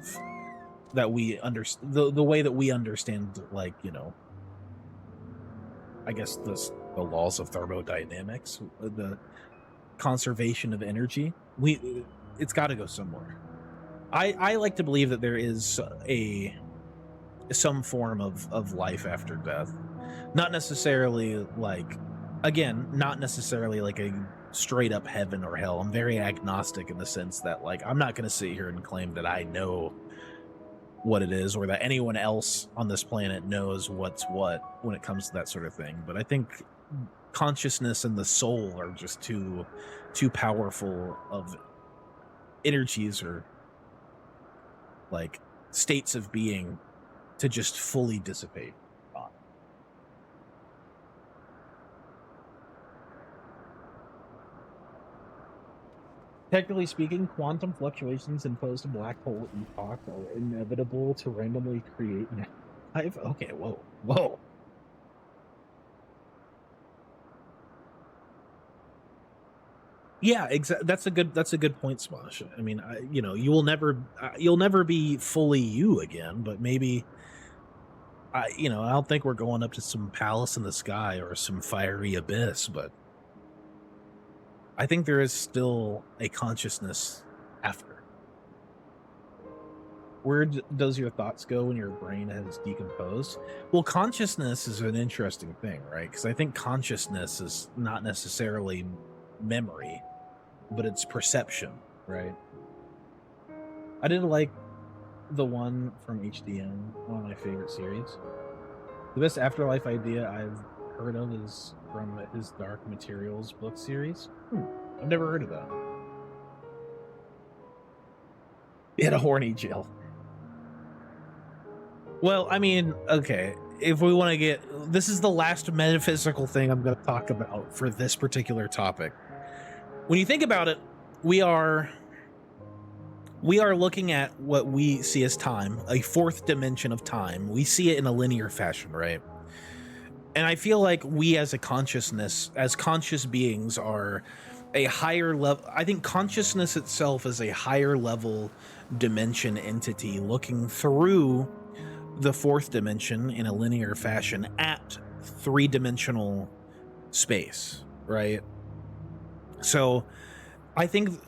A: that we understand, the way that we understand, like, you know, I guess the laws of thermodynamics, the conservation of energy. It's got to go somewhere. I like to believe that there is some form of life after death. Not necessarily like, again, not necessarily like a straight up heaven or hell. I'm very agnostic in the sense that, like, I'm not going to sit here and claim that I know what it is or that anyone else on this planet knows what's what when it comes to that sort of thing. But I think consciousness and the soul are just too powerful of energies or like states of being to just fully dissipate. Technically speaking, quantum fluctuations in post-black hole epoch are inevitable to randomly create life. Okay, whoa. Yeah, exactly. That's a good point, Smosh. I mean, you know, you'll never be fully you again, but maybe, you know, I don't think we're going up to some palace in the sky or some fiery abyss, but I think there is still a consciousness after. Where does your thoughts go when your brain has decomposed? Well, consciousness is an interesting thing, right? Because I think consciousness is not necessarily memory, but it's perception, right? I did like the one from HDM, one of my favorite series. The best afterlife idea I've heard of is from his Dark Materials book series. I've never heard of that. In a horny jail. Well, I mean, okay. If we want to get, this is the last metaphysical thing I'm going to talk about for this particular topic. When you think about it, we are looking at what we see as time, a fourth dimension of time. We see it in a linear fashion, right? And I feel like we as a consciousness, as conscious beings, are a higher level. I think consciousness itself is a higher level dimension entity looking through the fourth dimension in a linear fashion at three-dimensional space, right? So I think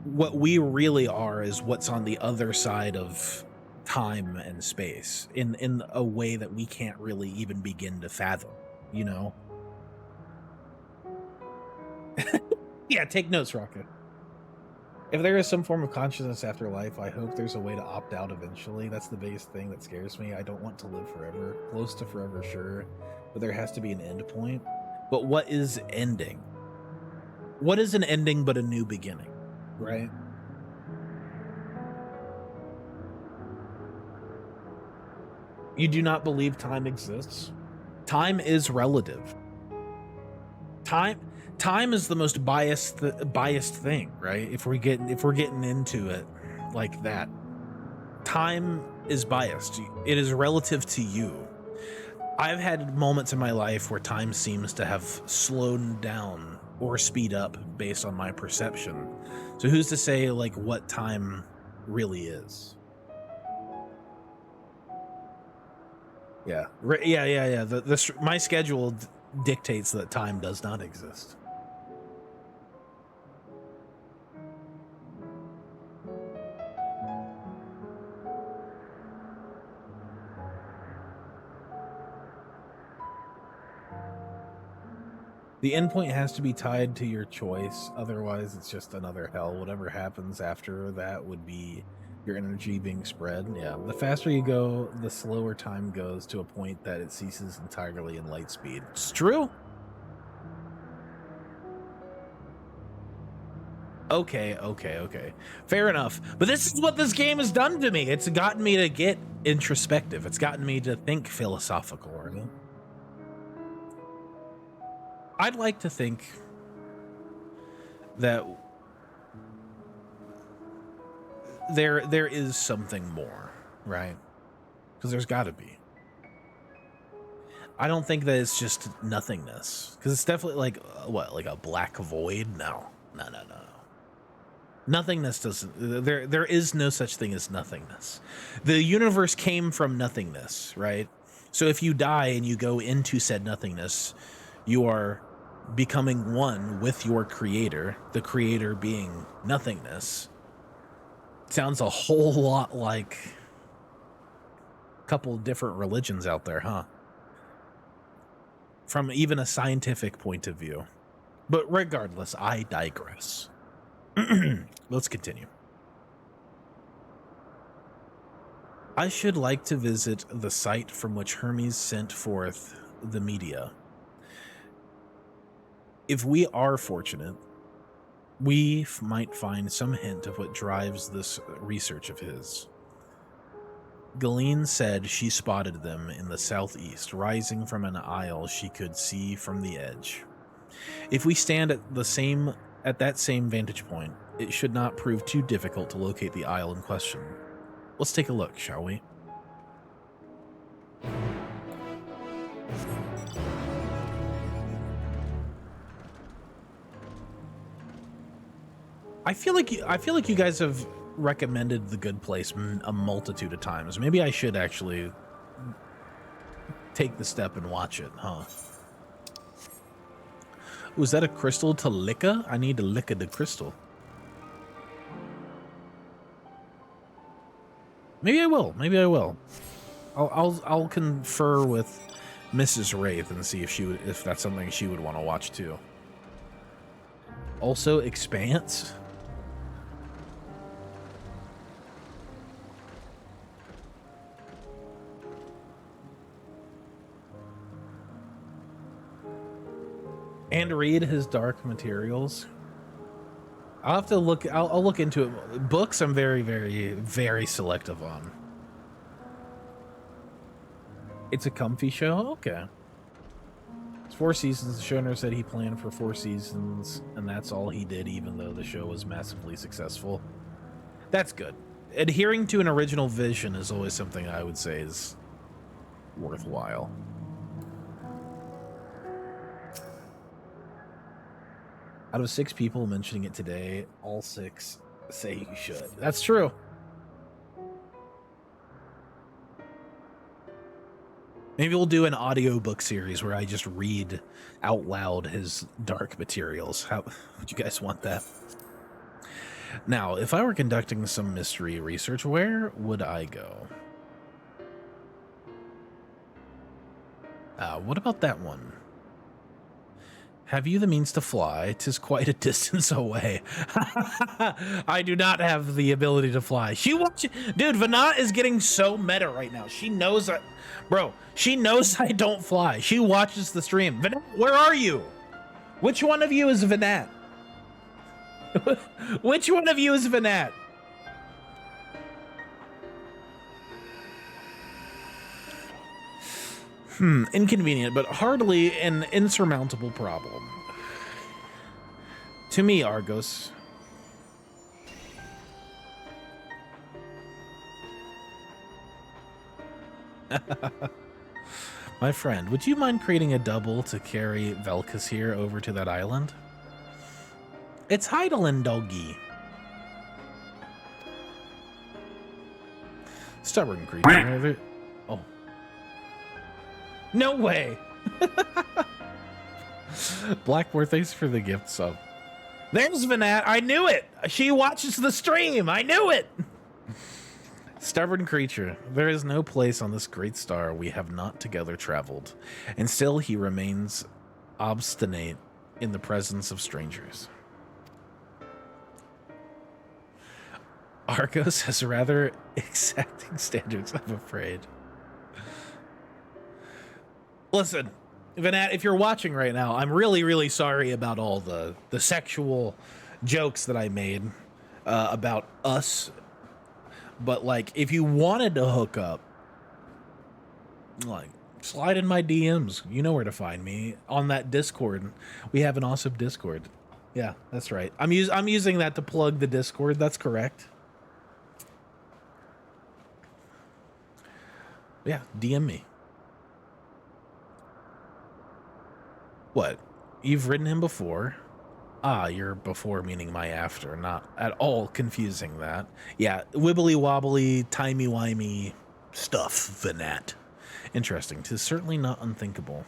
A: what we really are is what's on the other side of time and space in a way that we can't really even begin to fathom, you know? Yeah, take notes, Rocket. If there is some form of consciousness after life, I hope there's a way to opt out eventually. That's the biggest thing that scares me. I don't want to live forever. Close to forever, sure, but there has to be an end point. But what is ending? What is an ending but a new beginning, right? You do not believe time exists? Time is relative. Time is the most biased thing, right? If we're getting into it like that, time is biased. It is relative to you. I've had moments in my life where time seems to have slowed down or speed up based on my perception. So who's to say like what time really is? Yeah. Yeah. My schedule dictates that time does not exist. The endpoint has to be tied to your choice, otherwise it's just another hell. Whatever happens after that would be your energy being spread. Yeah, the faster you go, the slower time goes to a point that it ceases entirely in light speed. It's true. Okay. Fair enough. But this is what this game has done to me. It's gotten me to get introspective. It's gotten me to think philosophical, right? I'd like to think that there is something more, right? Because there's got to be. I don't think that it's just nothingness, because it's definitely like what, like a black void? No. Nothingness doesn't. There is no such thing as nothingness. The universe came from nothingness, right? So if you die and you go into said nothingness, you are becoming one with your creator, the creator being nothingness. Sounds a whole lot like a couple different religions out there, huh? From even a scientific point of view. But regardless, I digress. Let's continue. I should like to visit the site from which Hermes sent forth the media. If we are fortunate, we might find some hint of what drives this research of his. Galeen said she spotted them in the southeast, rising from an isle she could see from the edge. If we stand at that same vantage point, it should not prove too difficult to locate the isle in question. Let's take a look, shall we? I feel like you guys have recommended The Good Place a multitude of times. Maybe I should actually take the step and watch it, huh? Was that a crystal to licka? I need to licka the crystal. Maybe I will. I'll confer with Mrs. Wraith and see if that's something she would want to watch too. Also, Expanse. And read his Dark Materials. I'll have to look. I'll look into it. Books, I'm very, very, very selective on. It's a comfy show. Okay. It's 4 seasons. The showrunner said he planned for 4 seasons, and that's all he did, even though the show was massively successful. That's good. Adhering to an original vision is always something I would say is worthwhile. Out of 6 people mentioning it today, all 6 say you should. That's true. Maybe we'll do an audiobook series where I just read out loud his Dark Materials. How would you guys want that? Now, if I were conducting some mystery research, where would I go? What about that one? Have you the means to fly? 'Tis quite a distance away. I do not have the ability to fly. Dude, Vanat is getting so meta right now. She knows bro, she knows I don't fly. She watches the stream. Vanat, where are you? Which one of you is Vanat? Which one of you is Vanat? Inconvenient, but hardly an insurmountable problem. To me, Argos. My friend, would you mind creating a double to carry Velkas here over to that island? It's Heidelin, doggy. Stubborn creature. Oh. No way. Blackboard, thanks for the gift sub. There's Vanat. I knew it. She watches the stream. I knew it. Stubborn creature. There is no place on this great star we have not together traveled, and still he remains obstinate in the presence of strangers. Argos has rather exacting standards, I'm afraid. Listen, Vanat, if you're watching right now, I'm really, really sorry about all the sexual jokes that I made about us. But, like, if you wanted to hook up, like, slide in my DMs. You know where to find me. On that Discord. We have an awesome Discord. Yeah, that's right. I'm using that to plug the Discord. That's correct. Yeah, DM me. What? You've ridden him before? Ah, your before meaning my after. Not at all confusing that. Yeah, wibbly wobbly, timey wimey stuff, Vanat. Interesting. 'Tis certainly not unthinkable.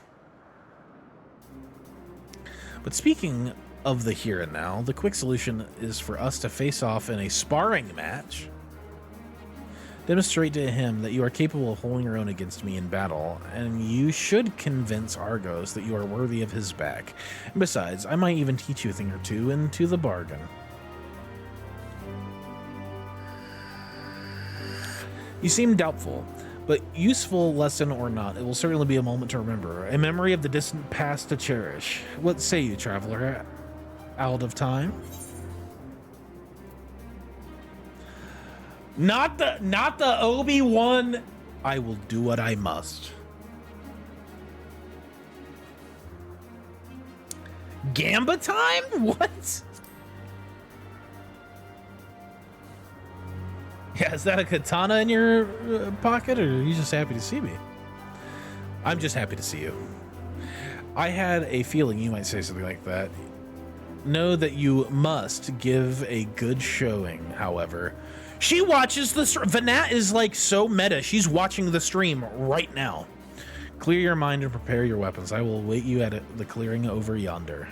A: But speaking of the here and now, the quick solution is for us to face off in a sparring match. Demonstrate to him that you are capable of holding your own against me in battle, and you should convince Argos that you are worthy of his back. And besides, I might even teach you a thing or two into the bargain. You seem doubtful, but useful lesson or not, it will certainly be a moment to remember, a memory of the distant past to cherish. What say you, traveler? Out of time? Not the Obi-Wan. I will do what I must. Gamba time? What? Yeah, is that a katana in your pocket, or are you just happy to see me? I'm just happy to see you. I had a feeling you might say something like that. Know that you must give a good showing, however. She watches the Vanat is like so meta. She's watching the stream right now. Clear your mind and prepare your weapons. I will await you at the clearing over yonder.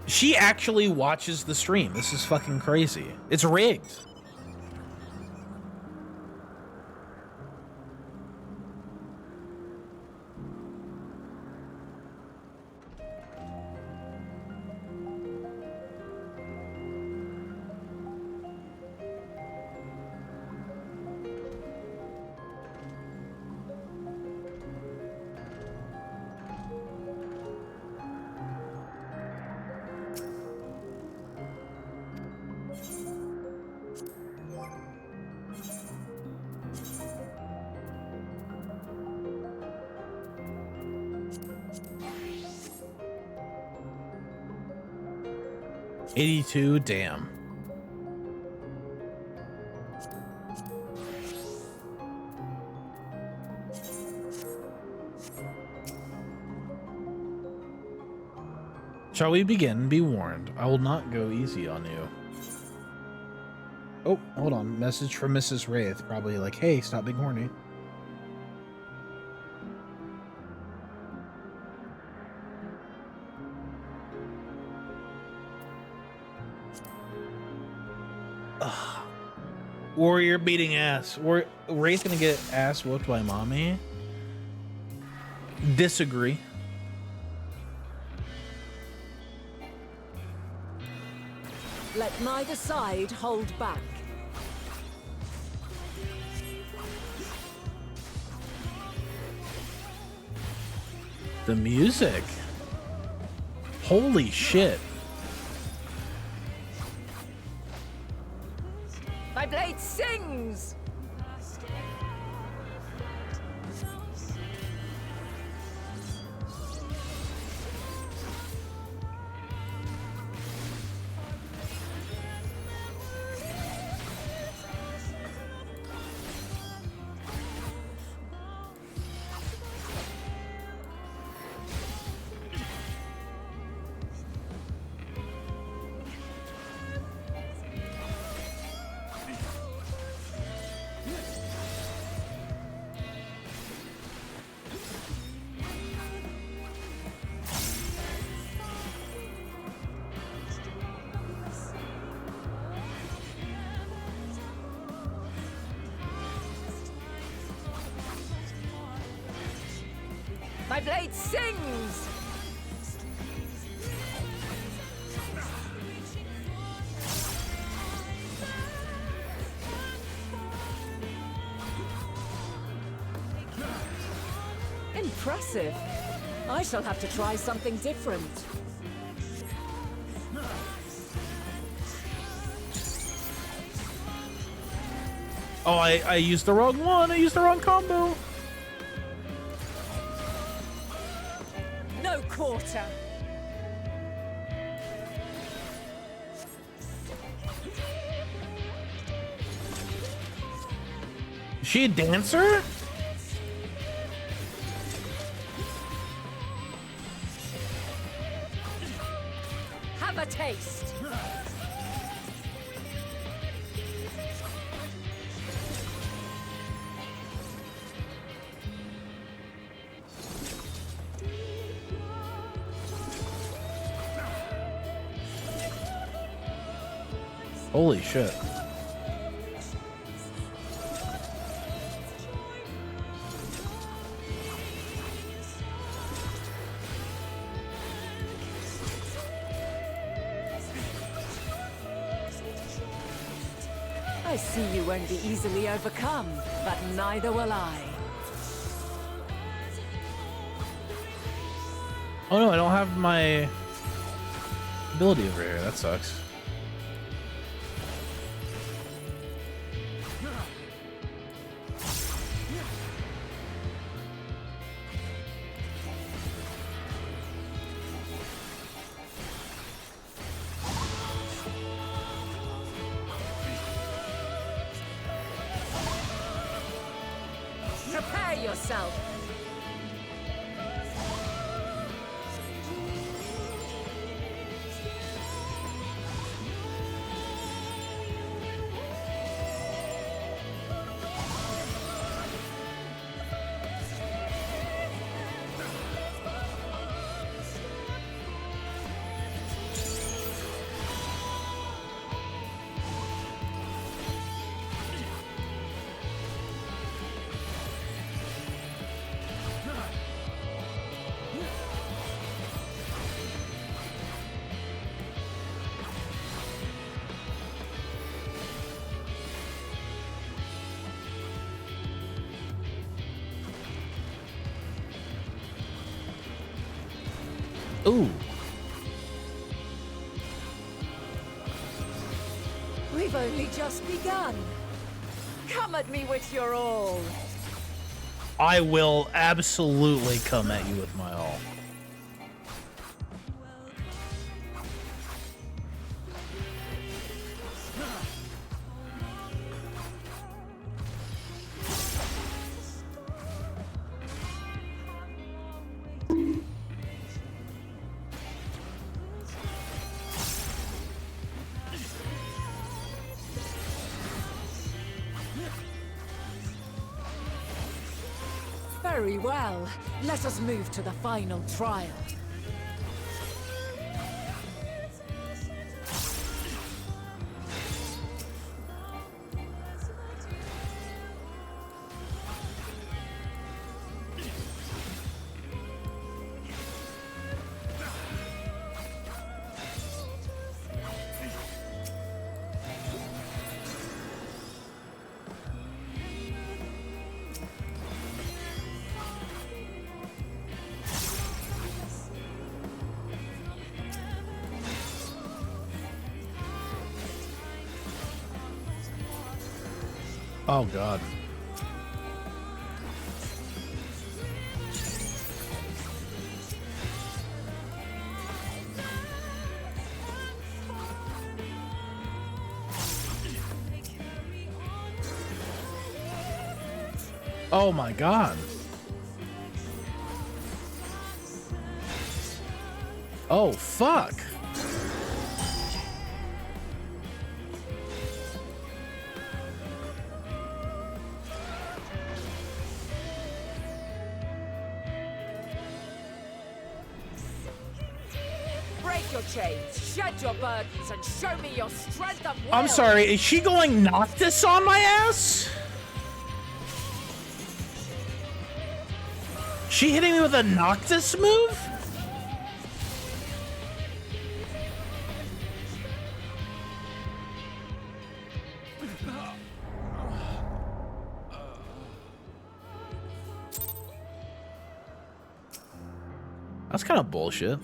A: She actually watches the stream. This is fucking crazy. It's rigged. 82, damn. Shall we begin? Be warned, I will not go easy on you. Oh, hold on. Message from Mrs. Wraith. Probably like, hey, stop being horny. Ugh. Warrior beating ass. Wraith gonna get ass whooped by mommy? Disagree.
H: Let neither side hold back.
A: The music. Holy shit.
H: My blade sings! My blade sings! Impressive. I shall have to try something different.
A: Oh, I used the wrong one. I used the wrong combo.
H: No quarter.
A: Is she a dancer?
H: Have a taste.
A: Holy shit.
H: I see you won't be easily overcome, but neither will I.
A: Oh no, I don't have my ability over here. That sucks.
H: Prepare yourself.
A: Ooh.
H: We've only just begun. Come at me with your all.
A: I will absolutely come at you with my all.
H: Very well. Let us move to the final trial.
A: Oh god. Oh my god. Oh fuck.
H: Break your chains, shed your burdens, and show me your strength of will.
A: I'm sorry, is she going Noctis on my ass? She hitting me with a Noctis move? That's kind of bullshit.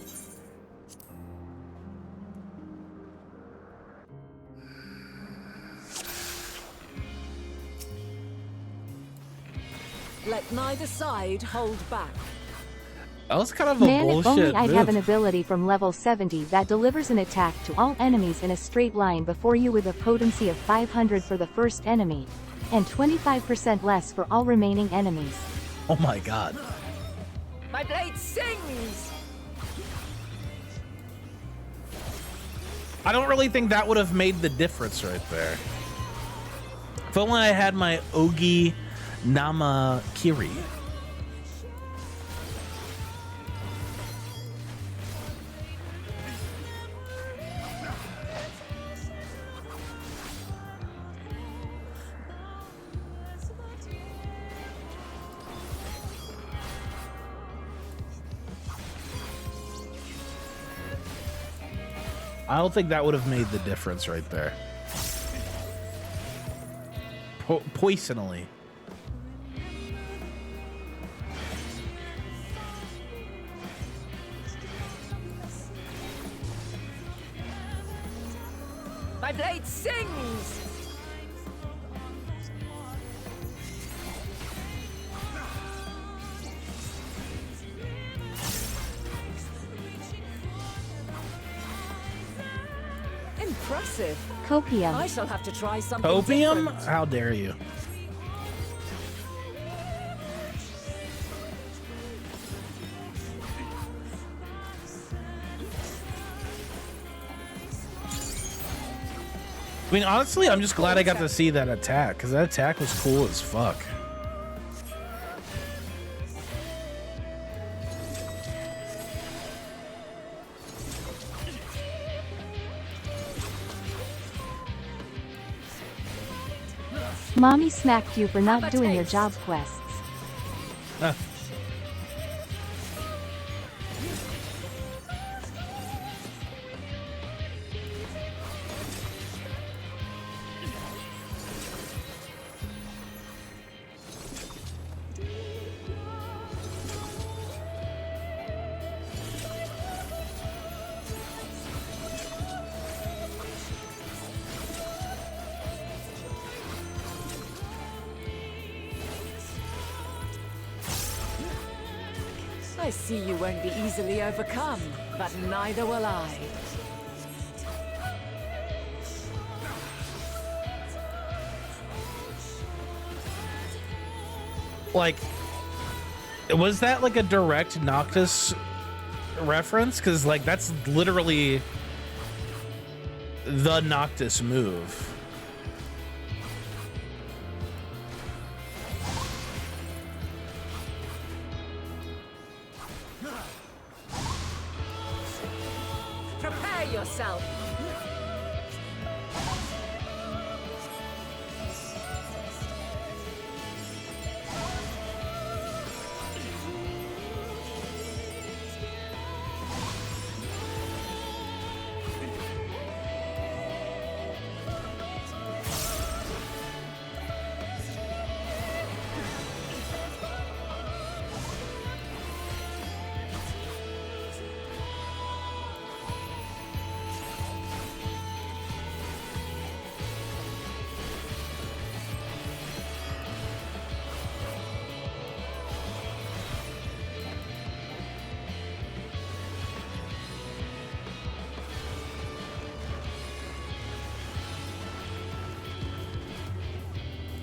H: Let neither side hold back.
A: That was kind of a
I: Man, if
A: bullshit
I: only I'd
A: move.
I: have an ability from level 70 that delivers an attack to all enemies in a straight line before you with a potency of 500 for the first enemy, and 25% less for all remaining enemies.
A: Oh my god.
H: My blade sings!
A: I don't really think that would have made the difference right there. If only I had my Ogi Nama Kiri. I don't think that would have made the difference right there. Poisonally.
H: My blade sings! Impressive.
I: Copium.
H: I shall have to try something
A: Opium?
H: different.
A: How dare you? I mean, honestly, I'm just glad I got to see that attack, because that attack was cool as fuck.
I: Mommy smacked you for not doing your job quests.
A: Huh.
H: I see you won't be easily overcome, but neither will I.
A: Like, was that like a direct Noctis reference? Because like that's literally the Noctis move.
H: Prepare yourself.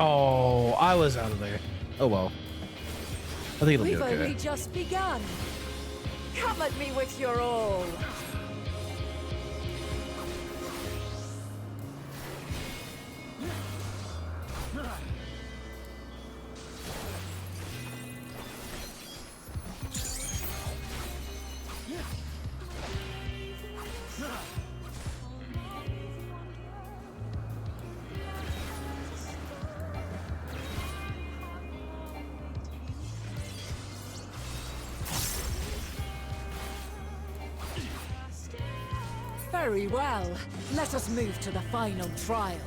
A: Oh, I was out of there. Oh well. I think it'll be
H: We've
A: okay.
H: only just begun. Come at me with your all. Very well. Let us move to the final trial.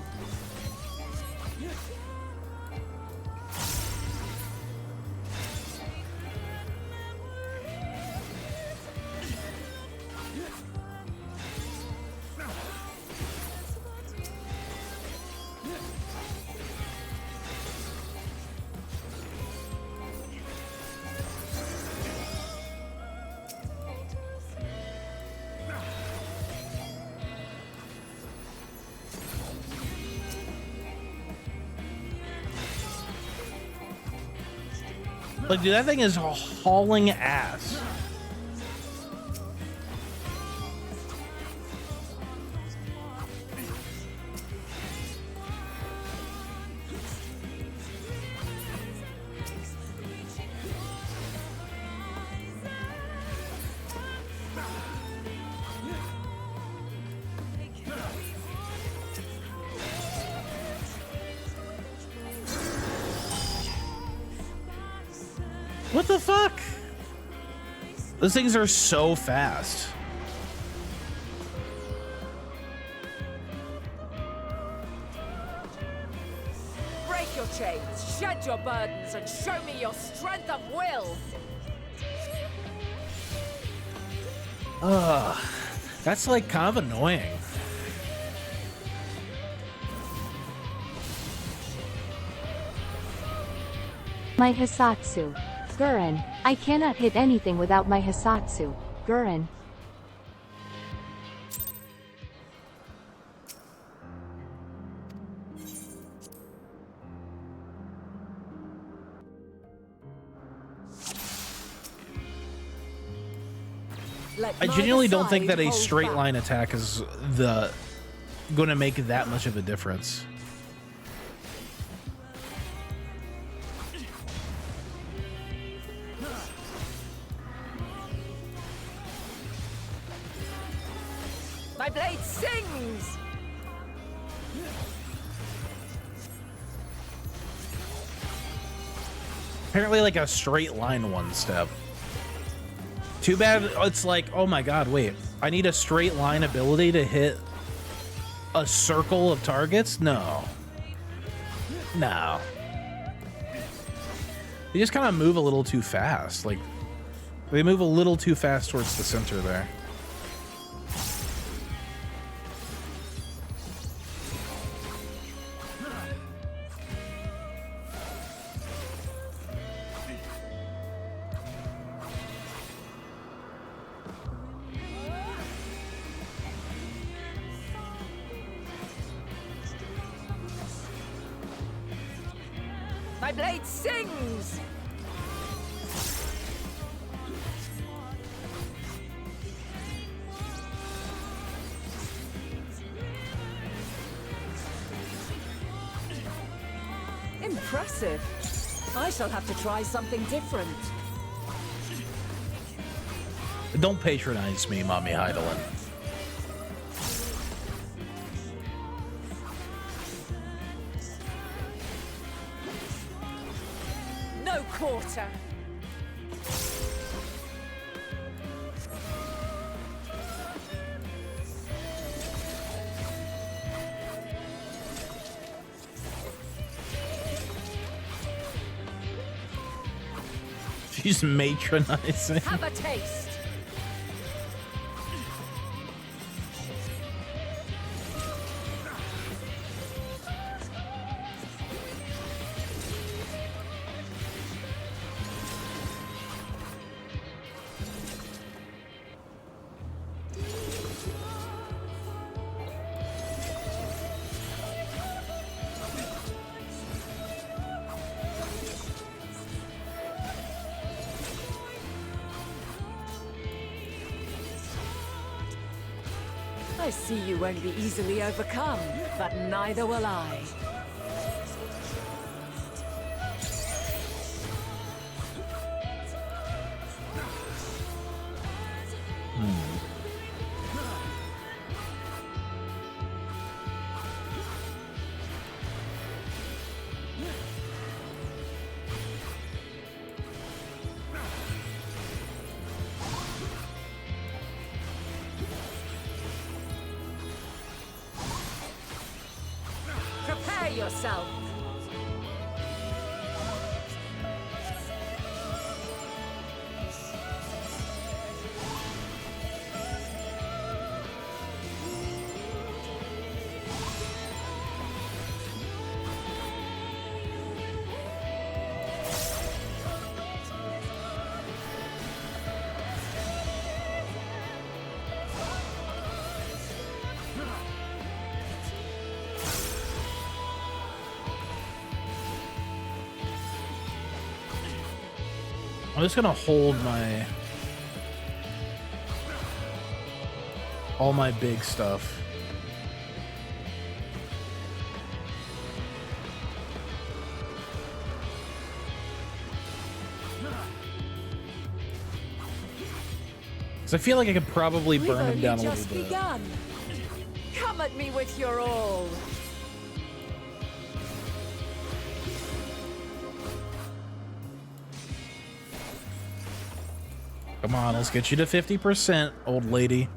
A: Like, dude, that thing is hauling ass. What the fuck? Those things are so fast.
H: Break your chains, shed your burdens, and show me your strength of will.
A: Ugh, that's like kind of annoying.
I: My Hisatsu. Gurren. I cannot hit anything without my Hisatsu. Gurren.
A: I genuinely don't think that a straight line attack is going to make that much of a difference.
H: My blade sings!
A: Apparently like a straight line one step. Too bad it's like, oh my god, wait. I need a straight line ability to hit a circle of targets? No. No. They just kind of move a little too fast. Like, they move a little too fast towards the center there.
H: My blade sings! Impressive. I shall have to try something different.
A: Don't patronize me, Mommy Heidelin.
H: quarter.
A: She's matronizing.
H: Have a taste. I see you won't be easily overcome, but neither will I. Prepare yourself.
A: I'm just gonna hold all my big stuff. So I feel like I could probably
H: We've
A: burn him
H: only
A: down a
H: just
A: little bit.
H: begun. Come at me with your all.
A: Come on, let's get you to 50%, old lady.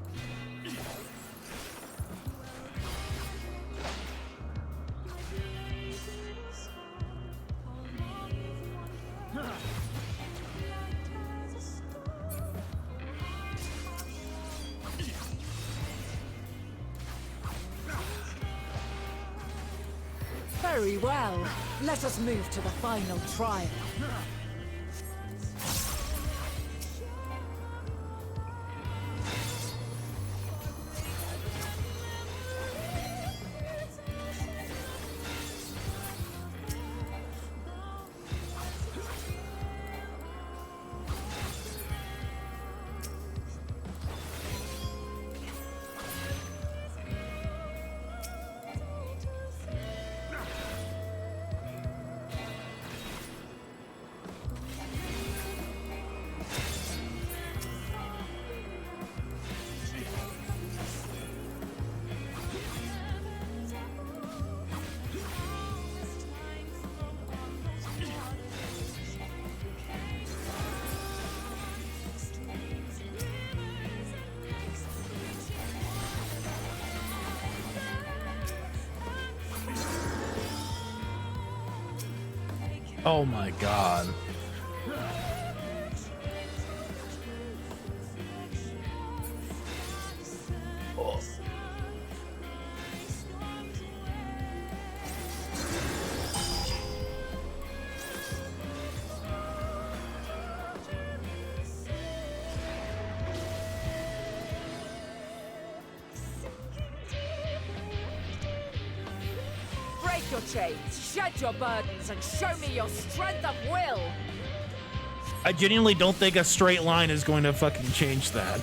H: Very well. Let us move to the final trial.
A: Oh my god. Oh.
H: Break your chains, shed your burdens, and show me your strength of will.
A: I genuinely don't think a straight line is going to fucking change that.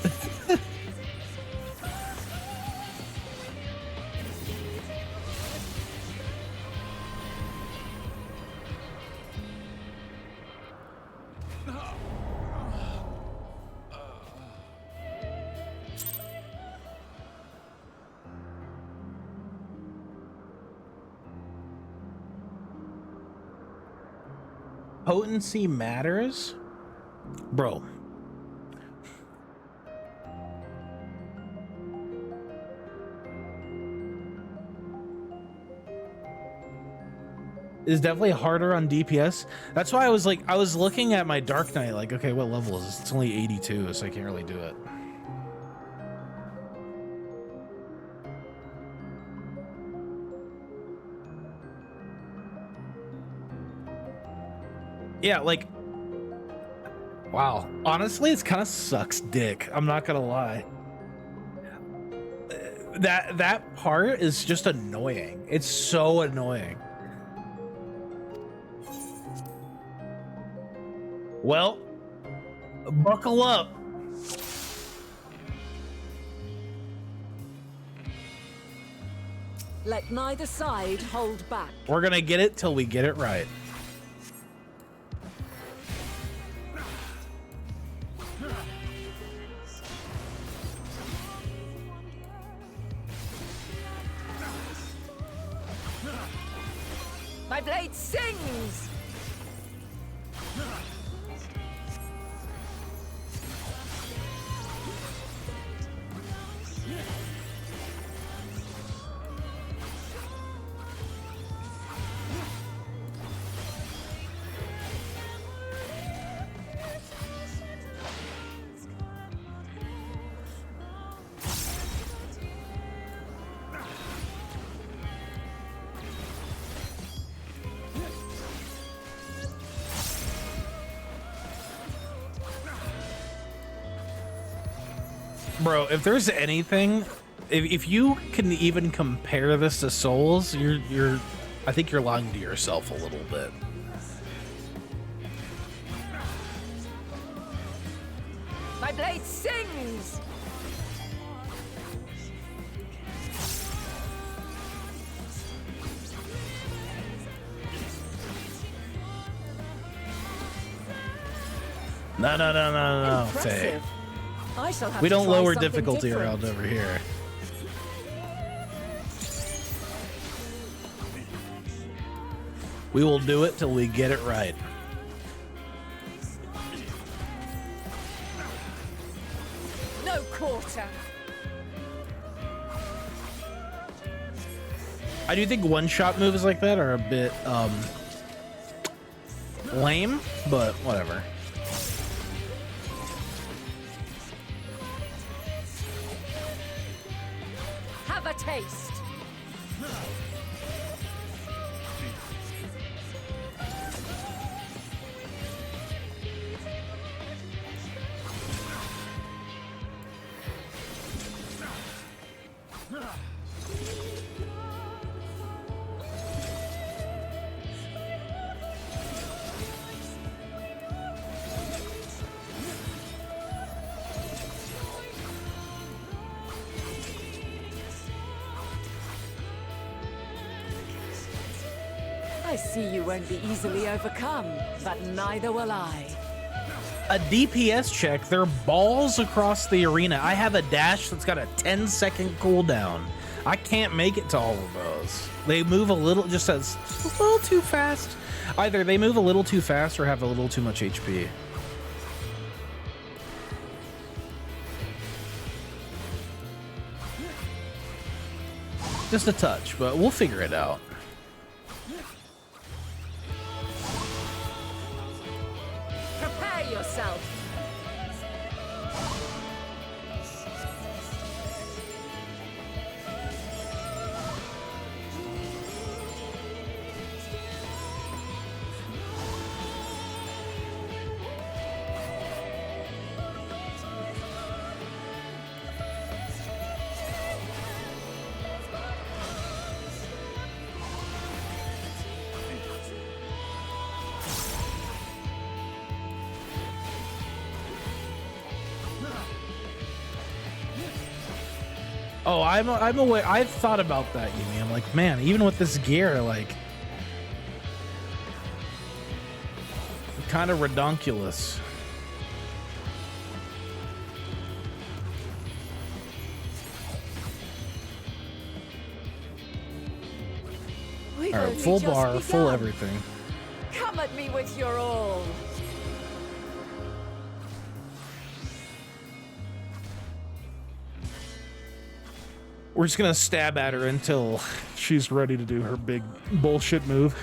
A: Potency matters? Bro. Is definitely harder on DPS. That's why I was like, I was looking at my Dark Knight, like, okay, what level is this? It's only 82, so I can't really do it. Yeah, like, wow. Honestly, it's kind of sucks dick. I'm not gonna lie. That part is just annoying. It's so annoying. Well, buckle up.
H: Let neither side hold back.
A: We're gonna get it till we get it right.
H: My blade sings!
A: Bro, if there's anything, if you can even compare this to Souls, I think you're lying to yourself a little bit.
H: My blade sings!
A: No, Faye.
H: Impressive. I shall have
A: We
H: to
A: don't
H: try
A: lower
H: something
A: difficulty
H: different.
A: around over here. We will do it till we get it right.
H: No quarter.
A: I do think one-shot moves like that are a bit lame, but whatever.
H: Have a taste. I see you won't be easily overcome, but neither will I.
A: A DPS check, they're balls across the arena. I have a dash that's got a 10-second cooldown. I can't make it to all of those. They move a little, just a little too fast. Either they move a little too fast or have a little too much HP. Just a touch, but we'll figure it out.
H: Prepare yourself.
A: Oh, I'm aware. I've thought about that, Yumi. I'm like, man, even with this gear, like, kind of redonkulous.
H: We've
A: All right,
H: only
A: full
H: just
A: bar, full
H: begun.
A: everything.
H: Come at me with your all.
A: We're just gonna stab at her until she's ready to do her big bullshit move.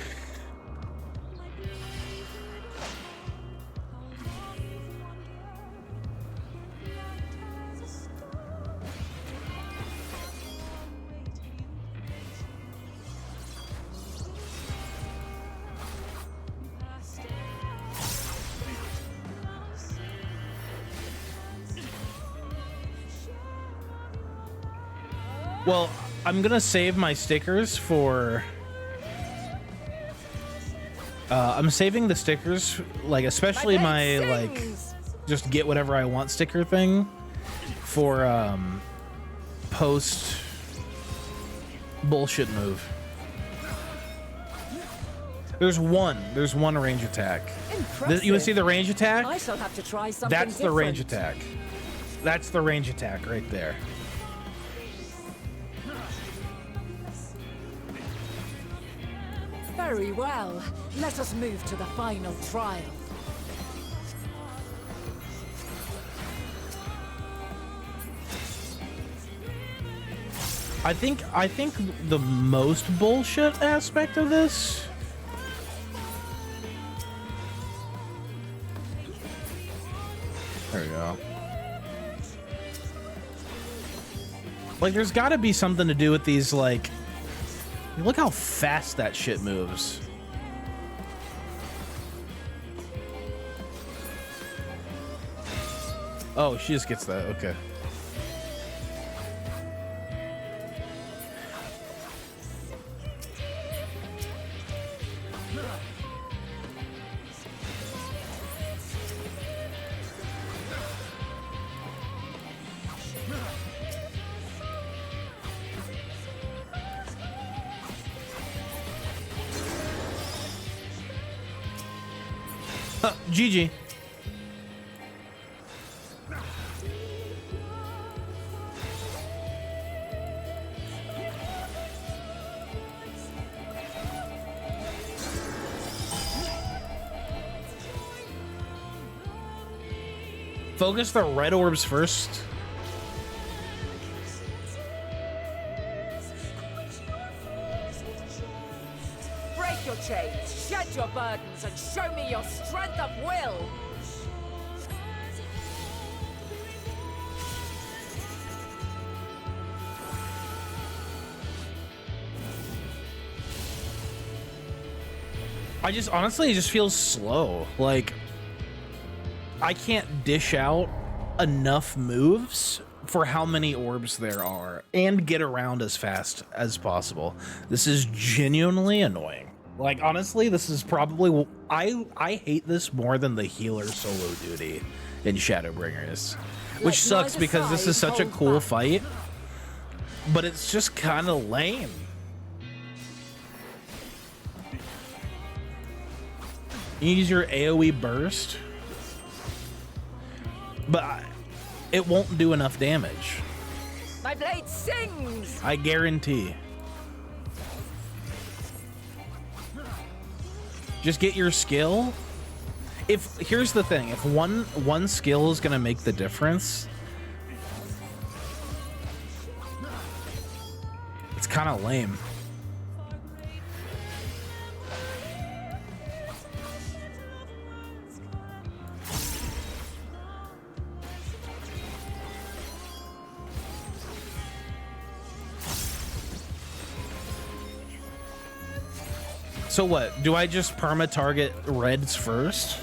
A: Well, I'm gonna save my stickers for... I'm saving the stickers, like, especially my, like, just get whatever I want sticker thing for, post bullshit move. There's one range attack. You wanna see the range attack?
H: I shall have to try something
A: That's the range
H: different.
A: attack. That's the range attack right there.
H: Very well. Let us move to the final trial.
A: I think the most bullshit aspect of this there we go. Like, there's got to be something to do with these, like, look how fast that shit moves. Oh, she just gets that. Okay. GG. Focus the red orbs first.
H: Break your chains, shed your burdens, and show me your strength of will!
A: Honestly, it just feels slow. Like, I can't dish out enough moves for how many orbs there are and get around as fast as possible. This is genuinely annoying. Like, honestly, this is probably... I hate this more than the healer solo duty in Shadowbringers. Which sucks because this is such a cool fight. But it's just kind of lame. You use your AoE burst. But it won't do enough damage.
H: My blade sings!
A: I guarantee. Just get your skill. Here's the thing, if one skill is gonna make the difference, it's kind of lame. So what? Do I just perma target reds first?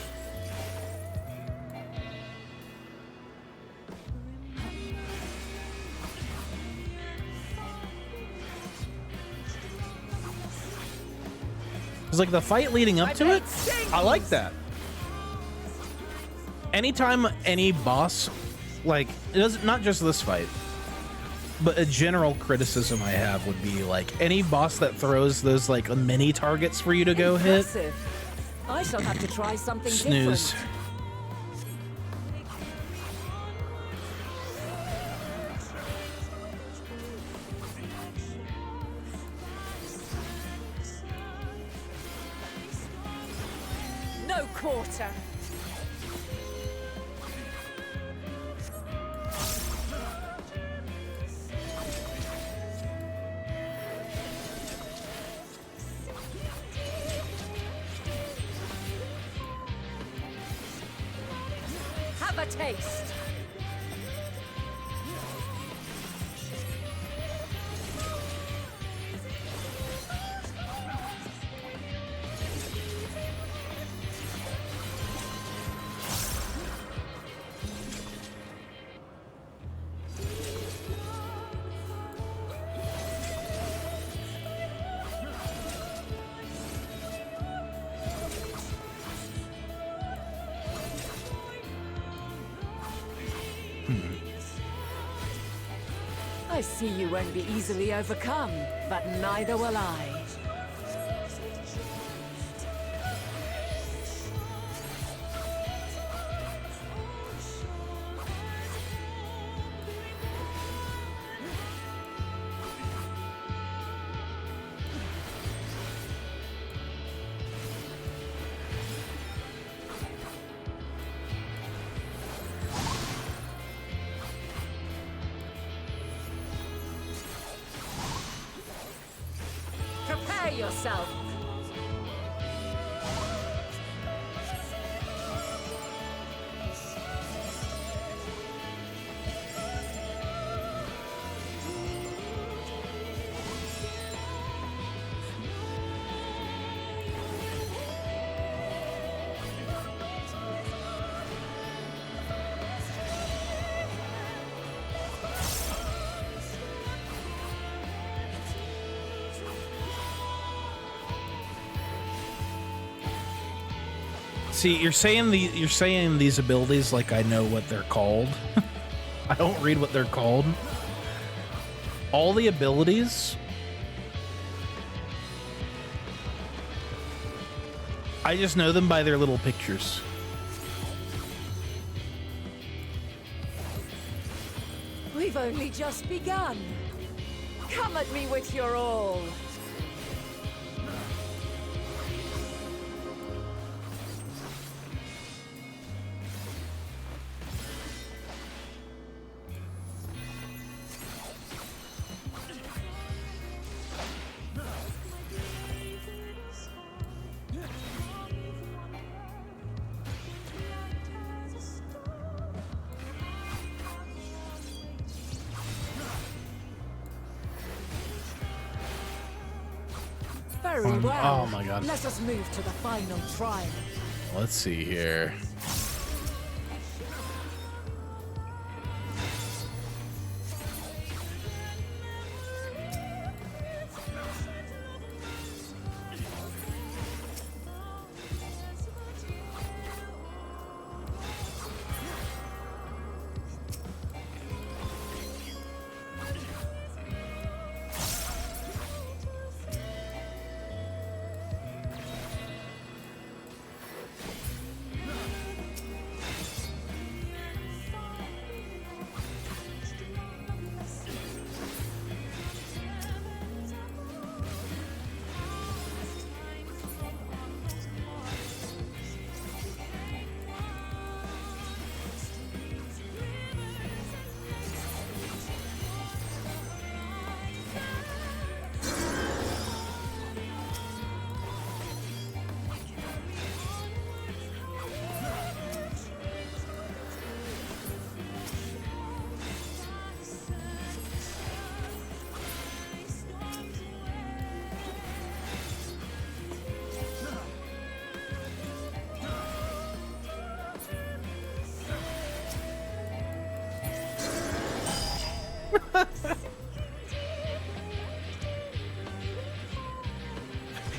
A: It's like the fight leading up to it. I like that. Anytime any boss, like, it doesn't, not just this fight, but a general criticism I have would be like any boss that throws those like mini targets for you to go hit.
H: I shall have to try something
A: Snooze.
H: different. quarter. Have a taste. I see you won't be easily overcome, but neither will I. Prepare yourself.
A: See, you're saying these abilities like I know what they're called. I don't read what they're called. All the abilities, I just know them by their little pictures.
H: We've only just begun. Come at me with your all. Very well.
A: Oh my god.
H: Let us move to the final trial.
A: Let's see here.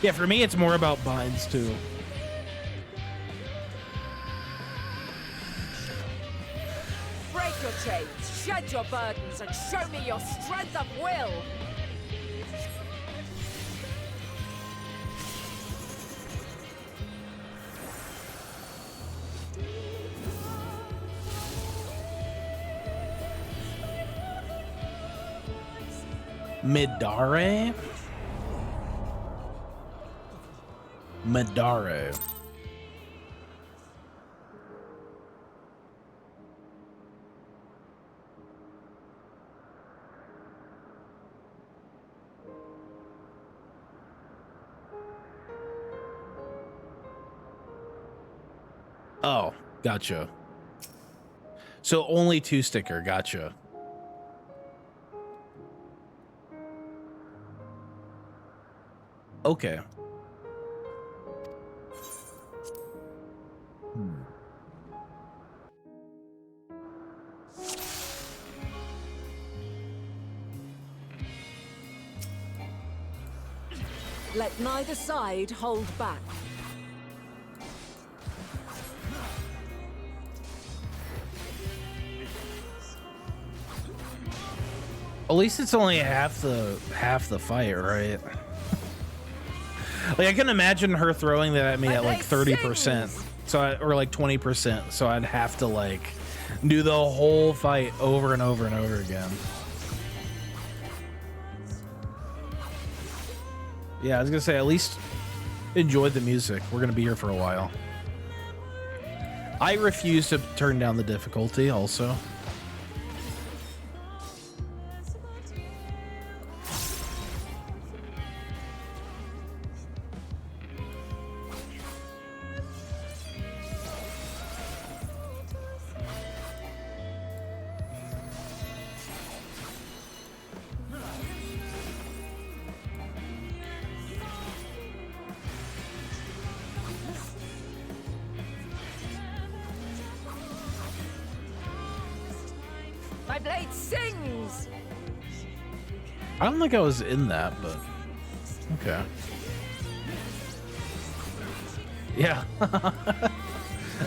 A: Yeah, for me, it's more about binds, too.
H: Break your chains, shed your burdens, and show me your strength of will!
A: Midare? Midare. Oh, gotcha. So only 2 sticker, gotcha. Okay.
H: Let neither side hold back.
A: At least it's only half the fight, right? Like I can imagine her throwing that at me at like 30%, or like 20%, so I'd have to like do the whole fight over and over and over again. Yeah, I was gonna say, at least enjoy the music. We're gonna be here for a while. I refuse to turn down the difficulty also.
H: My blade sings!
A: I don't think I was in that, but okay. Yeah.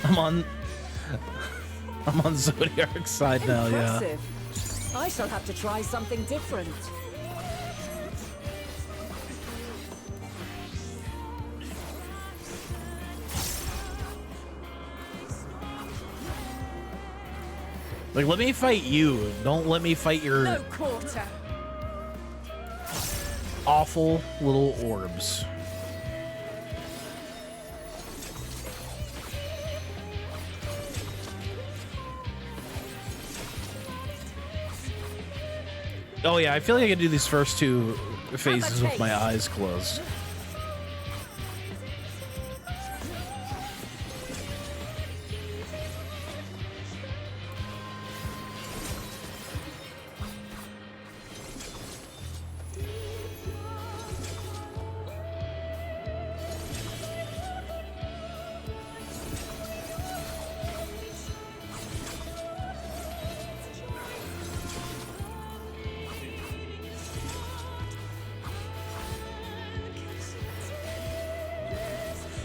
A: I'm on Zodiac's side now, yeah.
H: Impressive. I shall have to try something different.
A: Like, let me fight you. Don't let me fight your
H: No quarter.
A: awful little orbs. Oh yeah, I feel like I can do these first 2 phases with my eyes closed.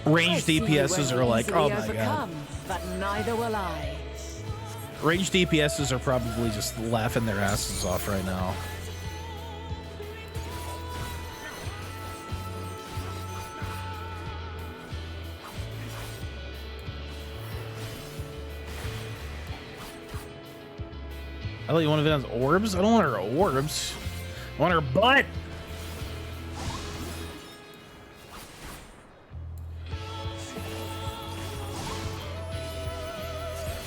A: Ranged DPSs are like, oh my god.
H: But neither will I.
A: Ranged DPSs are probably just laughing their asses off right now. I thought you wanted Van's orbs? I don't want her orbs. I want her butt!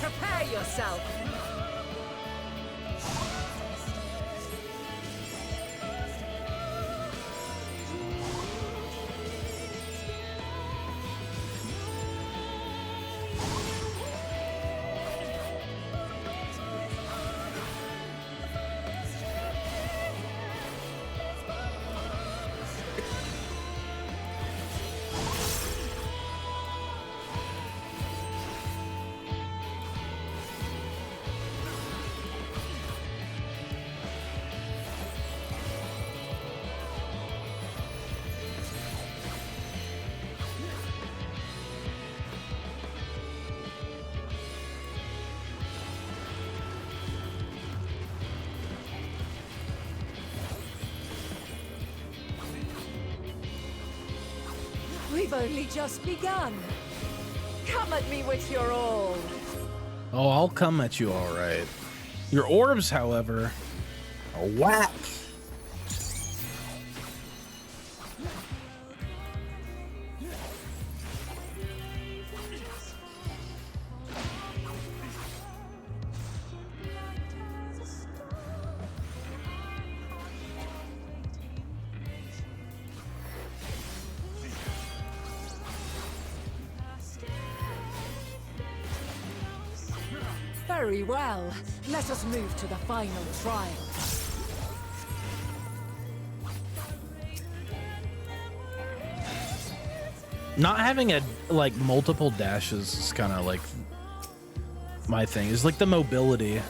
H: Prepare yourself. We've only just begun. Come at me with your all.
A: Oh, I'll come at you all right. Your orbs, however, are whack.
H: Very well. Let us move to the final trial.
A: Not having a like multiple dashes is kind of like my thing. Is like the mobility.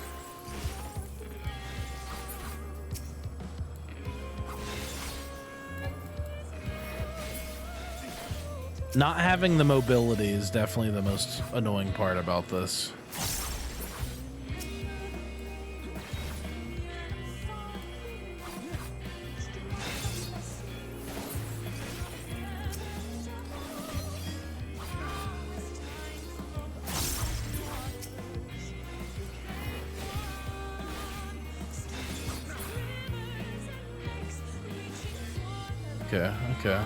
A: Not having the mobility is definitely the most annoying part about this. Okay, okay.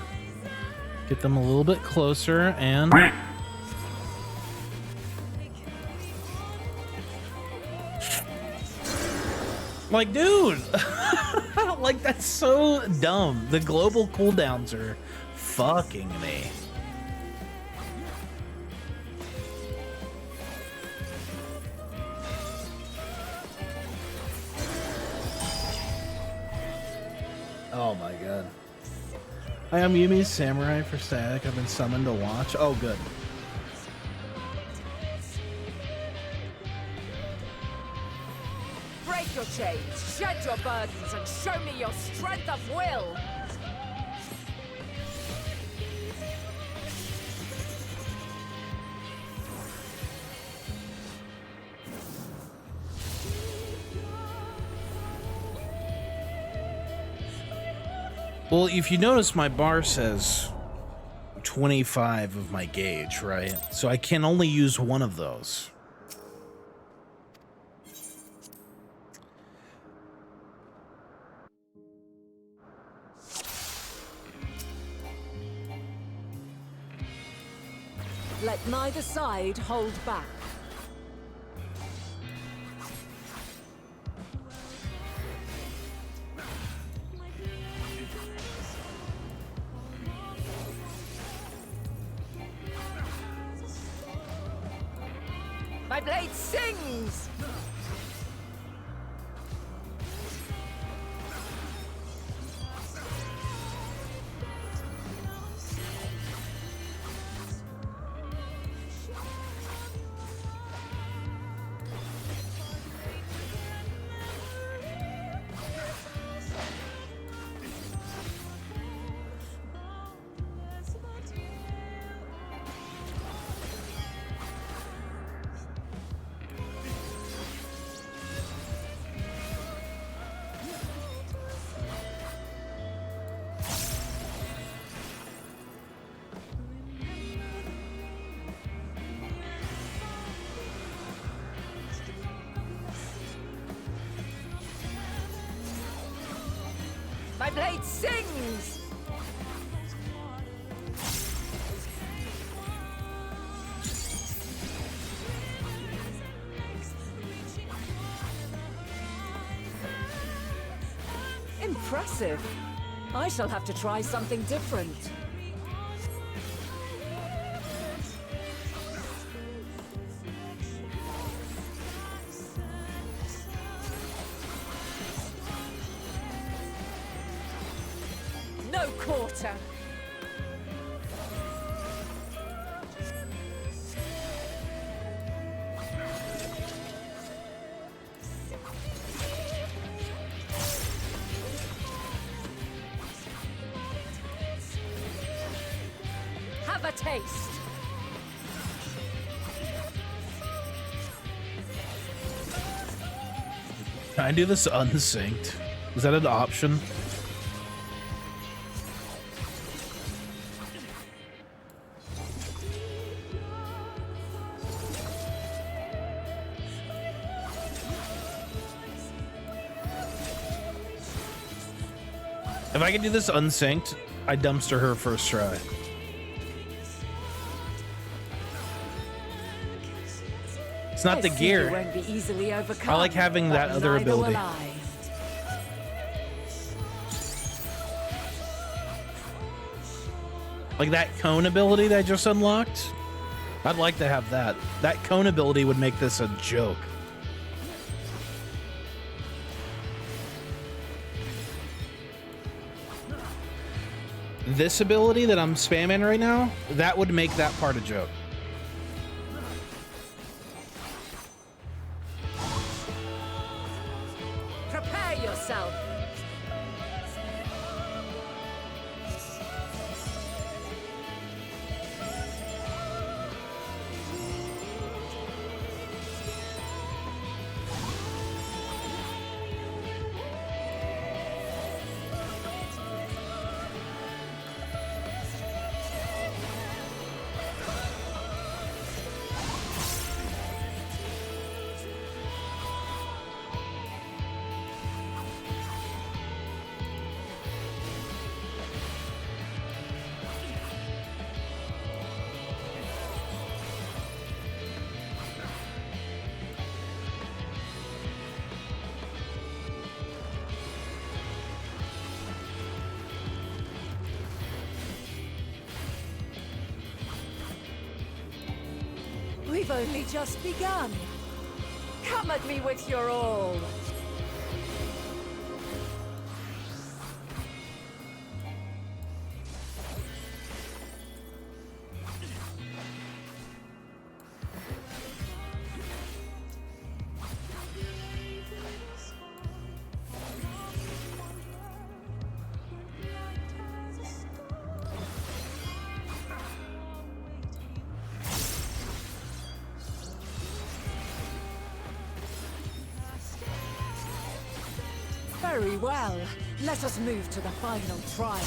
A: Get them a little bit closer and... Like, dude! Like, that's so dumb. The global cooldowns are fucking me. Oh my god. I am Yumi's samurai for static. I've been summoned to watch. Oh, good.
H: Break your chains, shed your burdens, and show me your strength of will!
A: Well, if you notice, my bar says 25 of my gauge, right? So I can only use one of those.
H: Let neither side hold back. My blade sings! My blade sings! Impressive. I shall have to try something different. No quarter. Have a taste.
A: Can I do this unsynced? Is that an option? If I can do this unsynced, I dumpster her first try. It's not the gear.
H: Won't be easily overcome,
A: I like having that
H: but
A: other
H: neither will
A: ability.
H: I.
A: Like that cone ability that I just unlocked. I'd like to have that. That cone ability would make this a joke. this ability that I'm spamming right now, that would make that part a joke.
H: Prepare yourself. We've only just begun. Come at me with your all. Very well. Let us move to the final trial.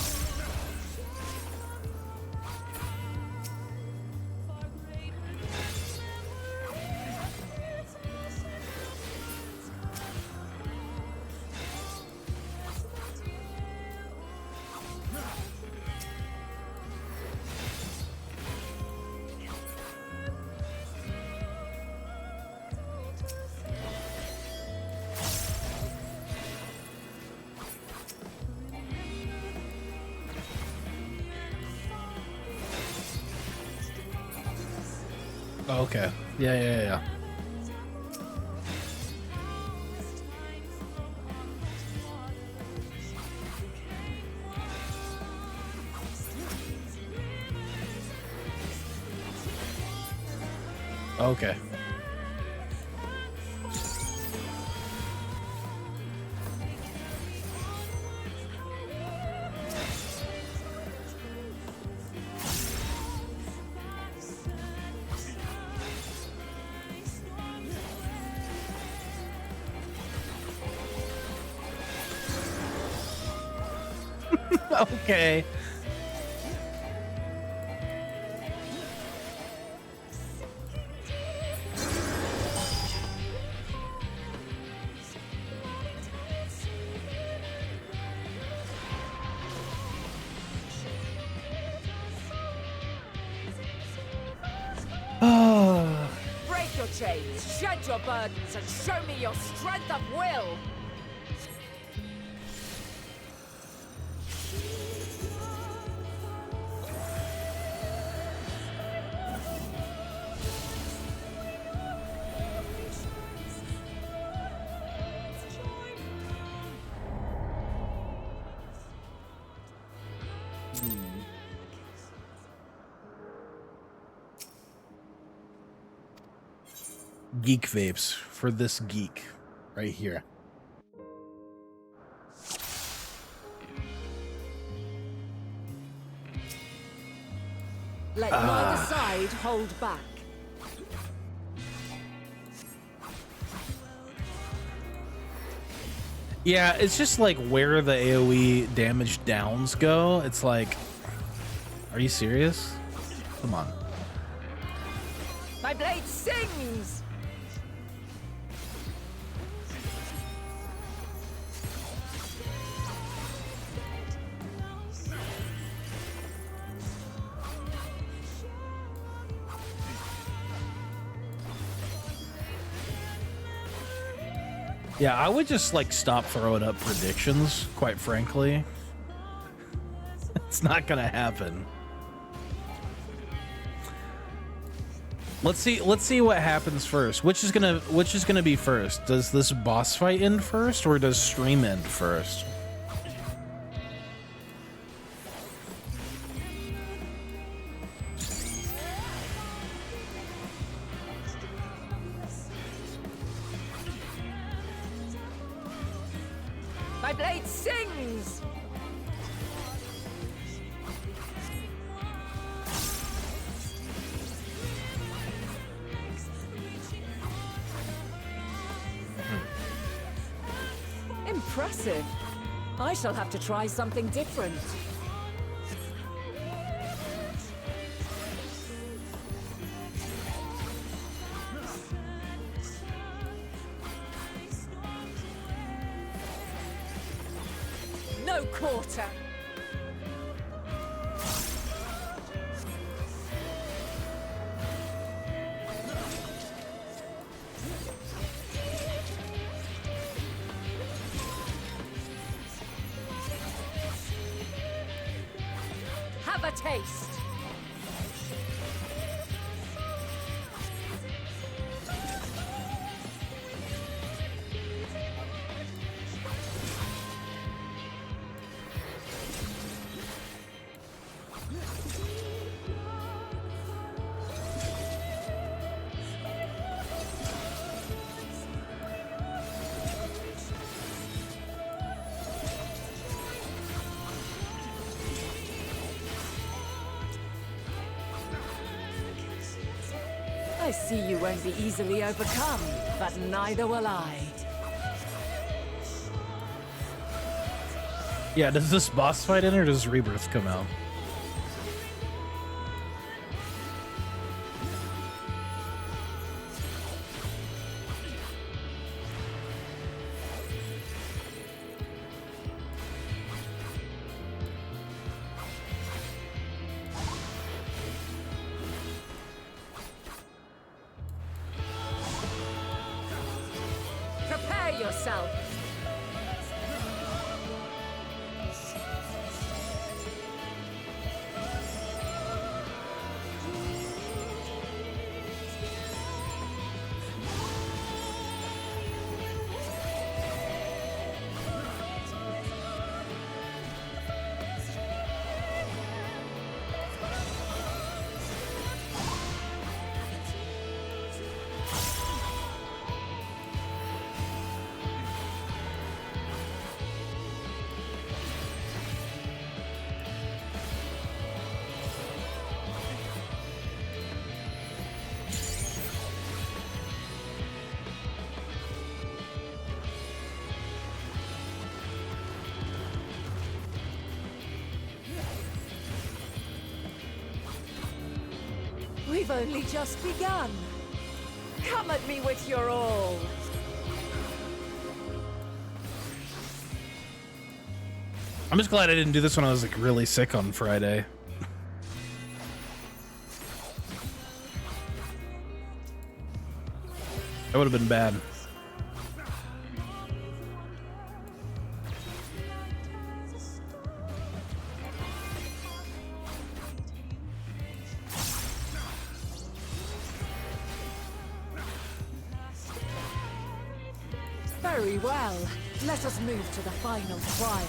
A: Oh, okay. Yeah. Okay. Okay.
H: Break your chains, shed your burdens, and show me your strength of will!
A: Geek vapes for this geek right here.
H: Let neither side hold back.
A: Yeah, it's just like where the AoE damage downs go. It's like, are you serious? Come on.
H: My blade sings!
A: Yeah, I would just like stop throwing up predictions, quite frankly. It's not gonna happen. Let's see what happens first. Which is gonna be first? Does this boss fight end first or does stream end first?
H: sings! Impressive. I shall have to try something different. No quarter. Have a taste. I see you won't be easily overcome, but neither will I.
A: Yeah, does this boss fight in or does Rebirth come out?
H: Prepare yourself. We've only just begun. Come at me with your all.
A: I'm just glad I didn't do this when I was like really sick on Friday. That would have been bad.
H: Very well. Let us move to the final trial.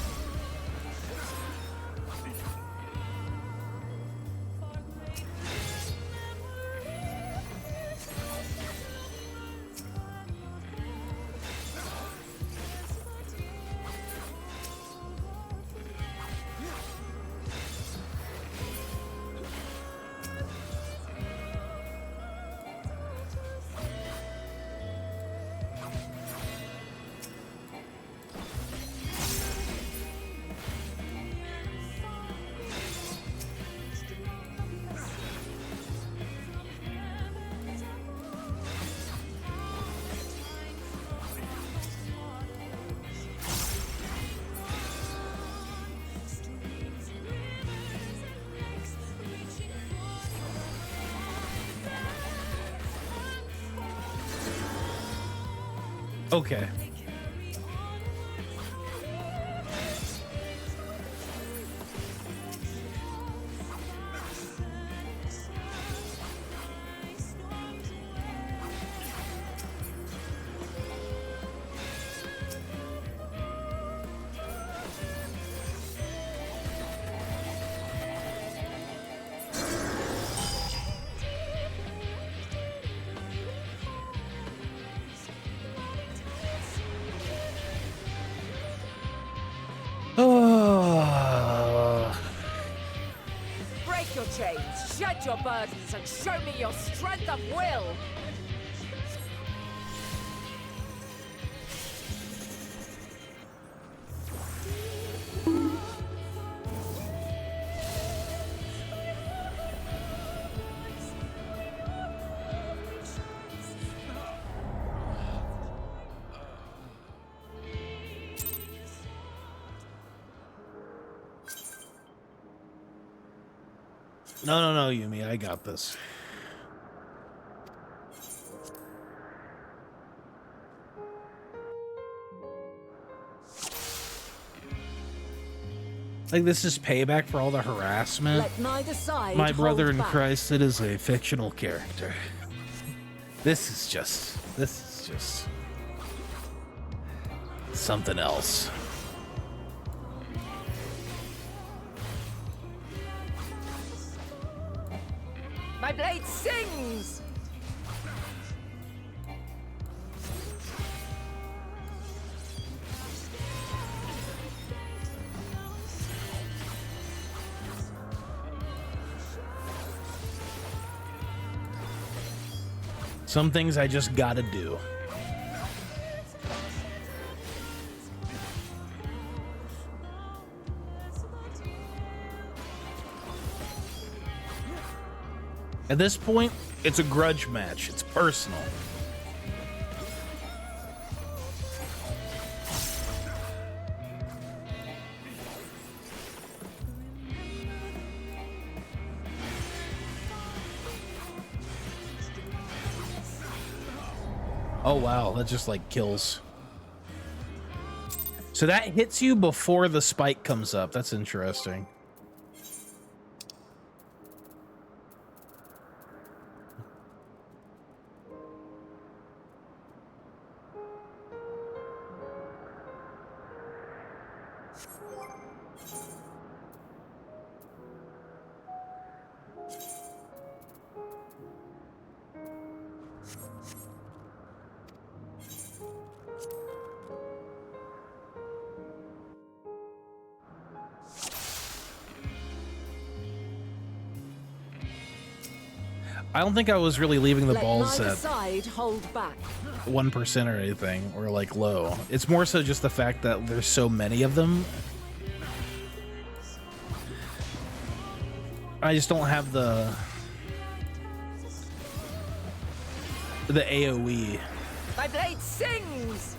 A: Okay.
H: chains, shed your burdens, and show me your strength of will!
A: No, Yumi, I got this. Like, this is payback for all the harassment.
H: Let neither side
A: My brother
H: hold
A: in
H: back.
A: Christ, it is a fictional character. This is just something else.
H: My blade sings!
A: Some things I just gotta do. At this point, it's a grudge match. It's personal. Oh wow, that just like kills. So that hits you before the spike comes up. That's interesting. I don't think I was really leaving the
H: Let
A: balls
H: neither
A: at
H: side hold back.
A: 1% or anything, or like low. It's more so just the fact that there's so many of them. I just don't have the AoE.
H: My blade sings!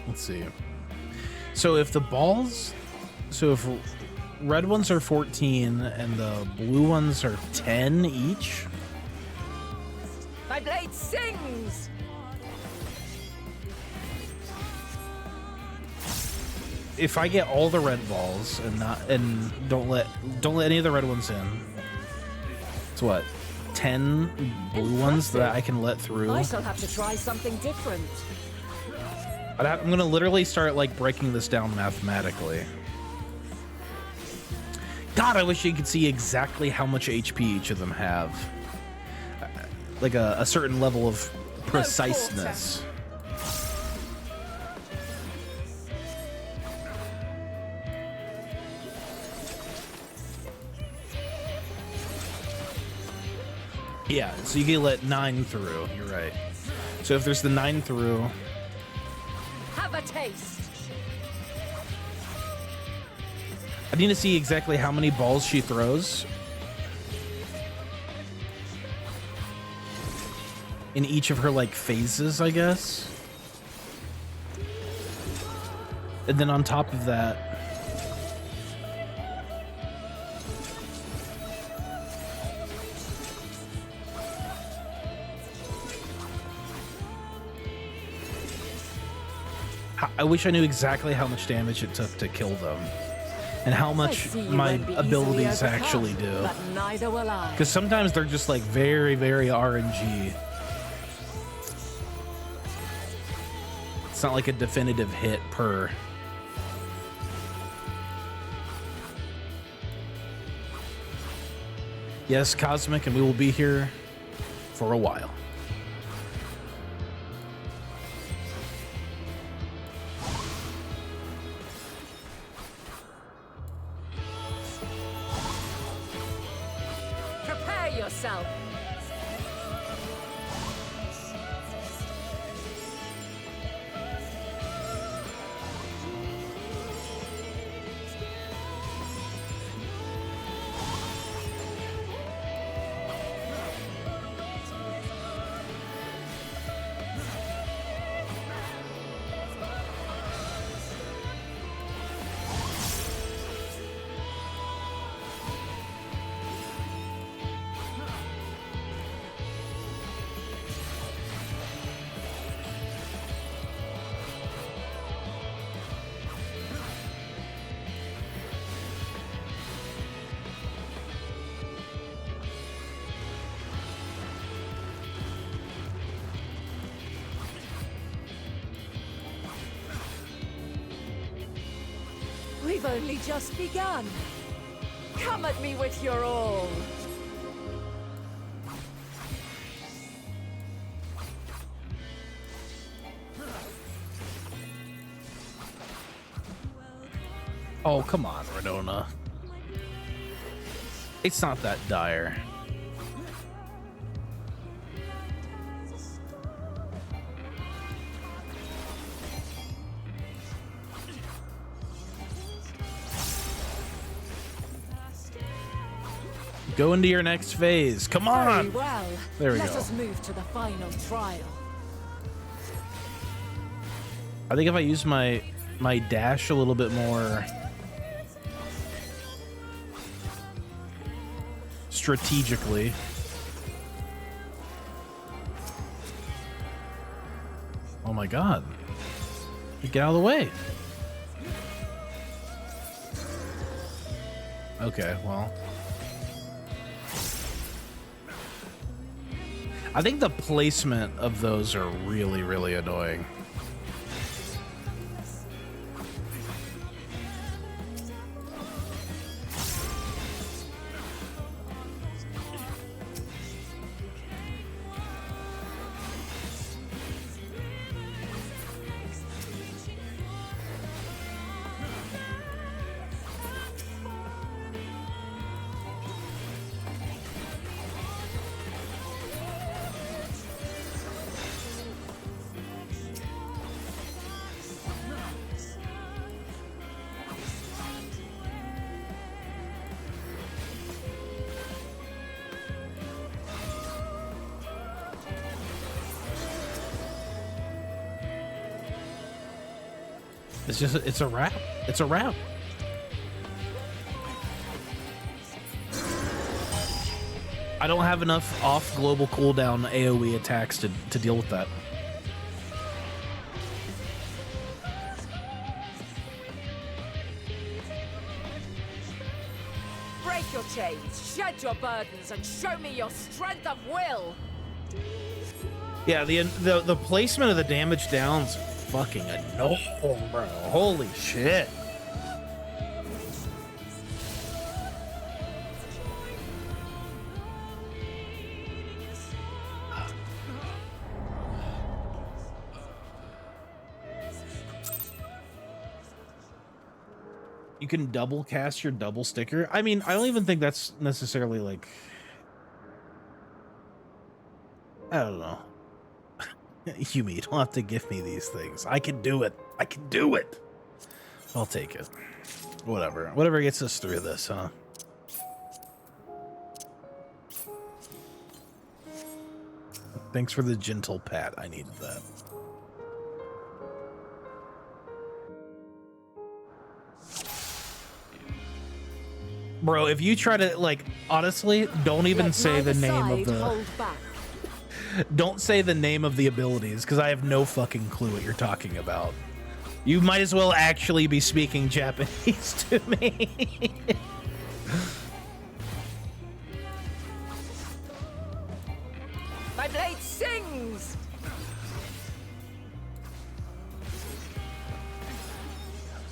A: Let's see. So if the balls, so if red ones are 14 and the blue ones are 10 each.
H: My blade sings!
A: If I get all the red balls and don't let any of the red ones in, it's what, 10 blue ones that I can let through.
H: I shall have to try something different.
A: I'm gonna literally start like breaking this down mathematically. God, I wish you could see exactly how much HP each of them have. Like a certain level of preciseness. Yeah, so you can let 9 through, you're right. So if there's the 9 through...
H: Have a taste!
A: I need to see exactly how many balls she throws in each of her, like, phases, I guess. And then on top of that... I wish I knew exactly how much damage it took to kill them, and how much my abilities actually do.
H: But neither will I.
A: Because sometimes they're just like very, very RNG. It's not like a definitive hit per. Yes, Cosmic, and we will be here for a while.
H: Prepare yourself. We've only just begun. Come at me with your all.
A: Oh, come on, Renona. It's not that dire. Go into your next phase. Come on.
H: Very well.
A: There we
H: Let
A: go.
H: us move to the final trial.
A: I think if I use my dash a little bit more strategically. Oh my god. Get out of the way. Okay, well. I think the placement of those are really, really annoying. It's just, it's a wrap. It's a wrap. I don't have enough off global cooldown AoE attacks to deal with that.
H: Break your chains, shed your burdens, and show me your strength of will.
A: Yeah, the placement of the damage down's fucking annoying, bro. Holy shit. You can double cast your double sticker. I mean, I don't even think that's necessarily like, I don't know. Yumi, you don't have to give me these things. I can do it. I can do it. I'll take it. Whatever. Whatever gets us through this, huh? Thanks for the gentle pat. I needed that. Bro, if you try to, like, honestly, don't even say the name of the... Don't say the name of the abilities, because I have no fucking clue what you're talking about. You might as well actually be speaking Japanese to me.
H: My blade sings!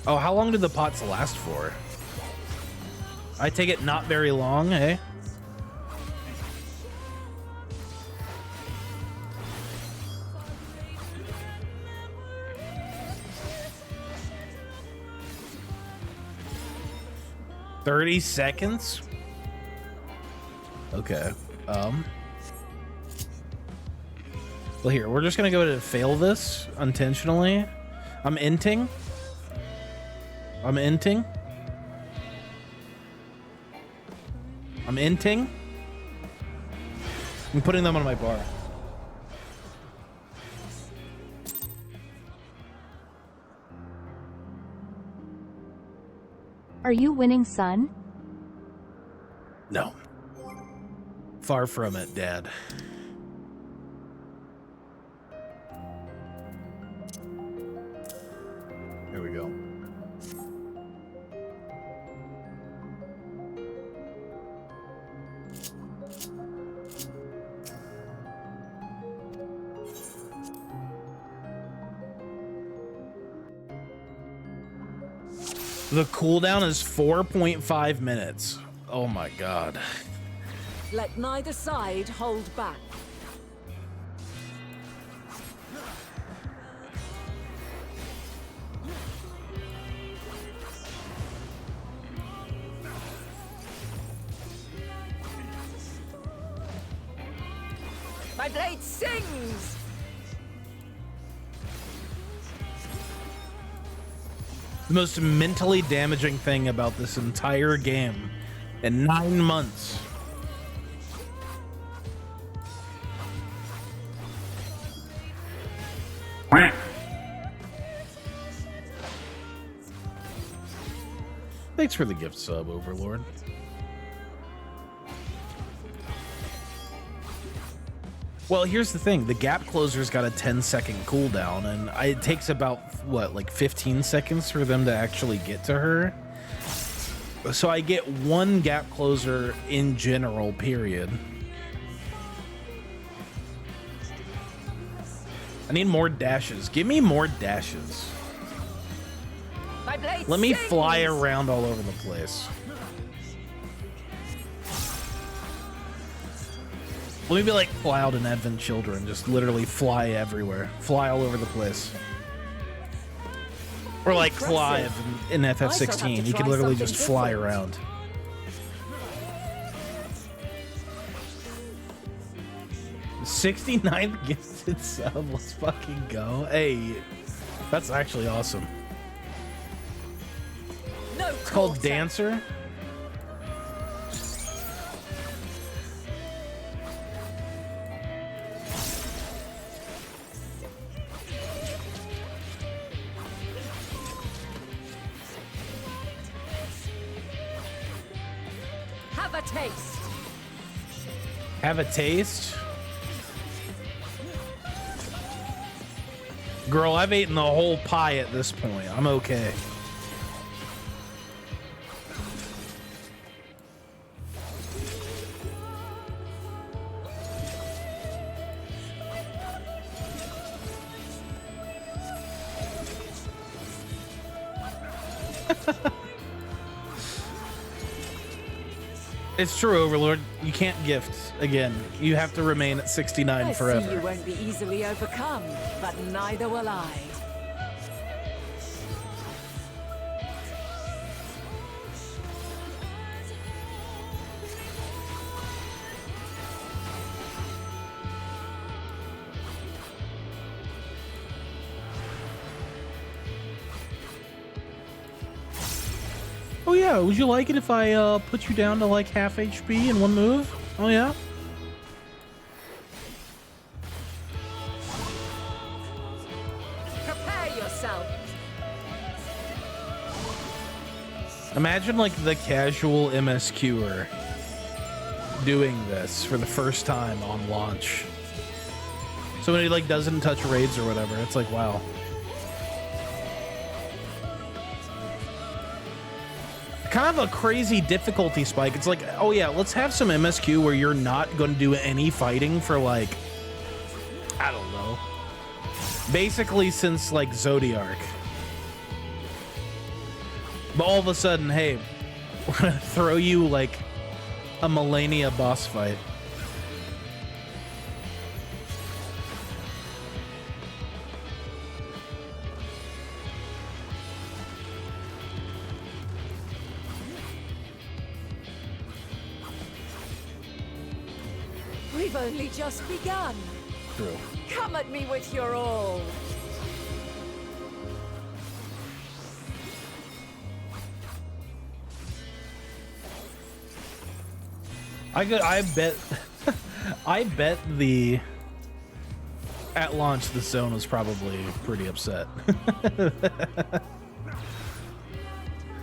A: Oh, how long did the pots last for? I take it not very long, eh? $30 seconds? Okay. Well, here, we're just gonna go to fail this intentionally. I'm inting. I'm inting. I'm putting them on my bar.
I: Are you winning, son?
A: No. Far from it, Dad. Here we go. The cooldown is 4.5 minutes. Oh my god.
H: Let neither side hold back. My blade sings!
A: The most mentally damaging thing about this entire game in 9 months. Thanks for the gift sub, Overlord. Well, here's the thing. The gap closer's got a 10-second cooldown, and it takes about, what, like 15 seconds for them to actually get to her? So I get one gap closer in general, period. I need more dashes. Give me more dashes. Let me fly around all over the place. Let me be like Cloud and Advent Children, just literally fly everywhere. Fly all over the place. Or like Clive in FF16, he could literally just fly around. '69th gifted sub, let's fucking go. Hey, that's actually awesome. It's called Dancer.
H: Have a taste.
A: Have a taste? Girl, I've eaten the whole pie at this point. I'm okay. It's true, Overlord. You can't gift again. You have to remain at 69 forever.
H: I see you won't be easily overcome, but neither will I.
A: Oh yeah, would you like it if I put you down to like half HP in one move? Oh yeah?
H: Prepare yourself.
A: Imagine like the casual MSQer doing this for the first time on launch. Somebody like doesn't touch raids or whatever. It's like, wow. kind of a crazy difficulty spike. It's like, oh yeah, let's have some MSQ where you're not going to do any fighting for like, I don't know, basically since like Zodiark. But all of a sudden, hey, we're gonna throw you like a Millennia boss fight.
H: We've only just begun.
A: True.
H: Come at me with your all.
A: I bet I bet the at launch the zone was probably pretty upset.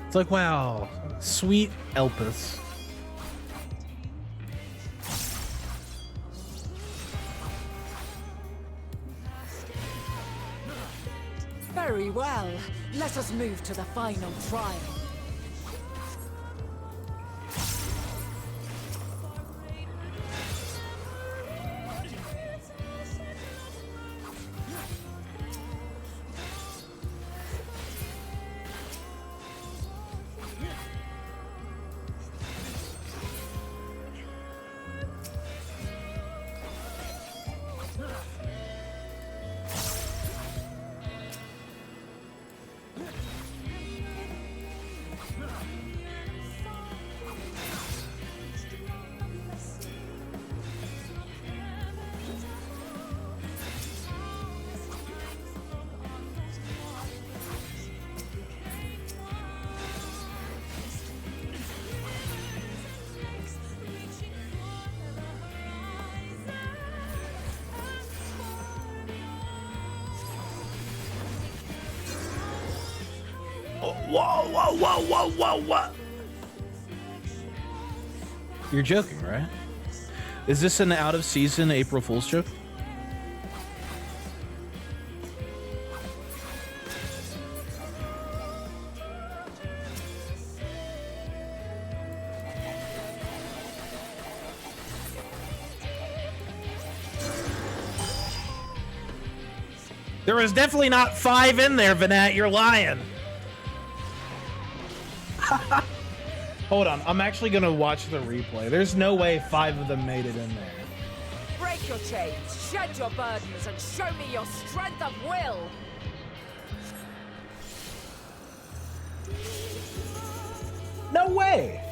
A: It's like, wow, sweet Elpis.
H: Very well. Let us move to the final trial.
A: Whoa. You're joking, right? Is this an out of season April Fool's joke? There was definitely not 5 in there, Vanat. You're lying. Hold on, I'm actually gonna watch the replay. There's no way 5 of them made it in there.
H: Break your chains, shed your burdens, and show me your strength of will.
A: No way.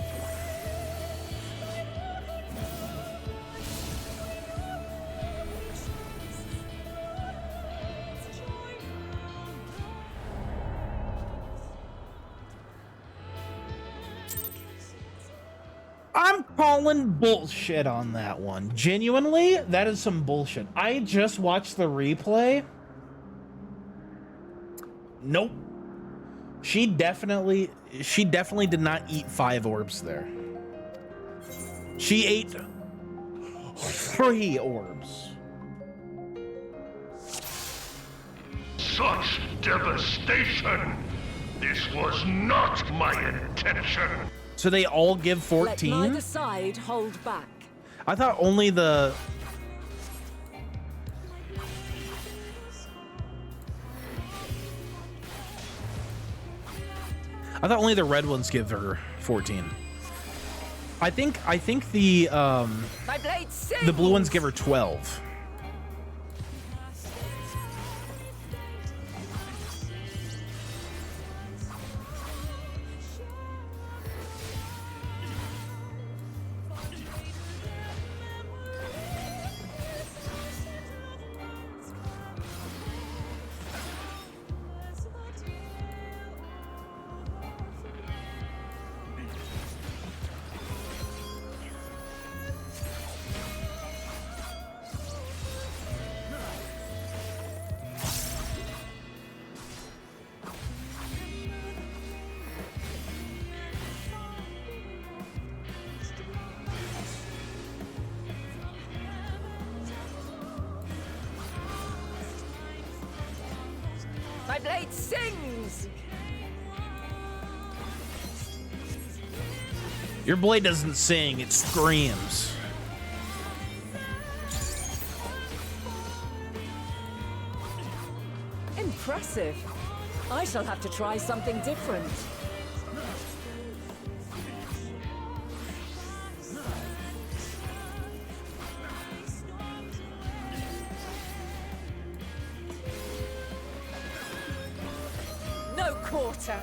A: I'm calling bullshit on that one. Genuinely, that is some bullshit. I just watched the replay. Nope. She definitely did not eat 5 orbs there. She ate 3 orbs.
J: Such devastation! This was not my intention!
A: So they all give 14?
H: Let neither side hold back.
A: I thought only the... I thought only the red ones give her 14. I think the blue ones give her 12.
H: My blade sings!
A: Your blade doesn't sing, it screams.
H: Impressive. I shall have to try something different. No quarter.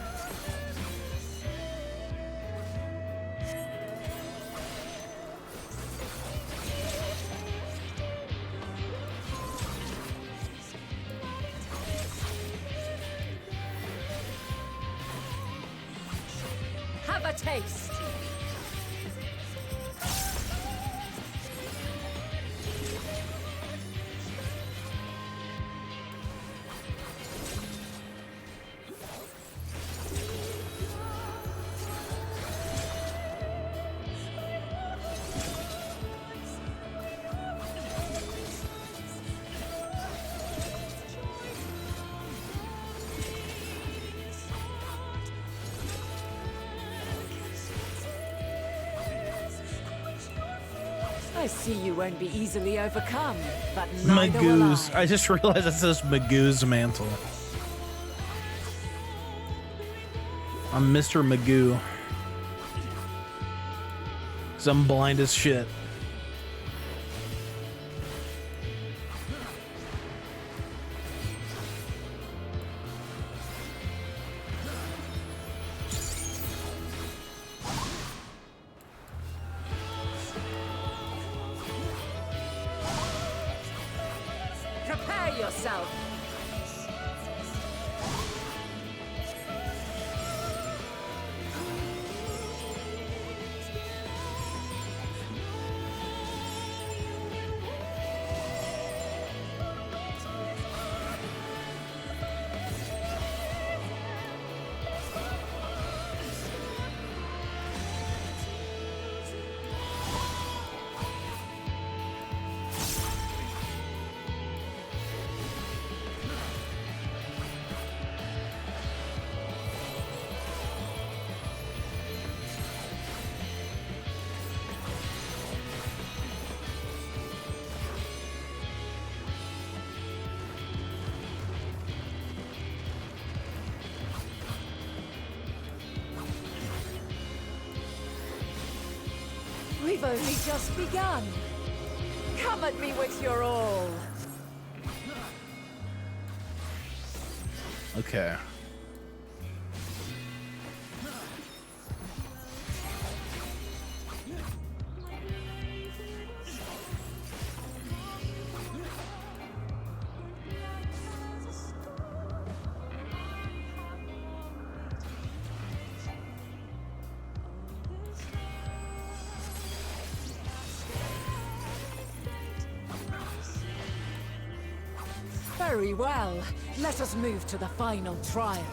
H: Have a taste. I see you won't be easily overcome, but neither will
A: Magoo's.
H: I.
A: I just realized it says Magoo's mantle. I'm Mr. Magoo. 'Cause I'm blind as shit.
H: Prepare yourself. We've only just begun. Come at me with your all.
A: Okay.
H: Very well. Let us move to the final trial.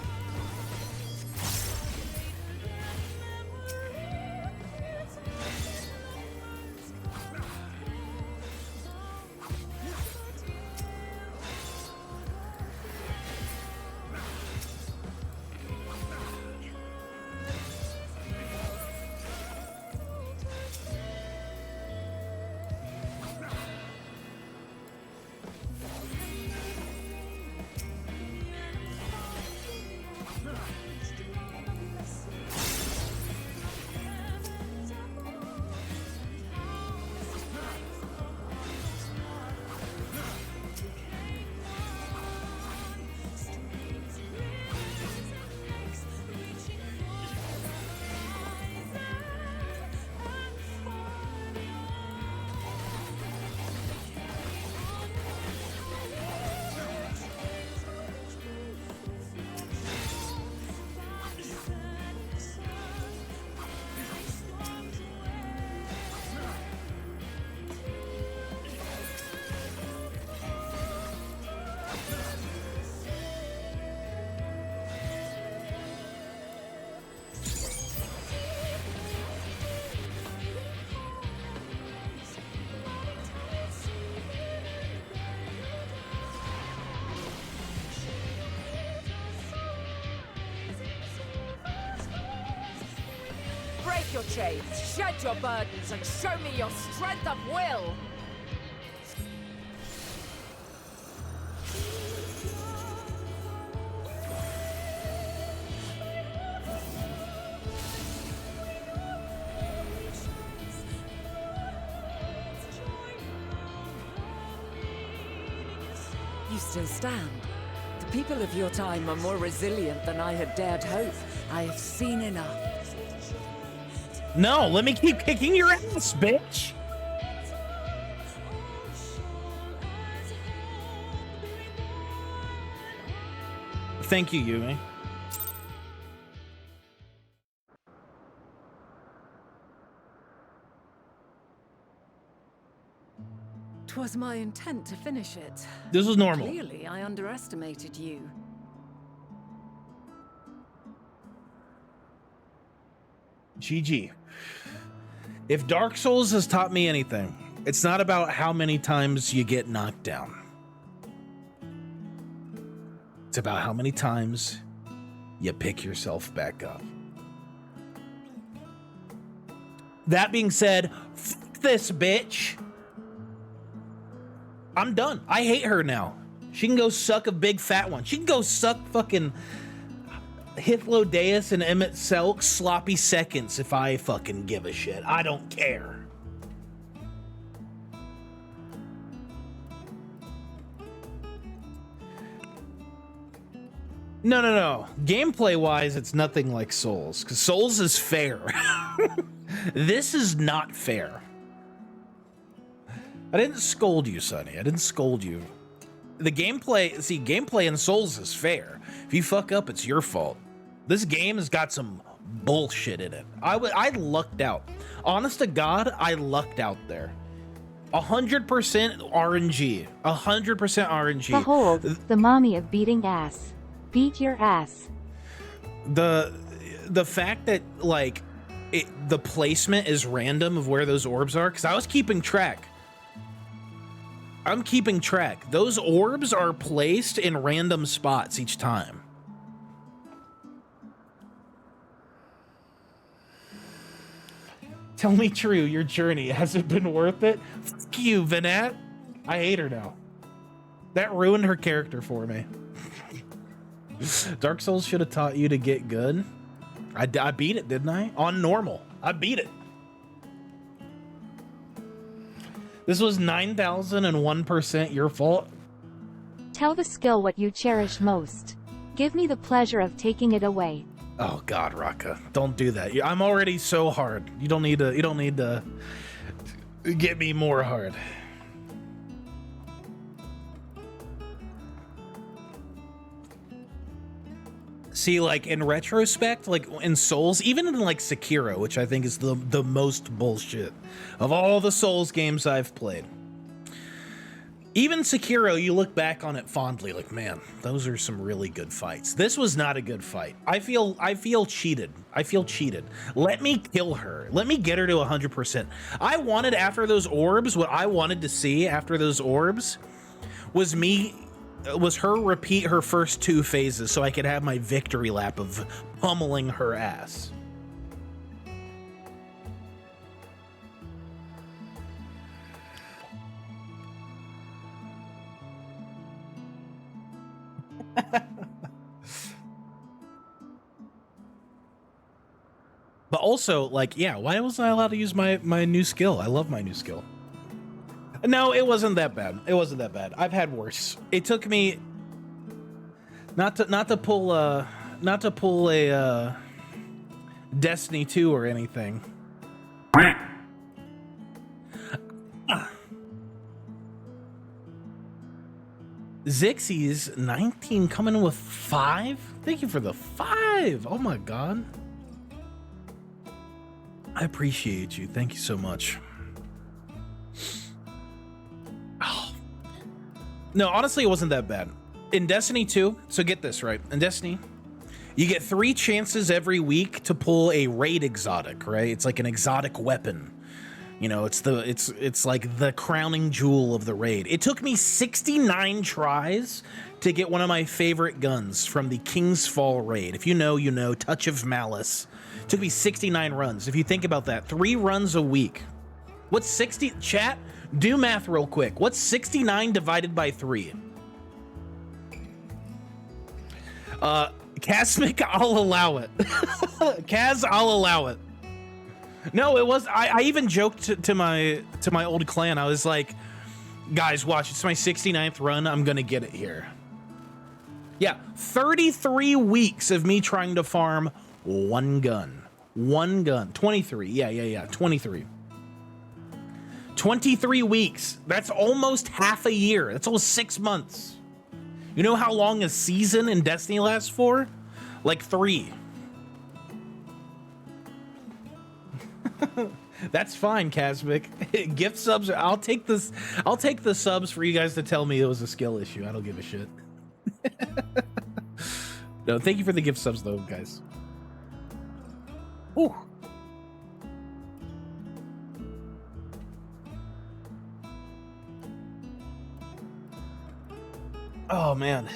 H: Break your chains, shed your burdens, and show me your strength of will! You still stand. The people of your time are more resilient than I had dared hope. I have seen enough.
A: No, let me keep kicking your ass, bitch. Thank you, Yumi.
H: 'Twas my intent to finish it.
A: This was normal.
H: Clearly, I underestimated you.
A: GG. If Dark Souls has taught me anything, it's not about how many times you get knocked down. It's about how many times you pick yourself back up. That being said, fuck this bitch. I'm done. I hate her now. She can go suck a big fat one. She can go suck fucking Hythlodaeus and Emmett Selk sloppy seconds if I fucking give a shit. I don't care. No. Gameplay wise, it's nothing like Souls, because Souls is fair. This is not fair. I didn't scold you, Sonny. I didn't scold you. The gameplay, see, gameplay in Souls is fair. If you fuck up, it's your fault. This game has got some bullshit in it. I lucked out. Honest to God, I lucked out there. 100% RNG. 100% RNG.
I: Behold, the mommy of beating ass. Beat your ass.
A: The fact that, like, the placement is random of where those orbs are, because I was keeping track. I'm keeping track. Those orbs are placed in random spots each time. Tell me true, your journey, has it been worth it? Fuck you, Vinat. I hate her now. That ruined her character for me. Dark Souls should have taught you to get good. I beat it, didn't I? On normal. I beat it. This was 9,001% your fault.
I: Tell the skill what you cherish most. Give me the pleasure of taking it away.
A: Oh God, Raka, don't do that. I'm already so hard. You don't need to get me more hard. See, like, in retrospect, like in Souls, even in like Sekiro, which I think is the most bullshit of all the Souls games I've played. Even Sekiro, you look back on it fondly, like, man, those are some really good fights. This was not a good fight. I feel cheated. I feel cheated. Let me kill her. Let me get her to 100%. I wanted, after those orbs, what I wanted to see after those orbs was her repeat her first two phases so I could have my victory lap of pummeling her ass. But also, like, yeah, why wasn't I allowed to use my new skill? I love my new skill. No, it wasn't that bad. It wasn't that bad. I've had worse. It took me not to pull a Destiny 2 or anything. Zixie's 19 coming with 5. Thank you for the 5. Oh my God. I appreciate you. Thank you so much. Oh. No, honestly, it wasn't that bad. In Destiny 2, so get this right. In Destiny, you get 3 chances every week to pull a raid exotic, right? It's like an exotic weapon. You know, it's like the crowning jewel of the raid. It took me 69 tries to get one of my favorite guns from the King's Fall raid. If you know, you know. Touch of Malice. It took me 69 runs. If you think about that, 3 runs a week. What's 60? Chat, do math real quick. What's 69 divided by 3? Casmic, I'll allow it. Kaz, I'll allow it. No, it was. I even joked to my old clan. I was like, guys, watch. It's my 69th run. I'm gonna get it here. Yeah, 33 weeks of me trying to farm one gun. 23. Yeah. 23. 23 weeks. That's almost half a year. That's almost 6 months. You know how long a season in Destiny lasts for? Like 3. That's fine, Casmic. Gift subs. I'll take this. I'll take the subs for you guys to tell me it was a skill issue. I don't give a shit. No, thank you for the gift subs though, guys. Ooh. Oh man.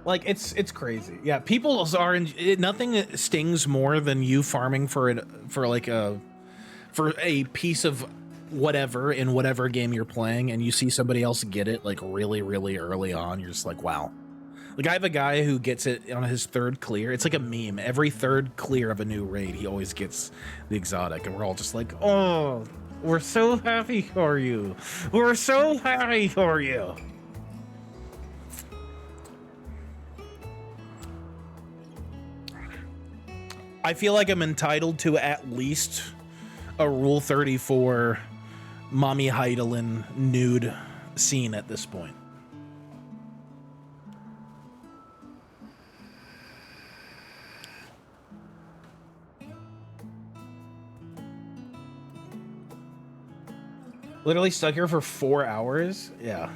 A: Like it's crazy. Yeah, people are nothing stings more than you farming for a piece of whatever in whatever game you're playing, and you see somebody else get it like really early on. You're just like, wow. Like I have a guy who gets it on his 3rd clear. It's like a meme. Every 3rd clear of a new raid, he always gets the exotic, and we're all just like, oh, we're so happy for you. We're so happy for you. I feel like I'm entitled to at least a Rule 34 Mommy Heidelin nude scene at this point. Literally stuck here for 4 hours? Yeah.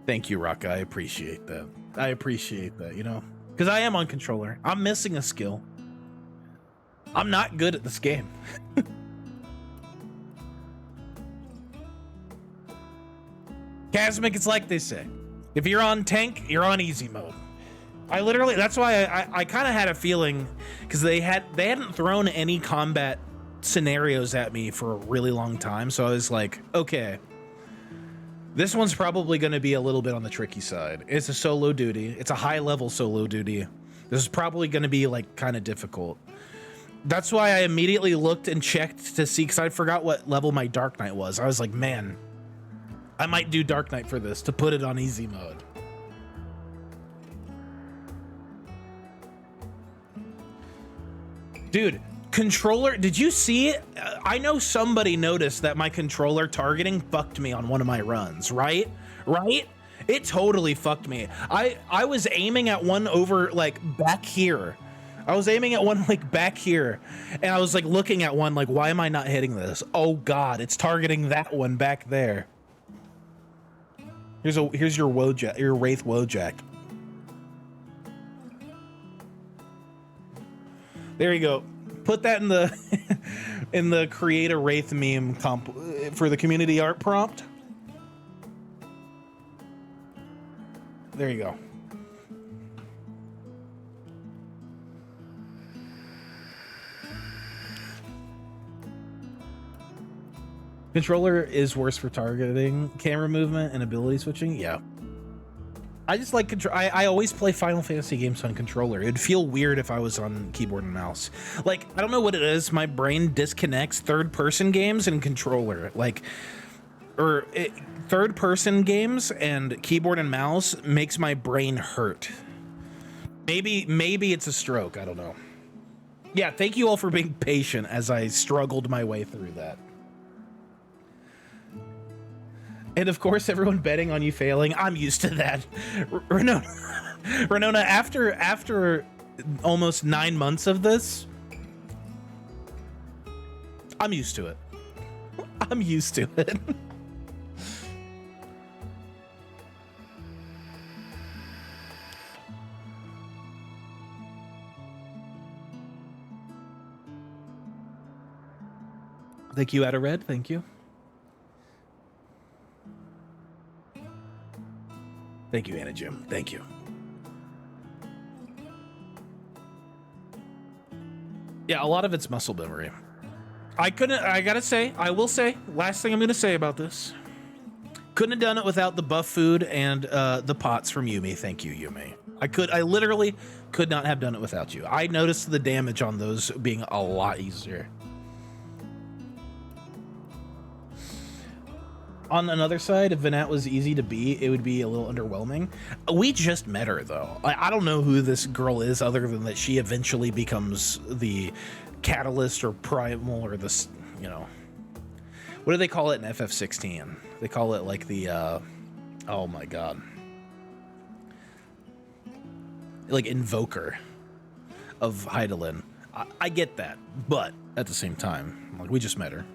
A: Thank you, Rock. I appreciate that. I appreciate that, you know? Because I am on controller. I'm missing a skill. I'm not good at this game. Casmic, it's like they say. If you're on tank, you're on easy mode. I literally, that's why I kind of had a feeling, because they hadn't thrown any combat scenarios at me for a really long time. So I was like, okay, this one's probably going to be a little bit on the tricky side. It's a solo duty. It's a high level solo duty. This is probably going to be like kind of difficult. That's why I immediately looked and checked to see, because I forgot what level my Dark Knight was. I was like, man, I might do Dark Knight for this to put it on easy mode. Dude, controller, did you see it? I know somebody noticed that my controller targeting fucked me on one of my runs, right? Right? It totally fucked me. I was aiming at one over like back here. I was aiming at one like back here, and I was like looking at one like, why am I not hitting this? Oh God, it's targeting that one back there. Here's your Wojak, your Wraith Wojak. There you go. Put that in the in the create a Wraith meme comp for the community art prompt. There you go. Controller is worse for targeting, camera movement, and ability switching. Yeah. I just like control. I always play Final Fantasy games on controller. It'd feel weird if I was on keyboard and mouse. Like, I don't know what it is. My brain disconnects third-person games and controller. Like, third-person games and keyboard and mouse makes my brain hurt. Maybe it's a stroke. I don't know. Yeah, thank you all for being patient as I struggled my way through that. And of course, everyone betting on you failing. I'm used to that. Renona, after almost 9 months of this, I'm used to it. I'm used to it. Thank you, Ada Red. Thank you. Thank you, Anna Jim. Thank you. Yeah, a lot of it's muscle memory. I gotta say, I will say, last thing I'm gonna say about this. Couldn't have done it without the buff food and the pots from Yumi. Thank you, Yumi. I literally could not have done it without you. I noticed the damage on those being a lot easier. On another side, if Venat was easy to beat, it would be a little underwhelming. We just met her, though. I don't know who this girl is other than that she eventually becomes the catalyst or primal or this, you know. What do they call it in FF16? They call it like the, oh my god. Like Invoker of Heidelin. I get that, but at the same time, like, we just met her.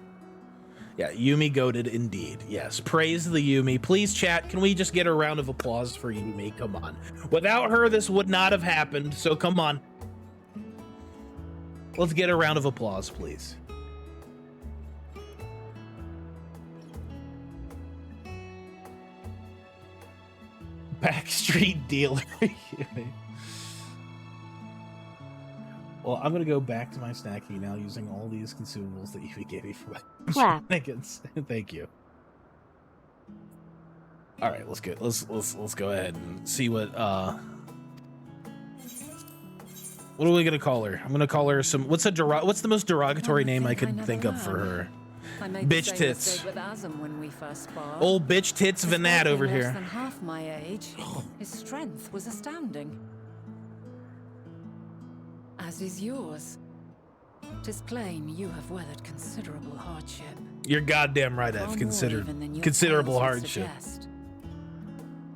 A: Yeah, Yumi goated indeed. Yes, praise the Yumi. Please, chat, can we just get a round of applause for Yumi? Come on. Without her, this would not have happened, so come on. Let's get a round of applause, please. Backstreet dealer. Well, I'm gonna go back to my snacking now using all these consumables that you gave me for my shenanigans. Thank you. All right, let's go ahead and see what are we gonna call her? I'm gonna call her some. What's the most derogatory name I could think of for her? Bitch tits. Old bitch tits Venat over here.
H: Less than half my age, his strength was astounding. As is yours. 'Tis plain you have weathered considerable hardship.
A: You're goddamn right. I've considered considerable hardship.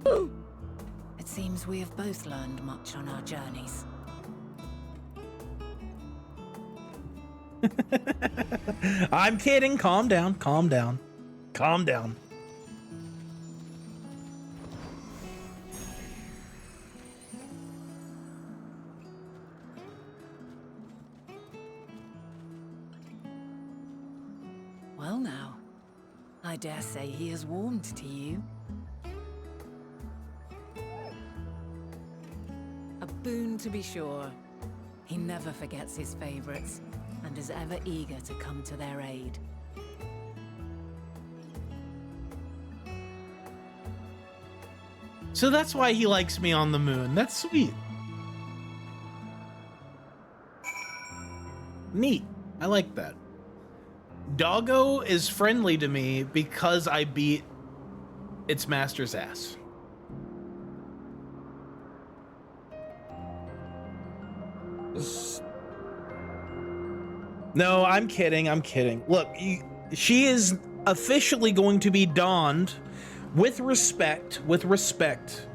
C: It seems we have both learned much on our journeys.
A: I'm kidding. Calm down. Calm down. Calm down.
C: Well now, I dare say he has warmed to you.
H: A boon to be sure. He never forgets his favorites, and is ever eager to come to their aid.
A: So that's why he likes me on the moon. That's sweet. Neat. I like that. Doggo is friendly to me because I beat its master's ass. No, I'm kidding. I'm kidding. Look, she is officially going to be donned with respect. With respect.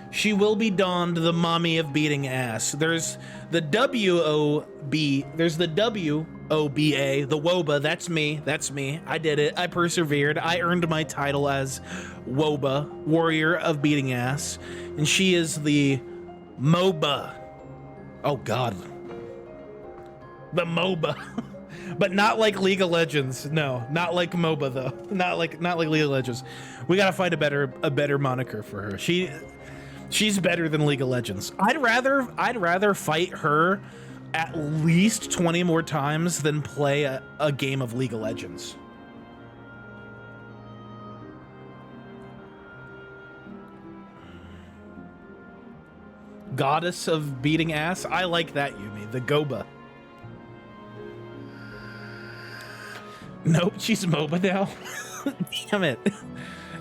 A: She will be donned the mommy of beating ass. There's the W-O-B. There's the W-O-B-A. The WOBA. That's me. That's me. I did it. I persevered. I earned my title as WOBA, Warrior of Beating Ass. And she is the MOBA. Oh, God. The MOBA. But not like League of Legends. No, not like MOBA though. Not like League of Legends. We gotta find a better moniker for her. She's better than League of Legends. I'd rather fight her at least 20 more times than play a game of League of Legends. Goddess of beating ass. I like that, Yumi. The Goba. Nope, she's MOBA now. Damn it.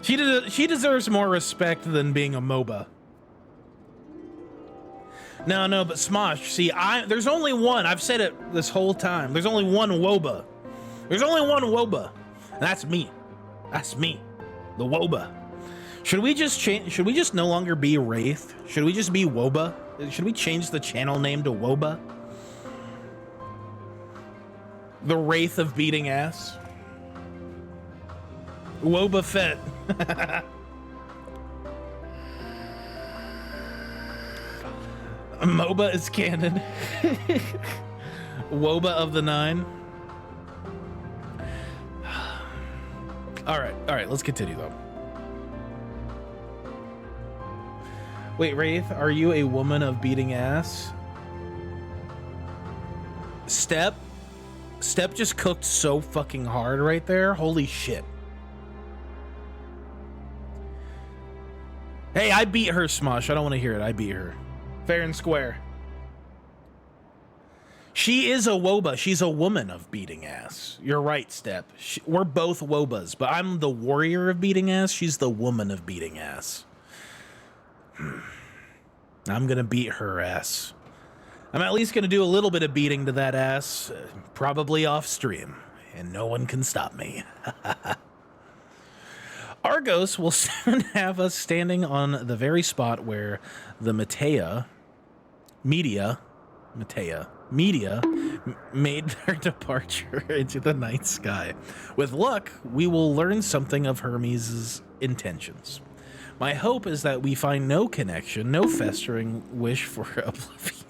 A: She deserves more respect than being a MOBA. No, but Smosh, see, there's only one. I've said it this whole time. There's only one WOBA. There's only one WOBA. And that's me. That's me. The WOBA. Should we just change? Should we just no longer be Wraith? Should we just be WOBA? Should we change the channel name to WOBA? The Wraith of beating ass. Woba Fett. MOBA is canon. Woba of the 9. All right, let's continue though. Wait, Wraith, are you a woman of beating ass? Step just cooked so fucking hard right there. Holy shit. Hey, I beat her, Smosh. I don't want to hear it. I beat her. Fair and square. She is a woba. She's a woman of beating ass. You're right, Step. We're both wobas, but I'm the warrior of beating ass. She's the woman of beating ass. I'm gonna beat her ass. I'm at least gonna do a little bit of beating to that ass, probably off stream, and no one can stop me. Argos will soon have us standing on the very spot where the media made their departure into the night sky. With luck, we will learn something of Hermes' intentions. My hope is that we find no connection, no festering wish for oblivion.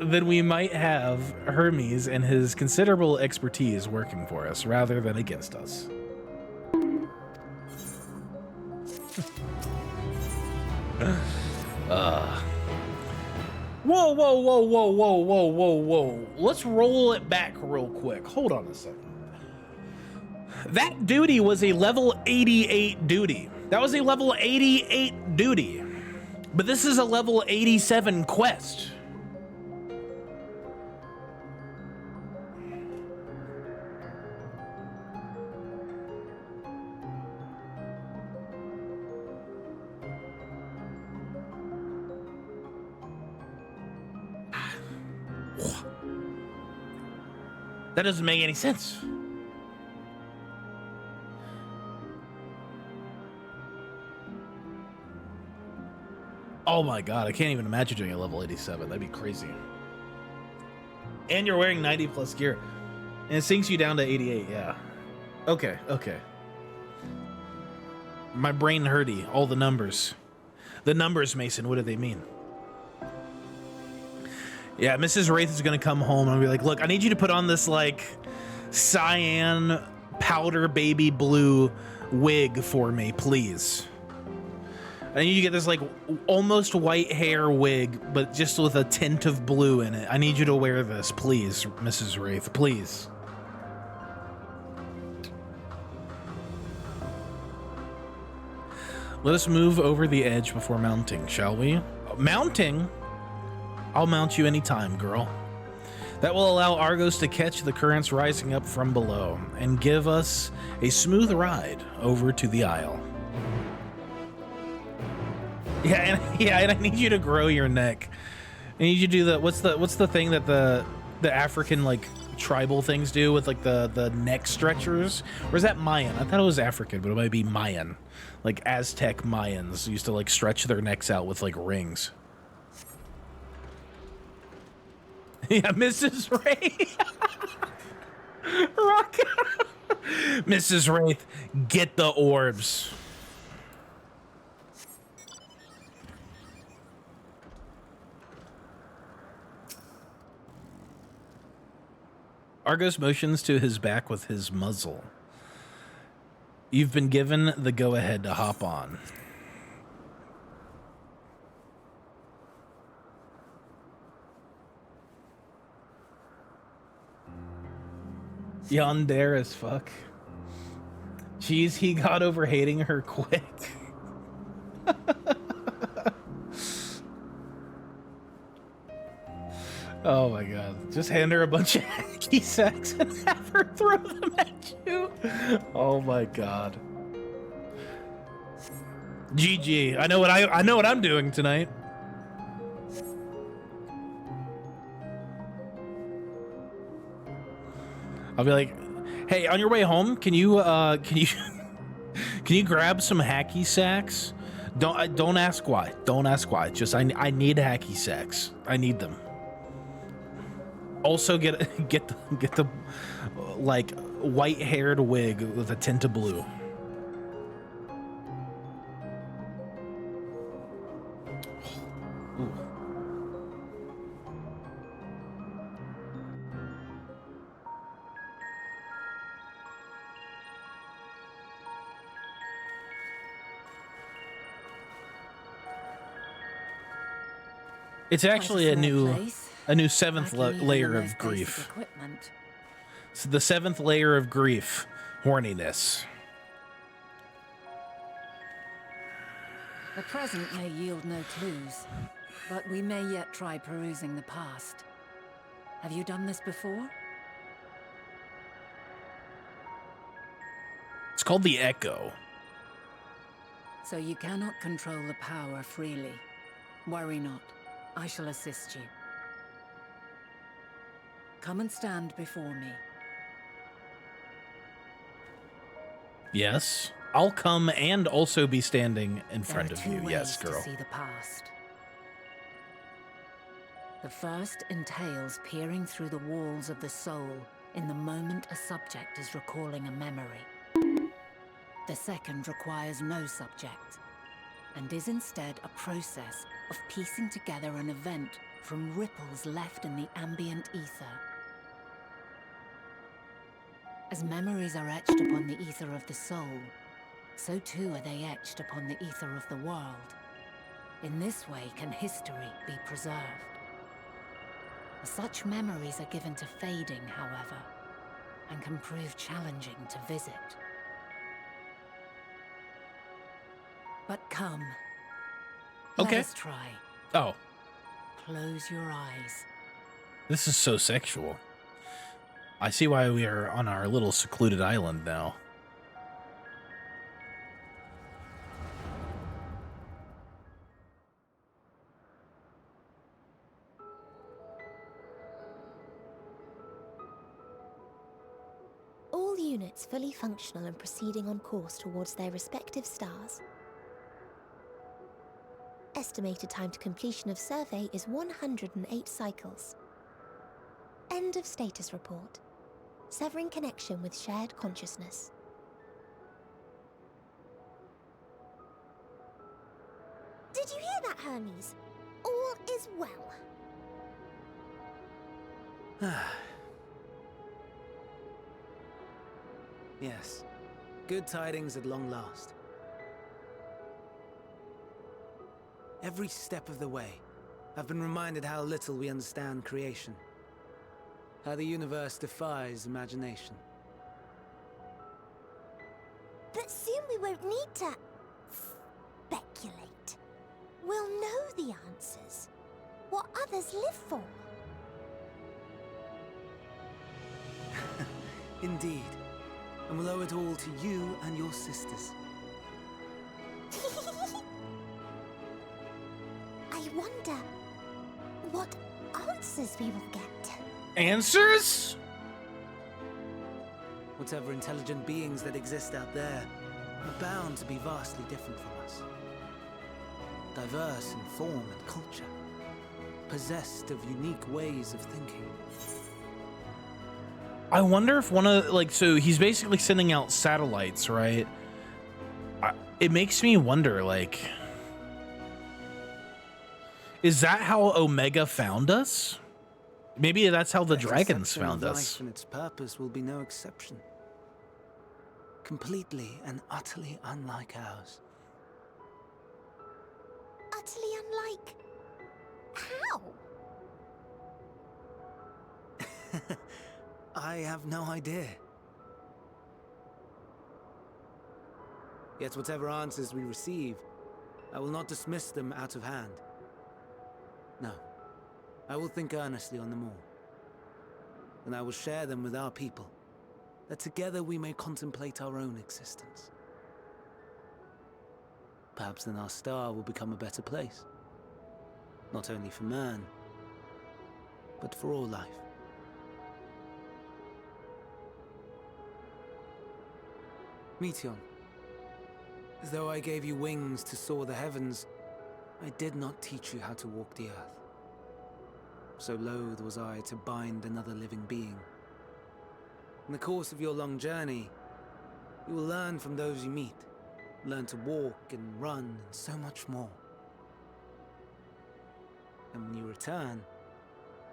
A: Then we might have Hermes and his considerable expertise working for us rather than against us. Whoa. Let's roll it back real quick. Hold on a second. That duty was a level 88 duty. That was a level 88 duty. But this is a level 87 quest. That doesn't make any sense. Oh my god, I can't even imagine doing a level 87. That'd be crazy. And you're wearing 90 plus gear. And it sinks you down to 88, yeah. Okay. My brain hurty, all the numbers. The numbers, Mason, what do they mean? Yeah, Mrs. Wraith is gonna come home and be like, look, I need you to put on this like cyan powder baby blue wig for me, please. I need you to get this like almost white hair wig, but just with a tint of blue in it. I need you to wear this, please, Mrs. Wraith, please. Let us move over the edge before mounting, shall we? Mounting? I'll mount you anytime, girl. That will allow Argos to catch the currents rising up from below and give us a smooth ride over to the Isle. Yeah, and I need you to grow your neck. I need you to do the what's the thing that the African like tribal things do with like the neck stretchers? Or is that Mayan? I thought it was African, but it might be Mayan. Like Aztec Mayans used to like stretch their necks out with like rings. Yeah, Mrs. Wraith. Rock. Mrs. Wraith, get the orbs. Argos motions to his back with his muzzle. You've been given the go-ahead to hop on. Yandere as fuck. Jeez, he got over hating her quick. Oh my god. Just hand her a bunch of hacky sacks and have her throw them at you. Oh my god. GG. I know what I'm doing tonight. I'll be like, hey, on your way home, can you grab some hacky sacks? Don't ask why. Don't ask why. Just I need hacky sacks. I need them. Also get the like white-haired wig with a tint of blue. Ooh. It's actually a new seventh layer of grief. It's the seventh layer of grief, horniness.
H: The present may yield no clues, but we may yet try perusing the past. Have you done this before?
A: It's called the Echo.
H: So you cannot control the power freely. Worry not. I shall assist you. Come and stand before me.
A: Yes. I'll come and also be standing in front of you. Yes, girl.
H: To see the past. The first entails peering through the walls of the soul in the moment a subject is recalling a memory. The second requires no subject, and is instead a process of piecing together an event from ripples left in the ambient ether. As memories are etched upon the ether of the soul, so too are they etched upon the ether of the world. In this way can history be preserved. Such memories are given to fading, however, and can prove challenging to visit. But come.
A: Okay.
H: Let us try.
A: Oh.
H: Close your eyes.
A: This is so sexual. I see why we are on our little secluded island now.
K: All units fully functional and proceeding on course towards their respective stars. Estimated time to completion of survey is 108 cycles. End of status report. Severing connection with shared consciousness. Did you hear that, Hermes? All is well.
L: Yes. Good tidings at long last. Every step of the way, I've been reminded how little we understand creation. How the universe defies imagination.
K: But soon we won't need to speculate. We'll know the answers. What others live for.
L: Indeed. And we'll owe it all to you and your sisters.
K: I wonder what answers we will get.
A: Answers?
L: Whatever intelligent beings that exist out there are bound to be vastly different from us. Diverse in form and culture. Possessed of unique ways of thinking.
A: I wonder if one of, like, so he's basically sending out satellites, right? It makes me wonder, like, is that how Omega found us? Maybe that's how the dragons found us.
L: Life and its purpose will be no exception. Completely and utterly unlike ours.
K: Utterly unlike... how?
L: I have no idea. Yet whatever answers we receive, I will not dismiss them out of hand. No, I will think earnestly on them all. And I will share them with our people, that together we may contemplate our own existence. Perhaps then our star will become a better place. Not only for man, but for all life. Meteon, as though I gave you wings to soar the heavens, I did not teach you how to walk the earth. So loath was I to bind another living being. In the course of your long journey, you will learn from those you meet, learn to walk and run and so much more. And when you return,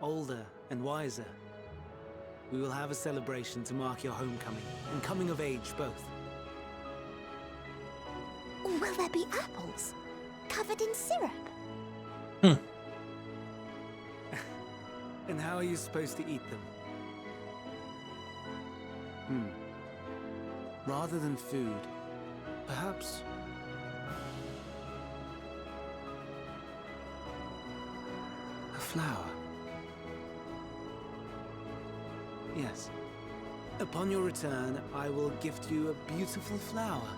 L: older and wiser, we will have a celebration to mark your homecoming and coming of age both.
K: Will there be apples? Covered in syrup?
L: And how are you supposed to eat them? Rather than food, perhaps... a flower. Yes. Upon your return, I will gift you a beautiful flower.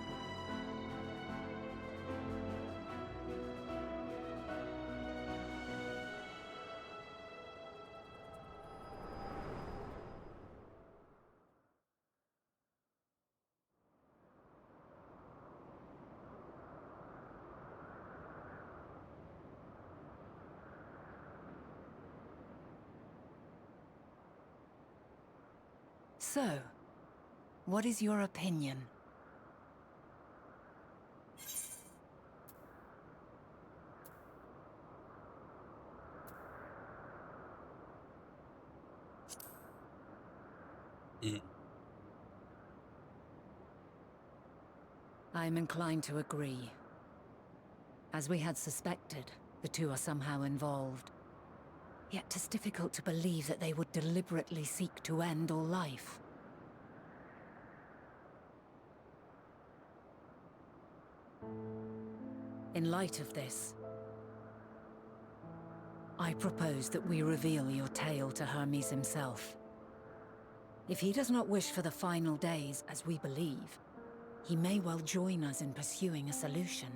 H: So, what is your opinion? I'm inclined to agree. As we had suspected, the two are somehow involved. Yet 'tis difficult to believe that they would deliberately seek to end all life. In light of this, I propose that we reveal your tale to Hermes himself. If he does not wish for the final days, as we believe, he may well join us in pursuing a solution.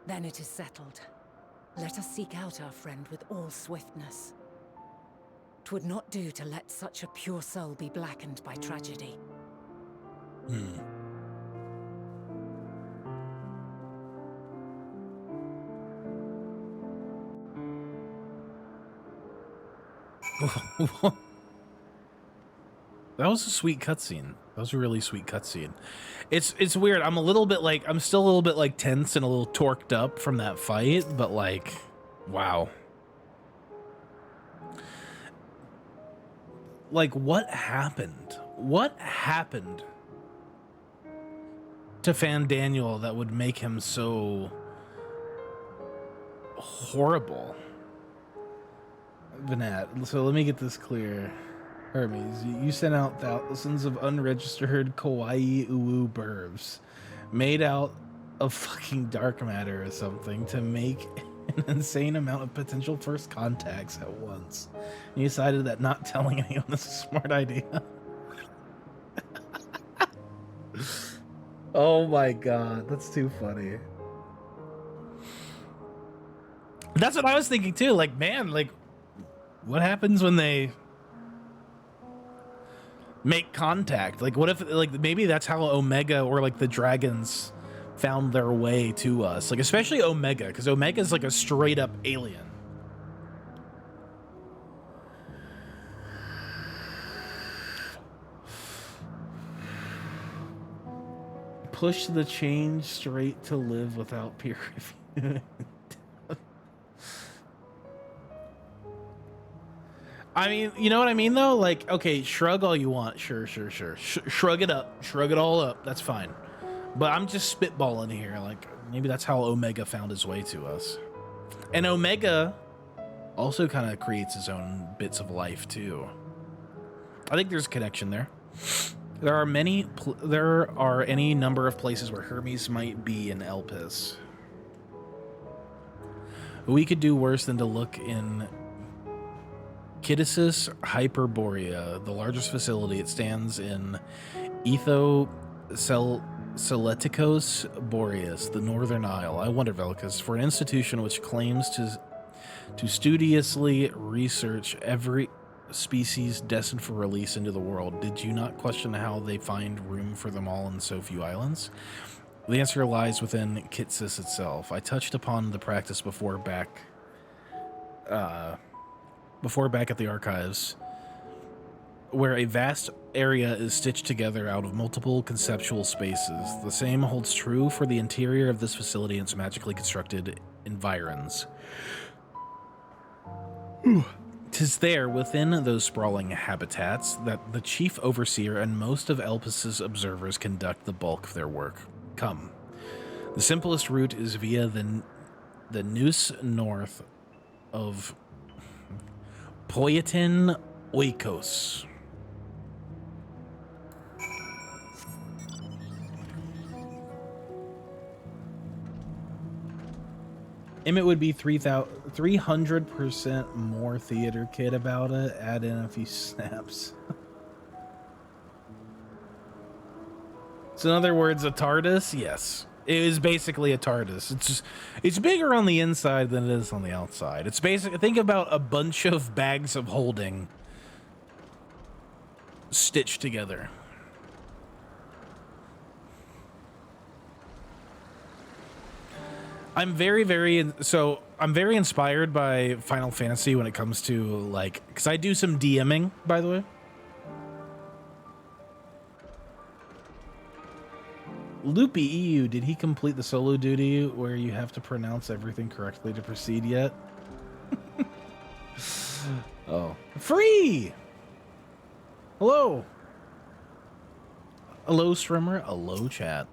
H: Then it is settled. Let us seek out our friend with all swiftness. 'Twould not do to let such a pure soul be blackened by tragedy.
A: That was a sweet cutscene. That was a really sweet cutscene. It's weird. I'm still a little bit like tense and a little torqued up from that fight, but like, wow. Like, what happened? What happened to Fan Daniel that would make him so horrible? Vanat, so let me get this clear. Hermes, you sent out thousands of unregistered kawaii uwu burbs made out of fucking dark matter or something to make an insane amount of potential first contacts at once. And you decided that not telling anyone is a smart idea. Oh my god, that's too funny. That's what I was thinking too. Like, man, like, what happens when they make contact? Like, what if, like, maybe that's how Omega or like the dragons found their way to us? Like, especially Omega, because Omega is like a straight up alien. Push the change straight to live without peer review. I mean, you know what I mean, though? Like, okay, shrug all you want. Sure. Shrug it up. Shrug it all up. That's fine. But I'm just spitballing here. Like, maybe that's how Omega found his way to us. And Omega also kind of creates his own bits of life, too. I think there's a connection there. There are any number of places where Hermes might be in Elpis. We could do worse than to look in Kiddisis Hyperborea, the largest facility. It stands in Celenticos Boreas, the Northern Isle. I wonder, Velkus, for an institution which claims to studiously research every species destined for release into the world, did you not question how they find room for them all in so few islands? The answer lies within Kitsis itself. I touched upon the practice before back at the archives, where a vast area is stitched together out of multiple conceptual spaces. The same holds true for the interior of this facility and its magically constructed environs. 'Tis there, within those sprawling habitats, that the chief overseer and most of Elpis's observers conduct the bulk of their work. Come. The simplest route is via the noose north of Poyetin Oikos. Emmett would be 300% more theater kid about it. Add in a few snaps. So in other words, a TARDIS? Yes. It is basically a TARDIS. It's bigger on the inside than it is on the outside. It's basically, think about a bunch of bags of holding stitched together. I'm very inspired by Final Fantasy when it comes to, like, because I do some DMing, by the way. Loopy EU, did he complete the solo duty where you have to pronounce everything correctly to proceed yet? Oh. Free! Hello! Hello, streamer. Hello, chat.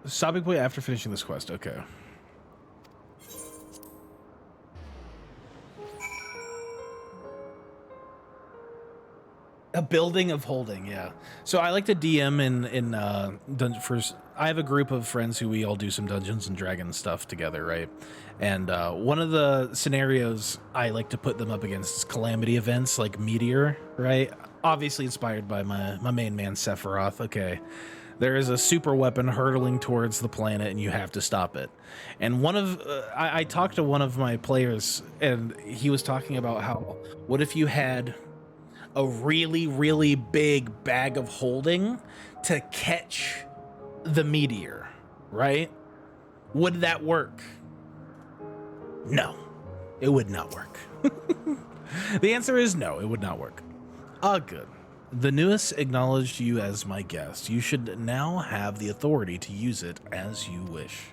A: Stopping point after finishing this quest. Okay. A building of holding, yeah. So I like to DM in I have a group of friends who we all do some Dungeons and Dragons stuff together, right? And one of the scenarios I like to put them up against is calamity events like Meteor, right? Obviously inspired by my main man Sephiroth. Okay. There is a super weapon hurtling towards the planet and you have to stop it. And I talked to one of my players and he was talking about how, what if you had a really, really big bag of holding to catch the meteor, right? Would that work? No, it would not work. The answer is no, it would not work. Good. The newest acknowledged you as my guest. You should now have the authority to use it as you wish.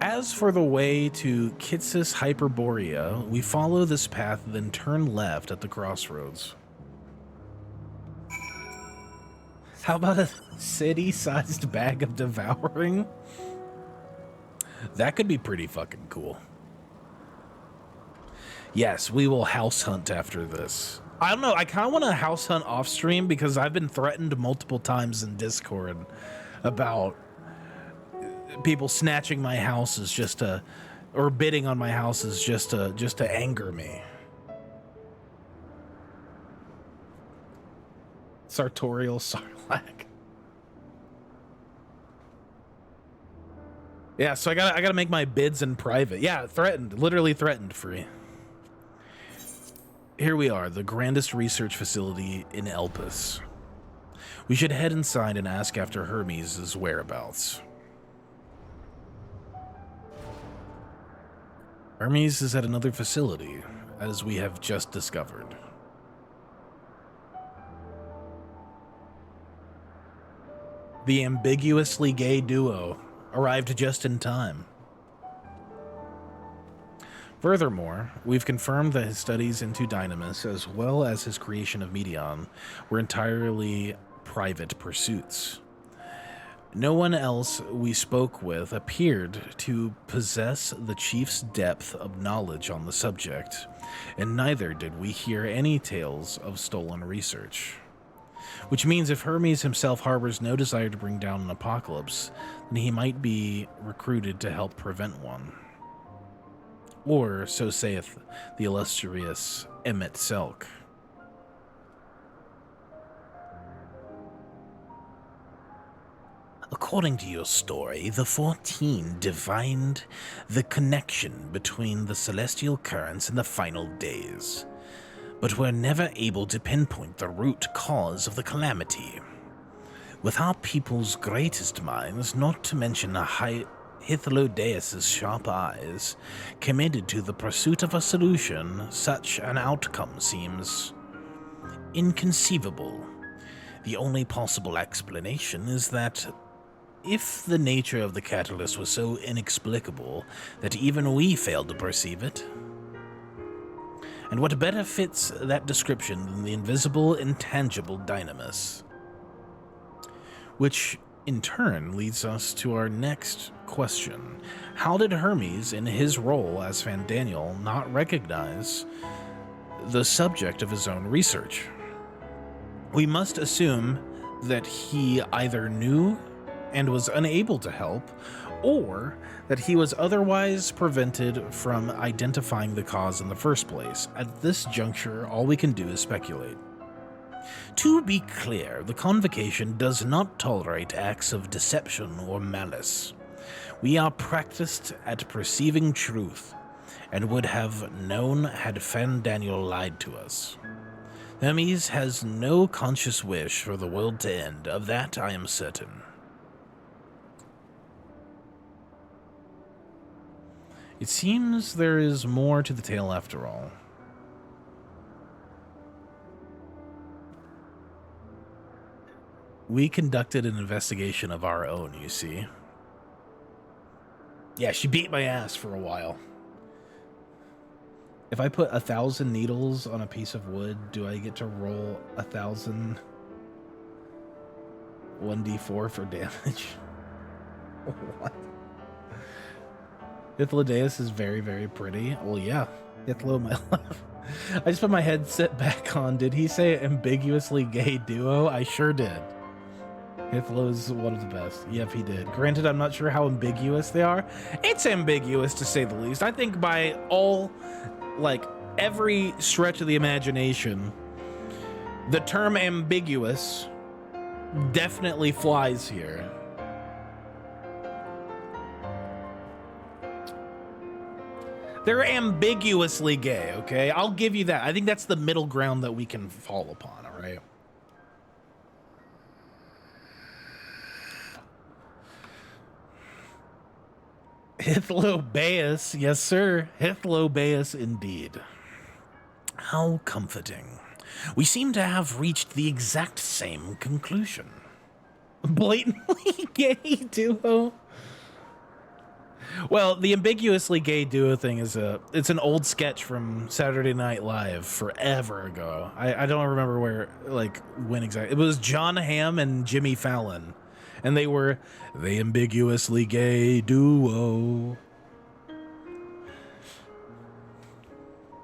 A: As for the way to Kitsis Hyperborea, we follow this path, then turn left at the crossroads. How about a city-sized bag of devouring? That could be pretty fucking cool. Yes, we will house hunt after this. I don't know, I kind of want to house hunt off stream because I've been threatened multiple times in Discord about people snatching my houses or bidding on my houses just to anger me. Sartorial Sarlacc. Yeah, so I gotta make my bids in private. Yeah, threatened, literally threatened, free. Here we are, the grandest research facility in Elpis. We should head inside and ask after Hermes' whereabouts. Hermes is at another facility, as we have just discovered. The ambiguously gay duo arrived just in time. Furthermore, we've confirmed that his studies into Dynamis, as well as his creation of Meteon, were entirely private pursuits. No one else we spoke with appeared to possess the chief's depth of knowledge on the subject, and neither did we hear any tales of stolen research. Which means if Hermes himself harbors no desire to bring down an apocalypse, then he might be recruited to help prevent one. Or, so saith the illustrious Emmett Selk. According to your story, the 14 divined the connection between the celestial currents and the final days, but were never able to pinpoint the root cause of the calamity. With our people's greatest minds, not to mention Hythlodeus' sharp eyes, committed to the pursuit of a solution, such an outcome seems inconceivable. The only possible explanation is that
F: if the nature of the catalyst was so inexplicable that even we failed to perceive it? And what better fits that description than the invisible, intangible dynamis? Which, in turn, leads us to our next question. How did Hermes, in his role as Fandaniel, not recognize the subject of his own research? We must assume that he either knew and was unable to help, or that he was otherwise prevented from identifying the cause in the first place. At this juncture, all we can do is speculate. To be clear, the Convocation does not tolerate acts of deception or malice. We are practiced at perceiving truth, and would have known had Fandaniel lied to us. Hermes has no conscious wish for the world to end, of that I am certain. It seems there is more to the tale after all. We conducted an investigation of our own, you see. Yeah, she beat my ass for a while. If I put 1,000 needles on a piece of wood, do I get to roll 1,000 1d4 for damage? What? Hythlodaeus is very, very pretty. Well, yeah. Hythlo, my love. I just put my headset back on. Did he say ambiguously gay duo? I sure did. Hythlo's one of the best. Yep, he did. Granted, I'm not sure how ambiguous they are. It's ambiguous, to say the least. I think by all, like, every stretch of the imagination, the term ambiguous definitely flies here. They're ambiguously gay, okay? I'll give you that. I think that's the middle ground that we can fall upon, all right? Hythlobaeus, yes sir. Hythlobaeus indeed. How comforting. We seem to have reached the exact same conclusion. Blatantly gay duo? Well, the ambiguously gay duo thing is it's an old sketch from Saturday Night Live forever ago. I don't remember when exactly. It was John Hamm and Jimmy Fallon. And they were the ambiguously gay duo.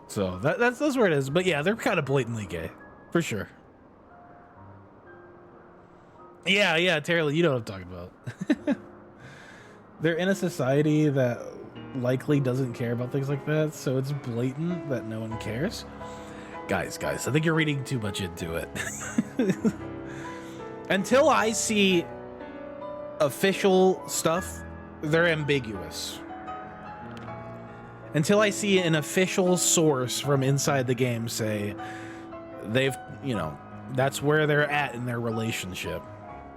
F: So that's where it is. But yeah, they're kind of blatantly gay, for sure. Yeah, Terry, you know what I'm talking about. They're in a society that likely doesn't care about things like that, so it's blatant that no one cares. Guys, I think you're reading too much into it. Until I see official stuff, they're ambiguous. Until I see an official source from inside the game say they've, that's where they're at in their relationship.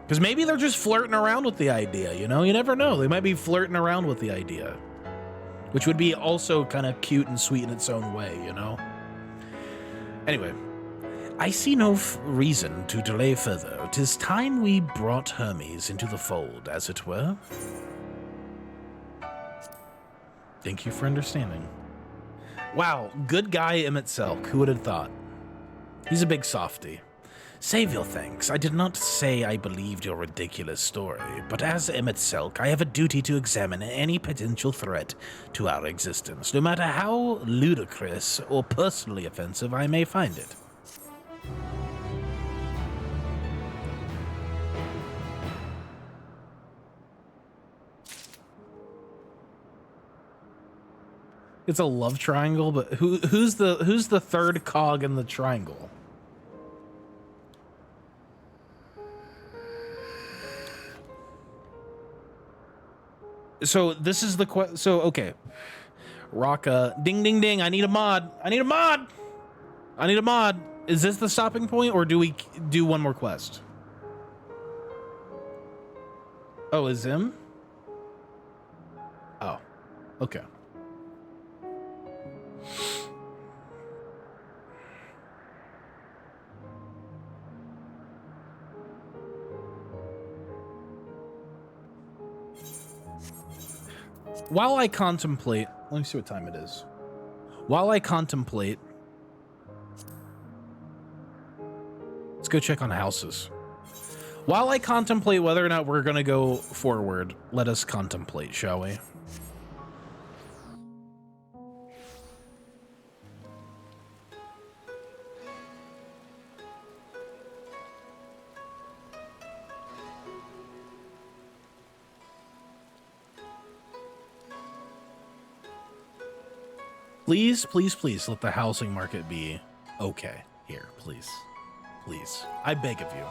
F: Because maybe they're just flirting around with the idea, you never know. They might be flirting around with the idea, which would be also kind of cute and sweet in its own way, Anyway, I see no reason to delay further. 'Tis time we brought Hermes into the fold, as it were. Thank you for understanding. Wow, good guy Emmett Selk. Who would have thought? He's a big softy. Save your thanks. I did not say I believed your ridiculous story, but as Emmett Selk, I have a duty to examine any potential threat to our existence, no matter how ludicrous or personally offensive I may find it. It's a love triangle, but who's the third cog in the triangle? So this is the okay. Raka, ding ding ding, I need a mod. Is this the stopping point, or do we do one more quest? Oh, is him? Oh, okay. while I contemplate, let me see what time it is. While I contemplate, let's go check on houses. While I contemplate whether or not we're going to go forward, let us contemplate, shall we? Please, please, please let the housing market be okay here, please. Please. I beg of you.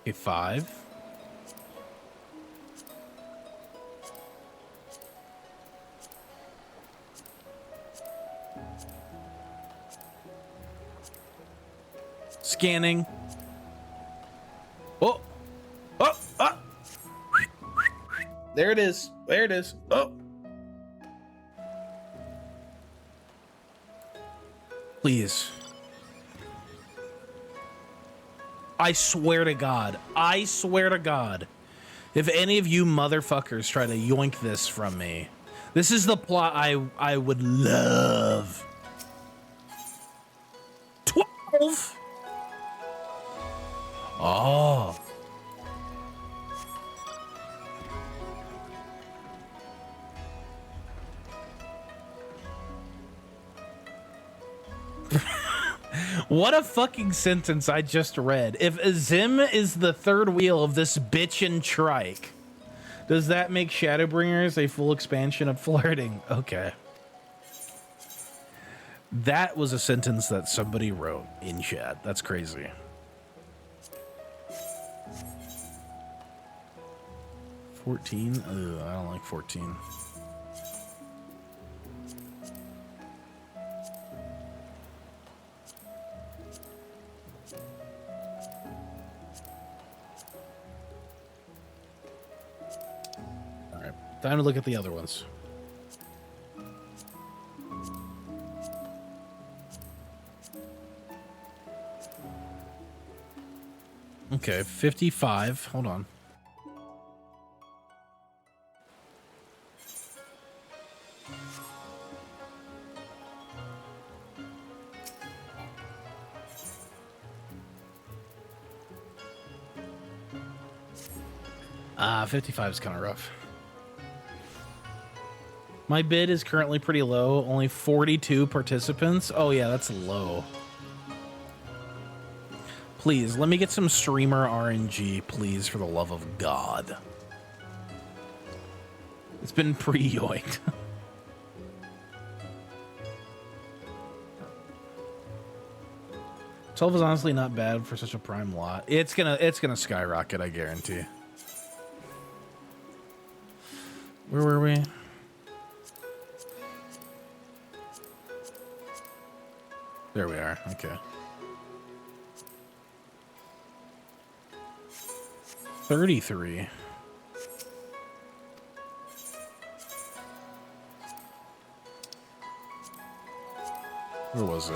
F: Okay, 5. Scanning. Oh. Oh. Oh. There it is. There it is. Oh. Please. I swear to God. I swear to God. If any of you motherfuckers try to yoink this from me, this is the plot I would love. 12. Oh. What a fucking sentence I just read. If Zim is the third wheel of this bitchin' trike, does that make Shadowbringers a full expansion of flirting? Okay. That was a sentence that somebody wrote in chat. That's crazy. 14? Ugh, I don't like 14. All right, time to look at the other ones. Okay, 55. Hold on. Ah, 55 is kind of rough. My bid is currently pretty low. Only 42 participants. Oh, yeah, that's low. Please, let me get some streamer RNG, please, for the love of God. It's been pre-yoinked. 12 is honestly not bad for such a prime lot. It's gonna skyrocket, I guarantee. Where were we? There we are. Okay. 33. Where was it?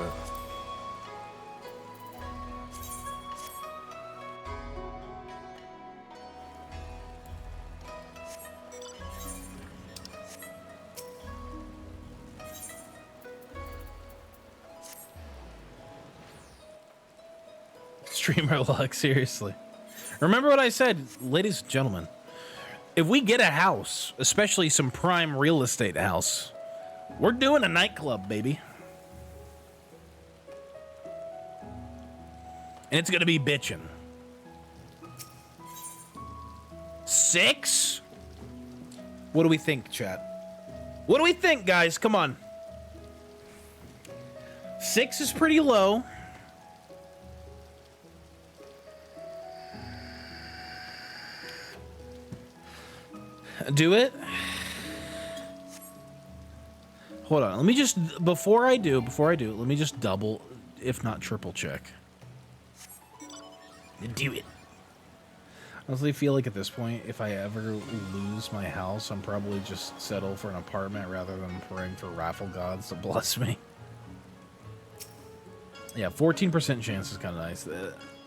F: Streamer luck, seriously. Remember what I said, ladies and gentlemen. If we get a house, especially some prime real estate house, we're doing a nightclub, baby. And it's gonna be bitchin'. 6? What do we think, chat? What do we think, guys? Come on. 6 is pretty low. Do it. Hold on. Let me just, before I do, let me just double, if not triple check. Do it. honestly feel like at this point, if I ever lose my house, I'm probably just settle for an apartment rather than praying for raffle gods to bless me. Yeah, 14% chance is kind of nice.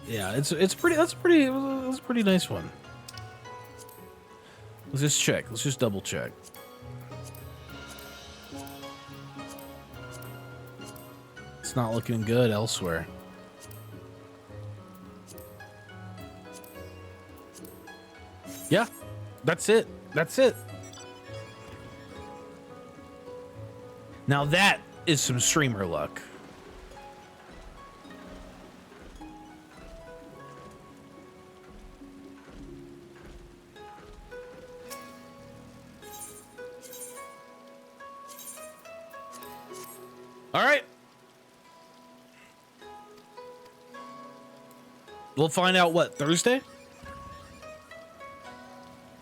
F: Yeah, it's pretty. That's a pretty nice one. Let's just check. Let's just double check. It's not looking good elsewhere. Yeah, that's it. That's it. Now that is some streamer luck. All right. We'll find out what, Thursday?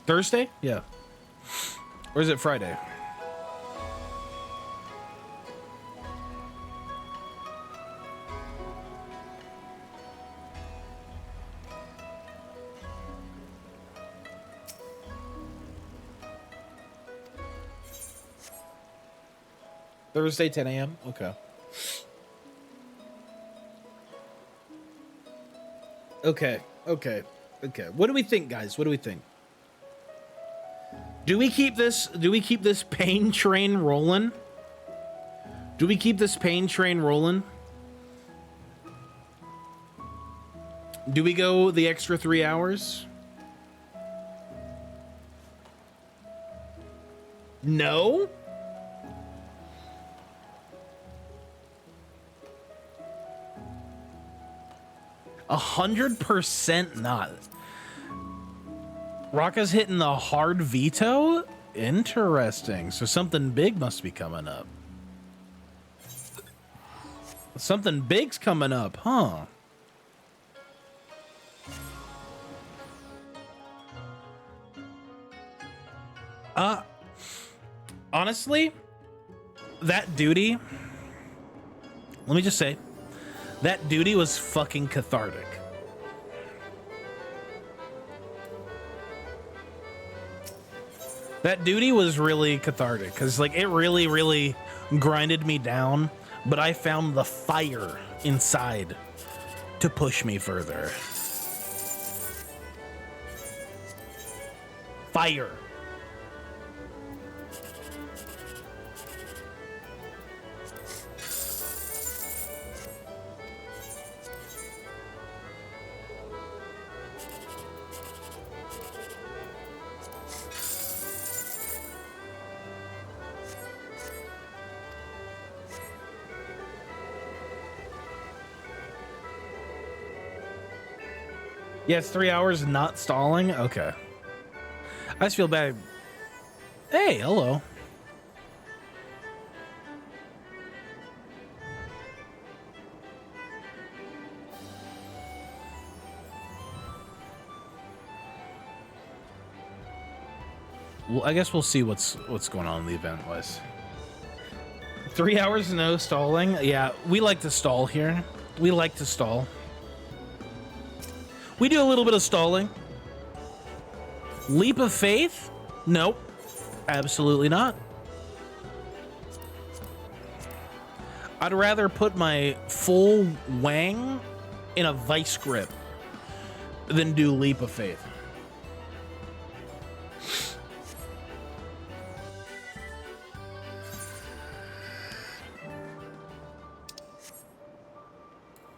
F: Thursday? Yeah. Or is it Friday? Thursday, 10 a.m.? Okay. Okay. What do we think, guys? What do we think? Do we keep this pain train rolling? Do we keep this pain train rolling? Do we go the extra 3 hours? No? A 100% not. Rocka's hitting the hard veto? Interesting. So something big must be coming up. Something big's coming up, huh? Honestly, that duty, let me just say, that duty was fucking cathartic. That duty was really cathartic because, like, it really, really grinded me down, but I found the fire inside to push me further. Fire. Yeah, it's 3 hours not stalling? Okay. I just feel bad. Hey, hello. Well, I guess we'll see what's going on in the event wise. 3 hours no stalling? Yeah, we like to stall here. We like to stall. We do a little bit of stalling. Leap of faith? Nope. Absolutely not. I'd rather put my full wang in a vice grip than do leap of faith.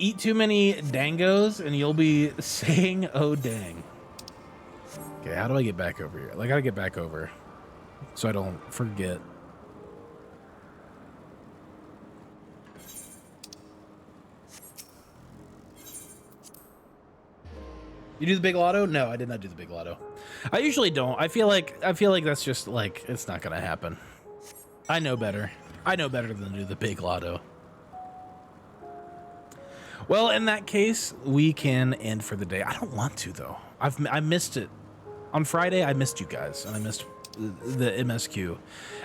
F: Eat too many dangos and you'll be saying, oh, dang. Okay, how do I get back over here? I gotta get back over so I don't forget. You do the big lotto? No, I did not do the big lotto. I usually don't. I feel like that's just like, it's not gonna happen. I know better. I know better than to do the big lotto. Well, in that case, we can end for the day. I don't want to, though. I missed it. On Friday, I missed you guys, and I missed the MSQ.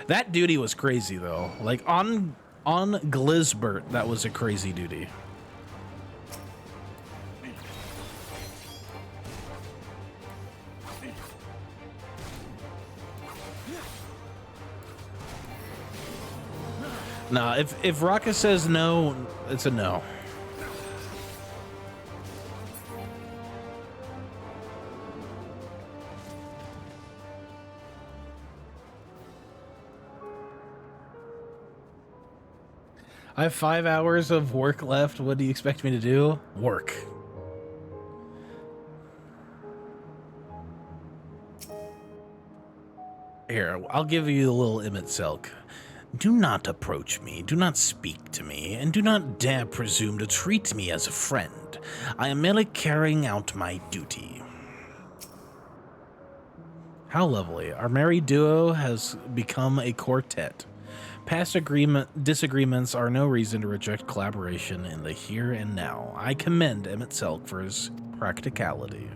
F: That duty was crazy, though. Like, on Glizbert, that was a crazy duty. Nah, if Raka says no, it's a no. I have 5 hours of work left. What do you expect me to do? Work. Here, I'll give you a little Emmett Selk. Do not approach me, do not speak to me, and do not dare presume to treat me as a friend. I am merely carrying out my duty. How lovely. Our merry duo has become a quartet. Past disagreements are no reason to reject collaboration in the here and now. I commend Emmett Selk for his practicality.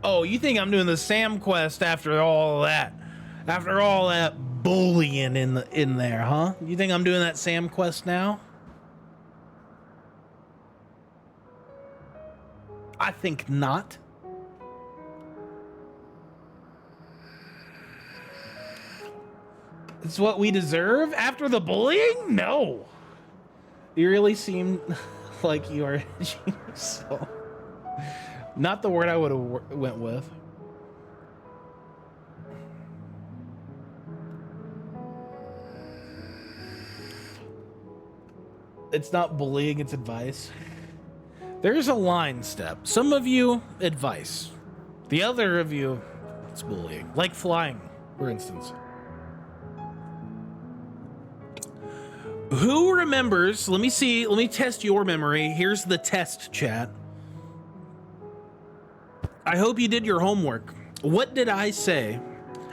F: Oh, you think I'm doing the Sam quest after all that? After all that bullying in there, huh? You think I'm doing that Sam quest now? I think not. It's what we deserve after the bullying? No. You really seem like you are edging yourself. Not the word I would have went with. It's not bullying, it's advice. There's a line step. Some of you, advice. The other of you, it's bullying. Like flying, for instance. Who remembers? Let me see. Let me test your memory. Here's the test, chat. I hope you did your homework. What did I say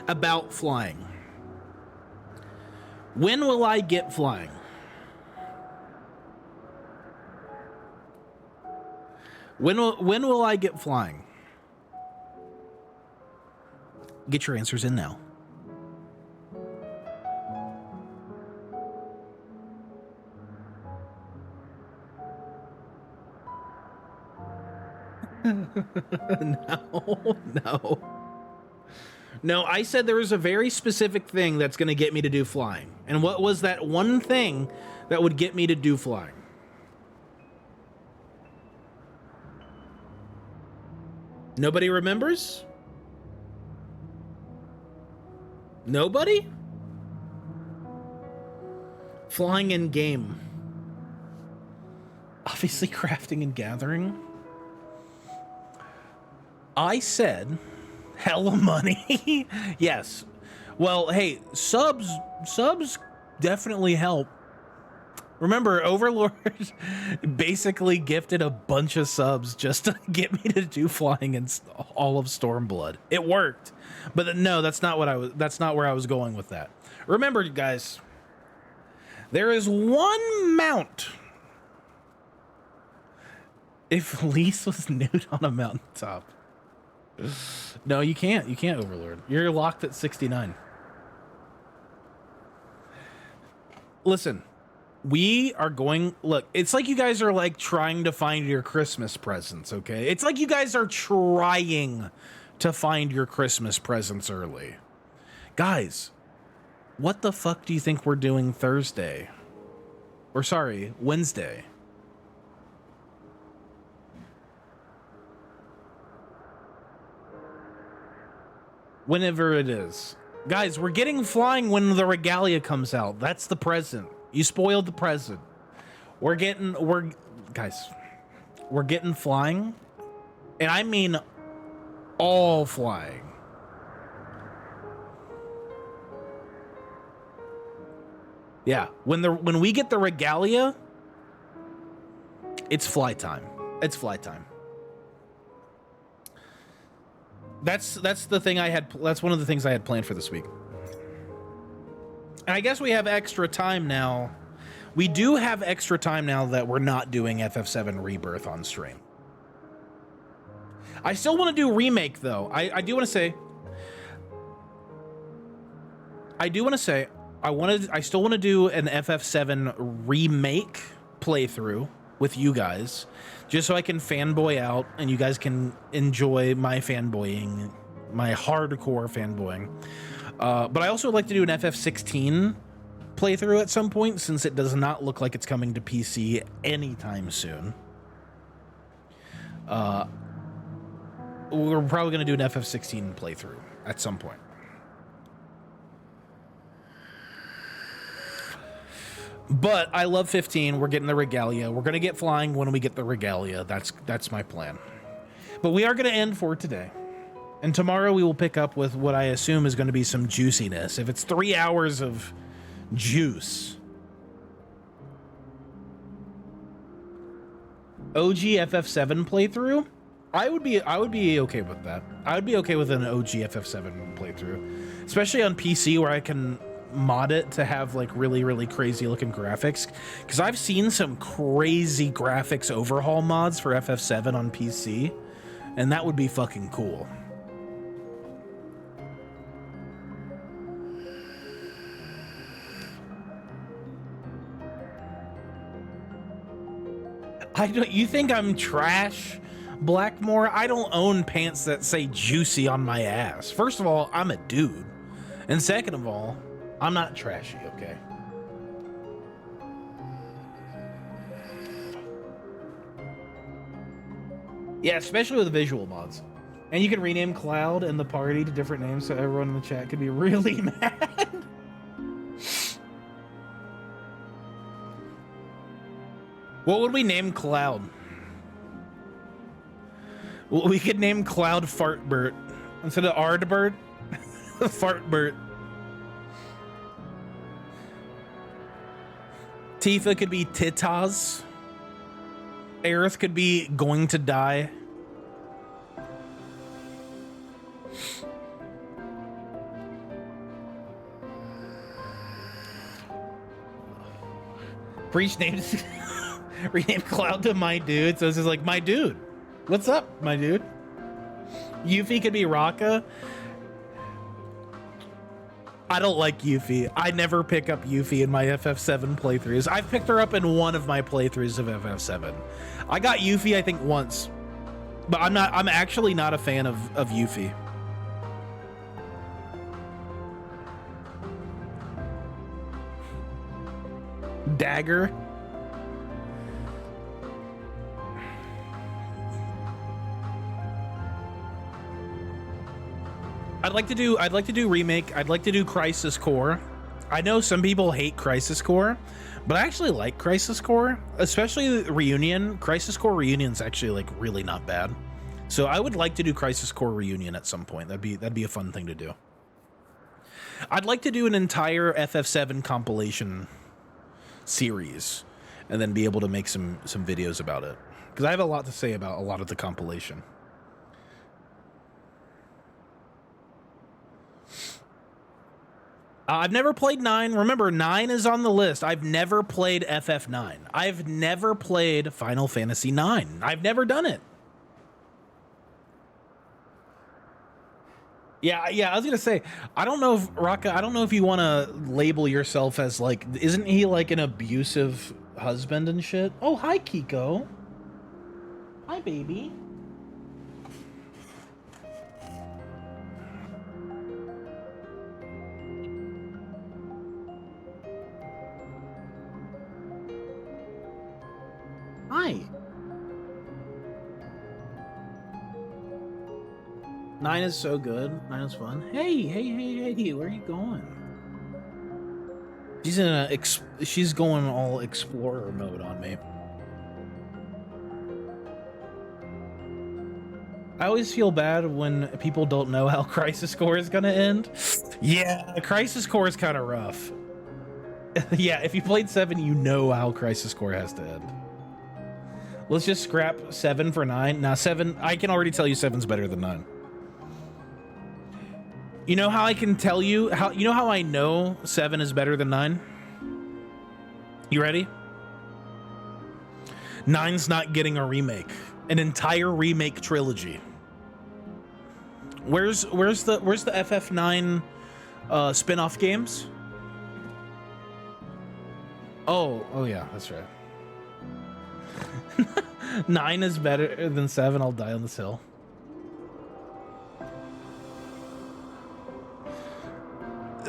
F: about flying? When will I get flying? When will I get flying? Get your answers in now. No, I said there was a very specific thing that's going to get me to do flying. And what was that one thing that would get me to do flying? Nobody remembers? Nobody? Flying in game. Obviously crafting and gathering. I said hella money. Yes. Well, hey, subs definitely help. Remember, Overlord basically gifted a bunch of subs just to get me to do flying in all of Stormblood. It worked. But no, that's not where I was going with that. Remember, guys, there is one mount. If Lise was nude on a mountaintop. No, you can't. You can't, Overlord. You're locked at 69. Listen, we are going... Look, it's like you guys are, like, trying to find your Christmas presents, okay? It's like you guys are trying to find your Christmas presents early. Guys, what the fuck do you think we're doing Thursday? Or, sorry, Wednesday? Whenever it is. Guys, we're getting flying when the regalia comes out. That's the present. You spoiled the present. We're getting flying. And I mean all flying. Yeah, when we get the regalia, it's fly time. It's fly time. That's the thing I had. That's one of the things I had planned for this week. And I guess we have extra time now. We do have extra time now that we're not doing FF7 Rebirth on stream. I still want to do remake though. I do want to say. I still want to do an FF7 remake playthrough with you guys, just so I can fanboy out and you guys can enjoy my fanboying my hardcore fanboying. But I also would like to do an FF16 playthrough at some point, since it does not look like it's coming to PC anytime soon. We're probably going to do an FF16 playthrough at some point. But I love 15. We're getting the regalia. We're going to get flying when we get the regalia. That's my plan. But we are going to end for today. And tomorrow we will pick up with what I assume is going to be some juiciness. If it's 3 hours of juice. OG FF7 playthrough? I would be okay with that. I would be okay with an OG FF7 playthrough, especially on PC where I can mod it to have like really, really crazy looking graphics. Because I've seen some crazy graphics overhaul mods for FF7 on PC, and that would be fucking cool. You think I'm trash, Blackmore? I don't own pants that say juicy on my ass. First of all, I'm a dude. And second of all, I'm not trashy, okay? Yeah, especially with visual mods. And you can rename Cloud and the party to different names so everyone in the chat could be really mad. What would we name Cloud? Well, we could name Cloud Fartbert instead of Ardbert. Fartbert. Tifa could be Titaz. Aerith could be Going to Die. Breach named renamed Cloud to My Dude, so it's just like, My Dude. What's up, my dude? Yuffie could be Raka. I don't like Yuffie. I never pick up Yuffie in my FF7 playthroughs. I've picked her up in one of my playthroughs of FF7. I got Yuffie, I think, once. But I'm actually not a fan of Yuffie. Dagger. I'd like to do remake. I'd like to do Crisis Core. I know some people hate Crisis Core, but I actually like Crisis Core, especially Reunion. Crisis Core Reunion's actually like really not bad. So I would like to do Crisis Core Reunion at some point. That'd be a fun thing to do. I'd like to do an entire FF7 compilation series and then be able to make some videos about it, because I have a lot to say about a lot of the compilation. I've never played 9. Remember, 9 is on the list. I've never played FF9. I've never played Final Fantasy 9. I've never done it. Yeah, I was gonna say, I don't know if Raka, I don't know if you want to label yourself as like, isn't he like an abusive husband and shit? Oh, hi, Kiko. Hi, baby. Hi. 9 is so good. 9 is fun. Hey, where are you going? She's going all explorer mode on me. I always feel bad when people don't know how Crisis Core is gonna end. Yeah, Crisis Core is kind of rough. Yeah, if you played 7, you know how Crisis Core has to end. Let's just scrap 7 for 9. Now 7, I can already tell you 7's better than 9. You know how I can tell you how? You know how I know 7 is better than 9? You ready? 9's not getting a remake, an entire remake trilogy. Where's the FF9 spin-off games? Oh yeah, that's right. 9 is better than 7. I'll die on this hill.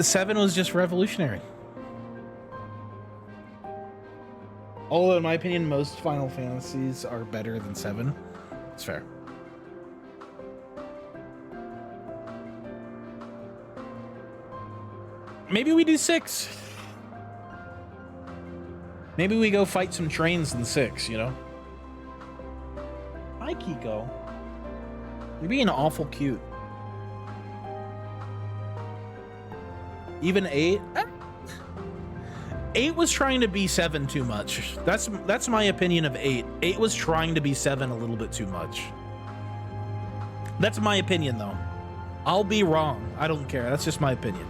A: 7 was just revolutionary. Although, in my opinion, most Final Fantasies are better than 7. It's fair. Maybe we do 6. Maybe we go fight some trains in 6, you know? Hi, Kiko. You're being awful cute. Even 8? 8 was trying to be 7 too much. That's my opinion of 8. 8 was trying to be 7 a little bit too much. That's my opinion, though. I'll be wrong. I don't care. That's just my opinion.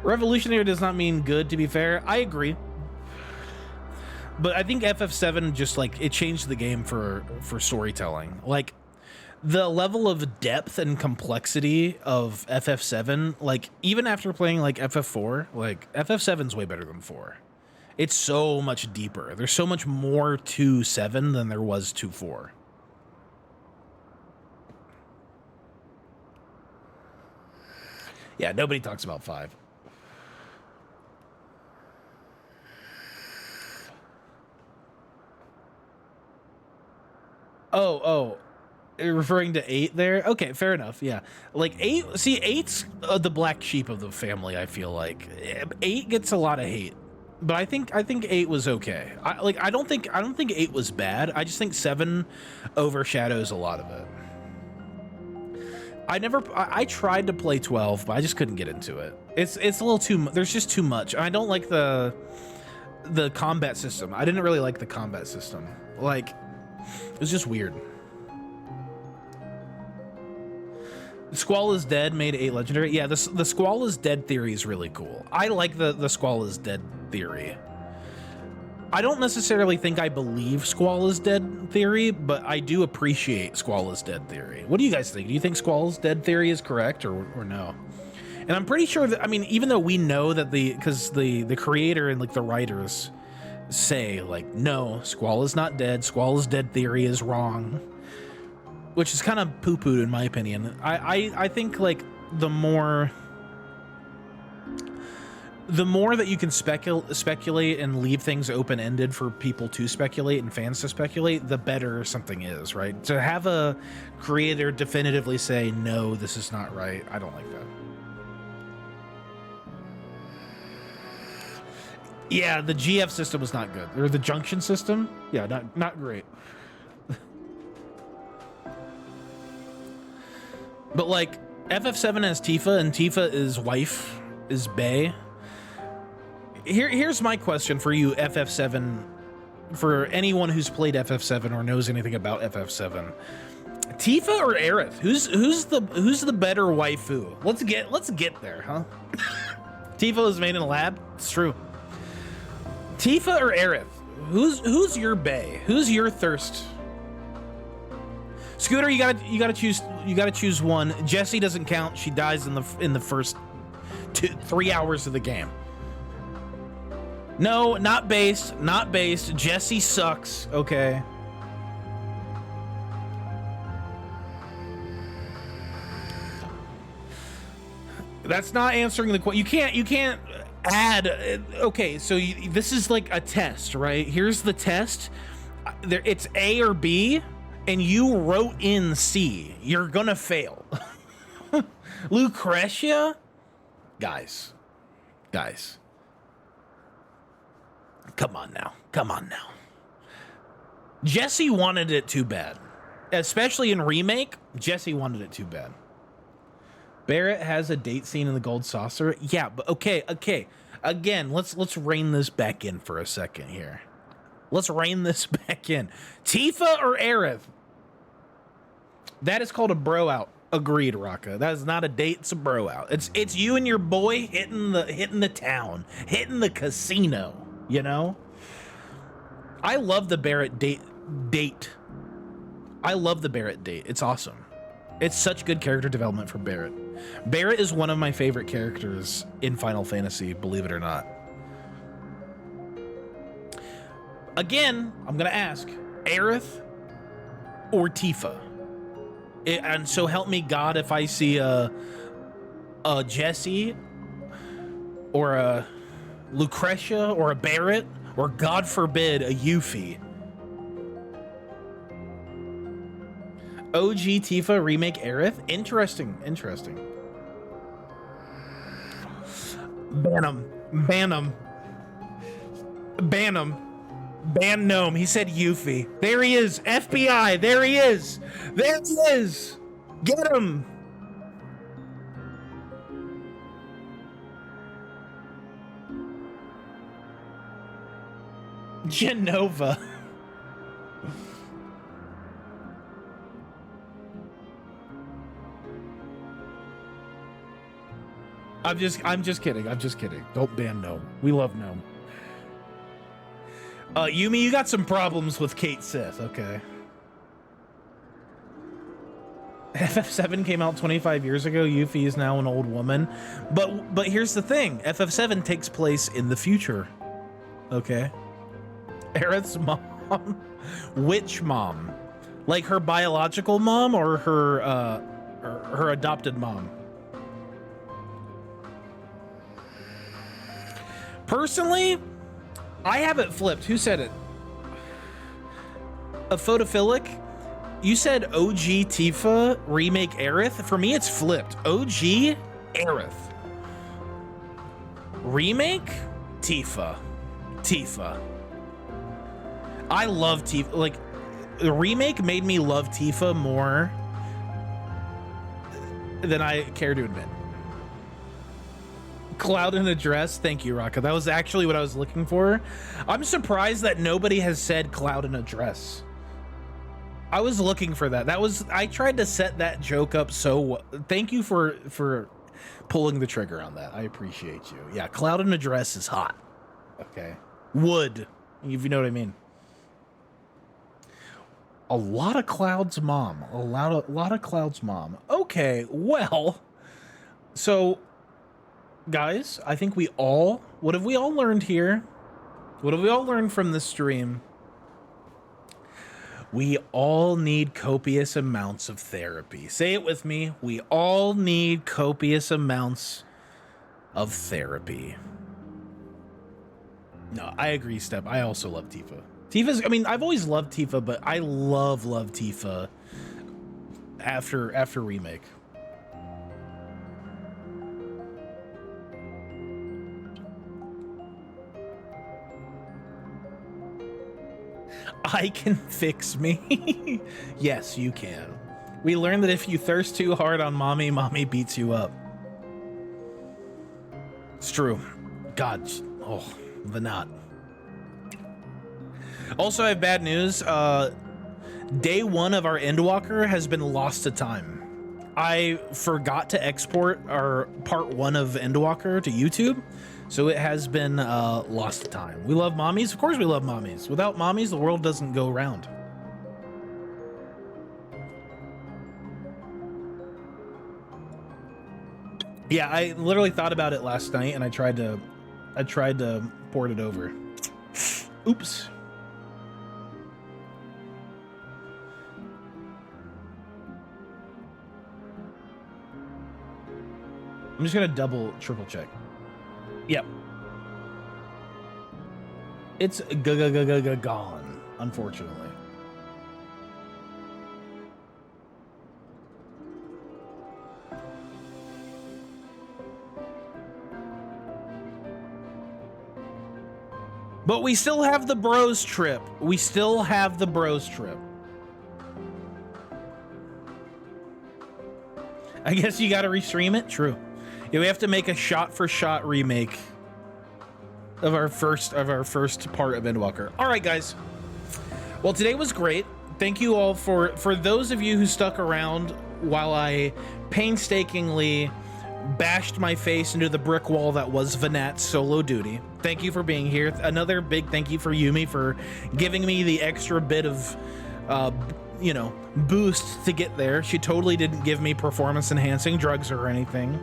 A: Revolutionary does not mean good, to be fair. I agree. But I think FF7 just, like, it changed the game for storytelling. Like, the level of depth and complexity of FF7, like, even after playing, like, FF4, like, FF7's way better than 4. It's so much deeper. There's so much more to 7 than there was to 4. Yeah, nobody talks about 5. Oh, referring to 8 there? Okay, fair enough. Yeah, like 8. See, 8's the black sheep of the family. I feel like 8 gets a lot of hate, but I think 8 was okay. I don't think 8 was bad. I just think 7 overshadows a lot of it. I tried to play 12, but I just couldn't get into it. It's a little too. There's just too much. I don't like the combat system. I didn't really like the combat system. Like, it was just weird. Squall is dead made 8 legendary. Yeah, the Squall is dead theory is really cool. I like the Squall is dead theory. I don't necessarily think I believe Squall is dead theory, but I do appreciate Squall is dead theory. What do you guys think? Do you think Squall is dead theory is correct or no? And I'm pretty sure that, I mean, even though we know that because the creator and like the writers say like, no, Squall is not dead. Squall is dead theory is wrong, which is kind of poo-pooed in my opinion. I think like the more that you can speculate and leave things open-ended for people to speculate and fans to speculate, the better something is, right? To have a creator definitively say, no, this is not right, I don't like that. Yeah, the GF system was not good. Or the junction system? Yeah, not great. But like, FF7 has Tifa, and Tifa's wife is Bae. Here's my question for you, FF7, for anyone who's played FF7 or knows anything about FF7. Tifa or Aerith? Who's the better waifu? Let's get there, huh? Tifa was made in a lab. It's true. Tifa or Aerith? Who's your bae? Who's your thirst? Scooter, you gotta choose one. Jessie doesn't count. She dies in the first 3 hours of the game. No, not based. Jessie sucks. Okay. That's not answering the question. You can't add. Okay, so this is like a test, right? Here's the test. It's A or B, and you wrote in C. You're gonna fail. Lucretia? Guys. Come on now. Jessie wanted it too bad. Especially in Remake, Jessie wanted it too bad. Barrett has a date scene in the Gold Saucer. Yeah, but okay. Again, let's rein this back in for a second here. Let's rein this back in. Tifa or Aerith? That is called a bro out. Agreed, Raka. That is not a date, it's a bro out. It's you and your boy hitting the town, hitting the casino, you know? I love the Barrett date. I love the Barrett date. It's awesome. It's such good character development for Barrett. Barrett is one of my favorite characters in Final Fantasy, believe it or not. Again, I'm gonna ask, Aerith or Tifa? And so help me God if I see a Jesse or a Lucretia or a Barrett or, God forbid, a Yuffie. OG Tifa remake Aerith? Interesting. Ban him. Ban Gnome. He said Yuffie. There he is. FBI. There he is. Get him. Genova. I'm just kidding. Don't ban Gnome. We love Gnome. Yumi, you got some problems with Kate Sith, okay? FF7 came out 25 years ago. Yuffie is now an old woman. But here's the thing. FF7 takes place in the future. Okay? Aerith's mom. Which mom? Like her biological mom or her adopted mom? Personally, I have it flipped. Who said it? A photophilic? You said OG Tifa remake Aerith? For me, it's flipped. OG Aerith. Remake Tifa. I love Tifa. Like, the remake made me love Tifa more than I care to admit. Cloud in a dress. Thank you, Raka. That was actually what I was looking for. I'm surprised that nobody has said Cloud in a dress. I was looking for that. I tried to set that joke up so well. Thank you for pulling the trigger on that. I appreciate you. Yeah, Cloud in a dress is hot. Okay. Wood, if you know what I mean. A lot of Cloud's mom. A lot of Cloud's mom. Okay, well, so guys, I think what have we all learned here? What have we all learned from this stream? We all need copious amounts of therapy. Say it with me. We all need copious amounts of therapy. No, I agree, Step. I also love Tifa. I've always loved Tifa, but I love Tifa after remake. I can fix me. Yes, you can. We learned that if you thirst too hard on mommy, mommy beats you up. It's true. God, the knot. Also, I have bad news. Day 1 of our Endwalker has been lost to time. I forgot to export our part 1 of Endwalker to YouTube, so it has been lost to time. We love mommies. Of course we love mommies. Without mommies, the world doesn't go round. Yeah, I literally thought about it last night, and I tried to port it over. Oops. I'm just gonna triple check. Yep. It's gone, unfortunately. But we still have the bros trip. I guess you gotta restream it? True. Yeah, we have to make a shot-for-shot remake of our first part of Endwalker. All right, guys. Well, today was great. Thank you all for those of you who stuck around while I painstakingly bashed my face into the brick wall that was Vanat's solo duty. Thank you for being here. Another big thank you for Yumi for giving me the extra bit of boost to get there. She totally didn't give me performance enhancing drugs or anything.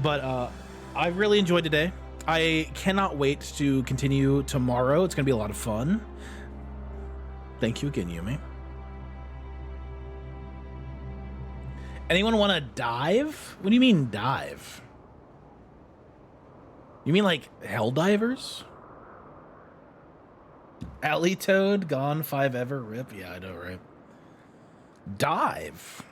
A: But I really enjoyed today. I cannot wait to continue tomorrow. It's going to be a lot of fun. Thank you again, Yumi.
F: Anyone want to dive? What do you mean dive? You mean like hell divers? Alley Toad, gone 5 ever, rip. Yeah, I know, right? Dive.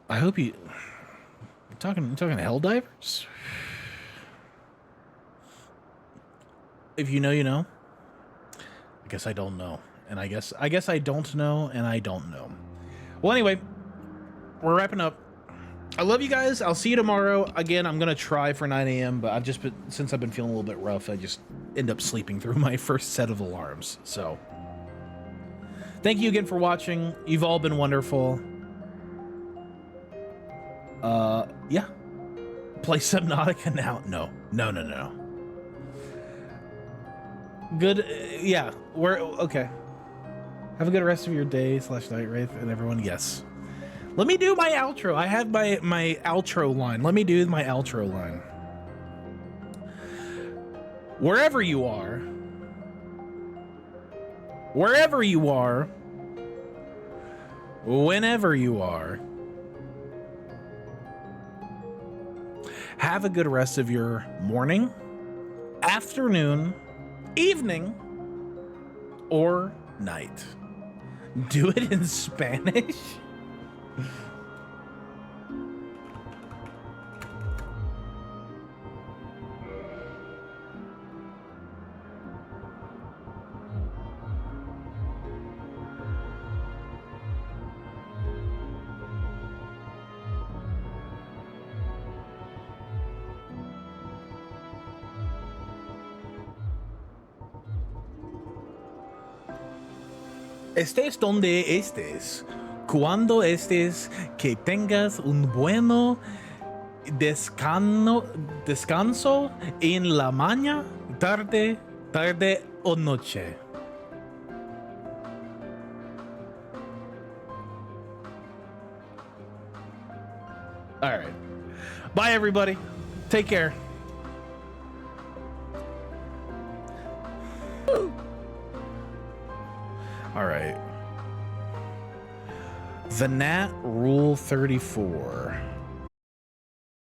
F: I hope you talking hell divers? If you know, you know. I guess I don't know. And I guess I don't know, and I don't know. Well, anyway, we're wrapping up. I love you guys. I'll see you tomorrow. Again, I'm gonna try for 9 a.m., but since I've been feeling a little bit rough, I just end up sleeping through my first set of alarms. So thank you again for watching. You've all been wonderful. Yeah. Play Subnautica now. No. Good. Yeah. We're okay. Have a good rest of your day / night, Wraith, and everyone. Yes. Let me do my outro. I have my outro line. Let me do my outro line. Wherever you are, wherever you are, whenever you are, have a good rest of your morning, afternoon, evening, or night. Do it in Spanish? Estés donde estés, cuando estés, que tengas un bueno descanso en la mañana, tarde o noche. All right. Bye, everybody. Take care. All right. The Nat Rule 34.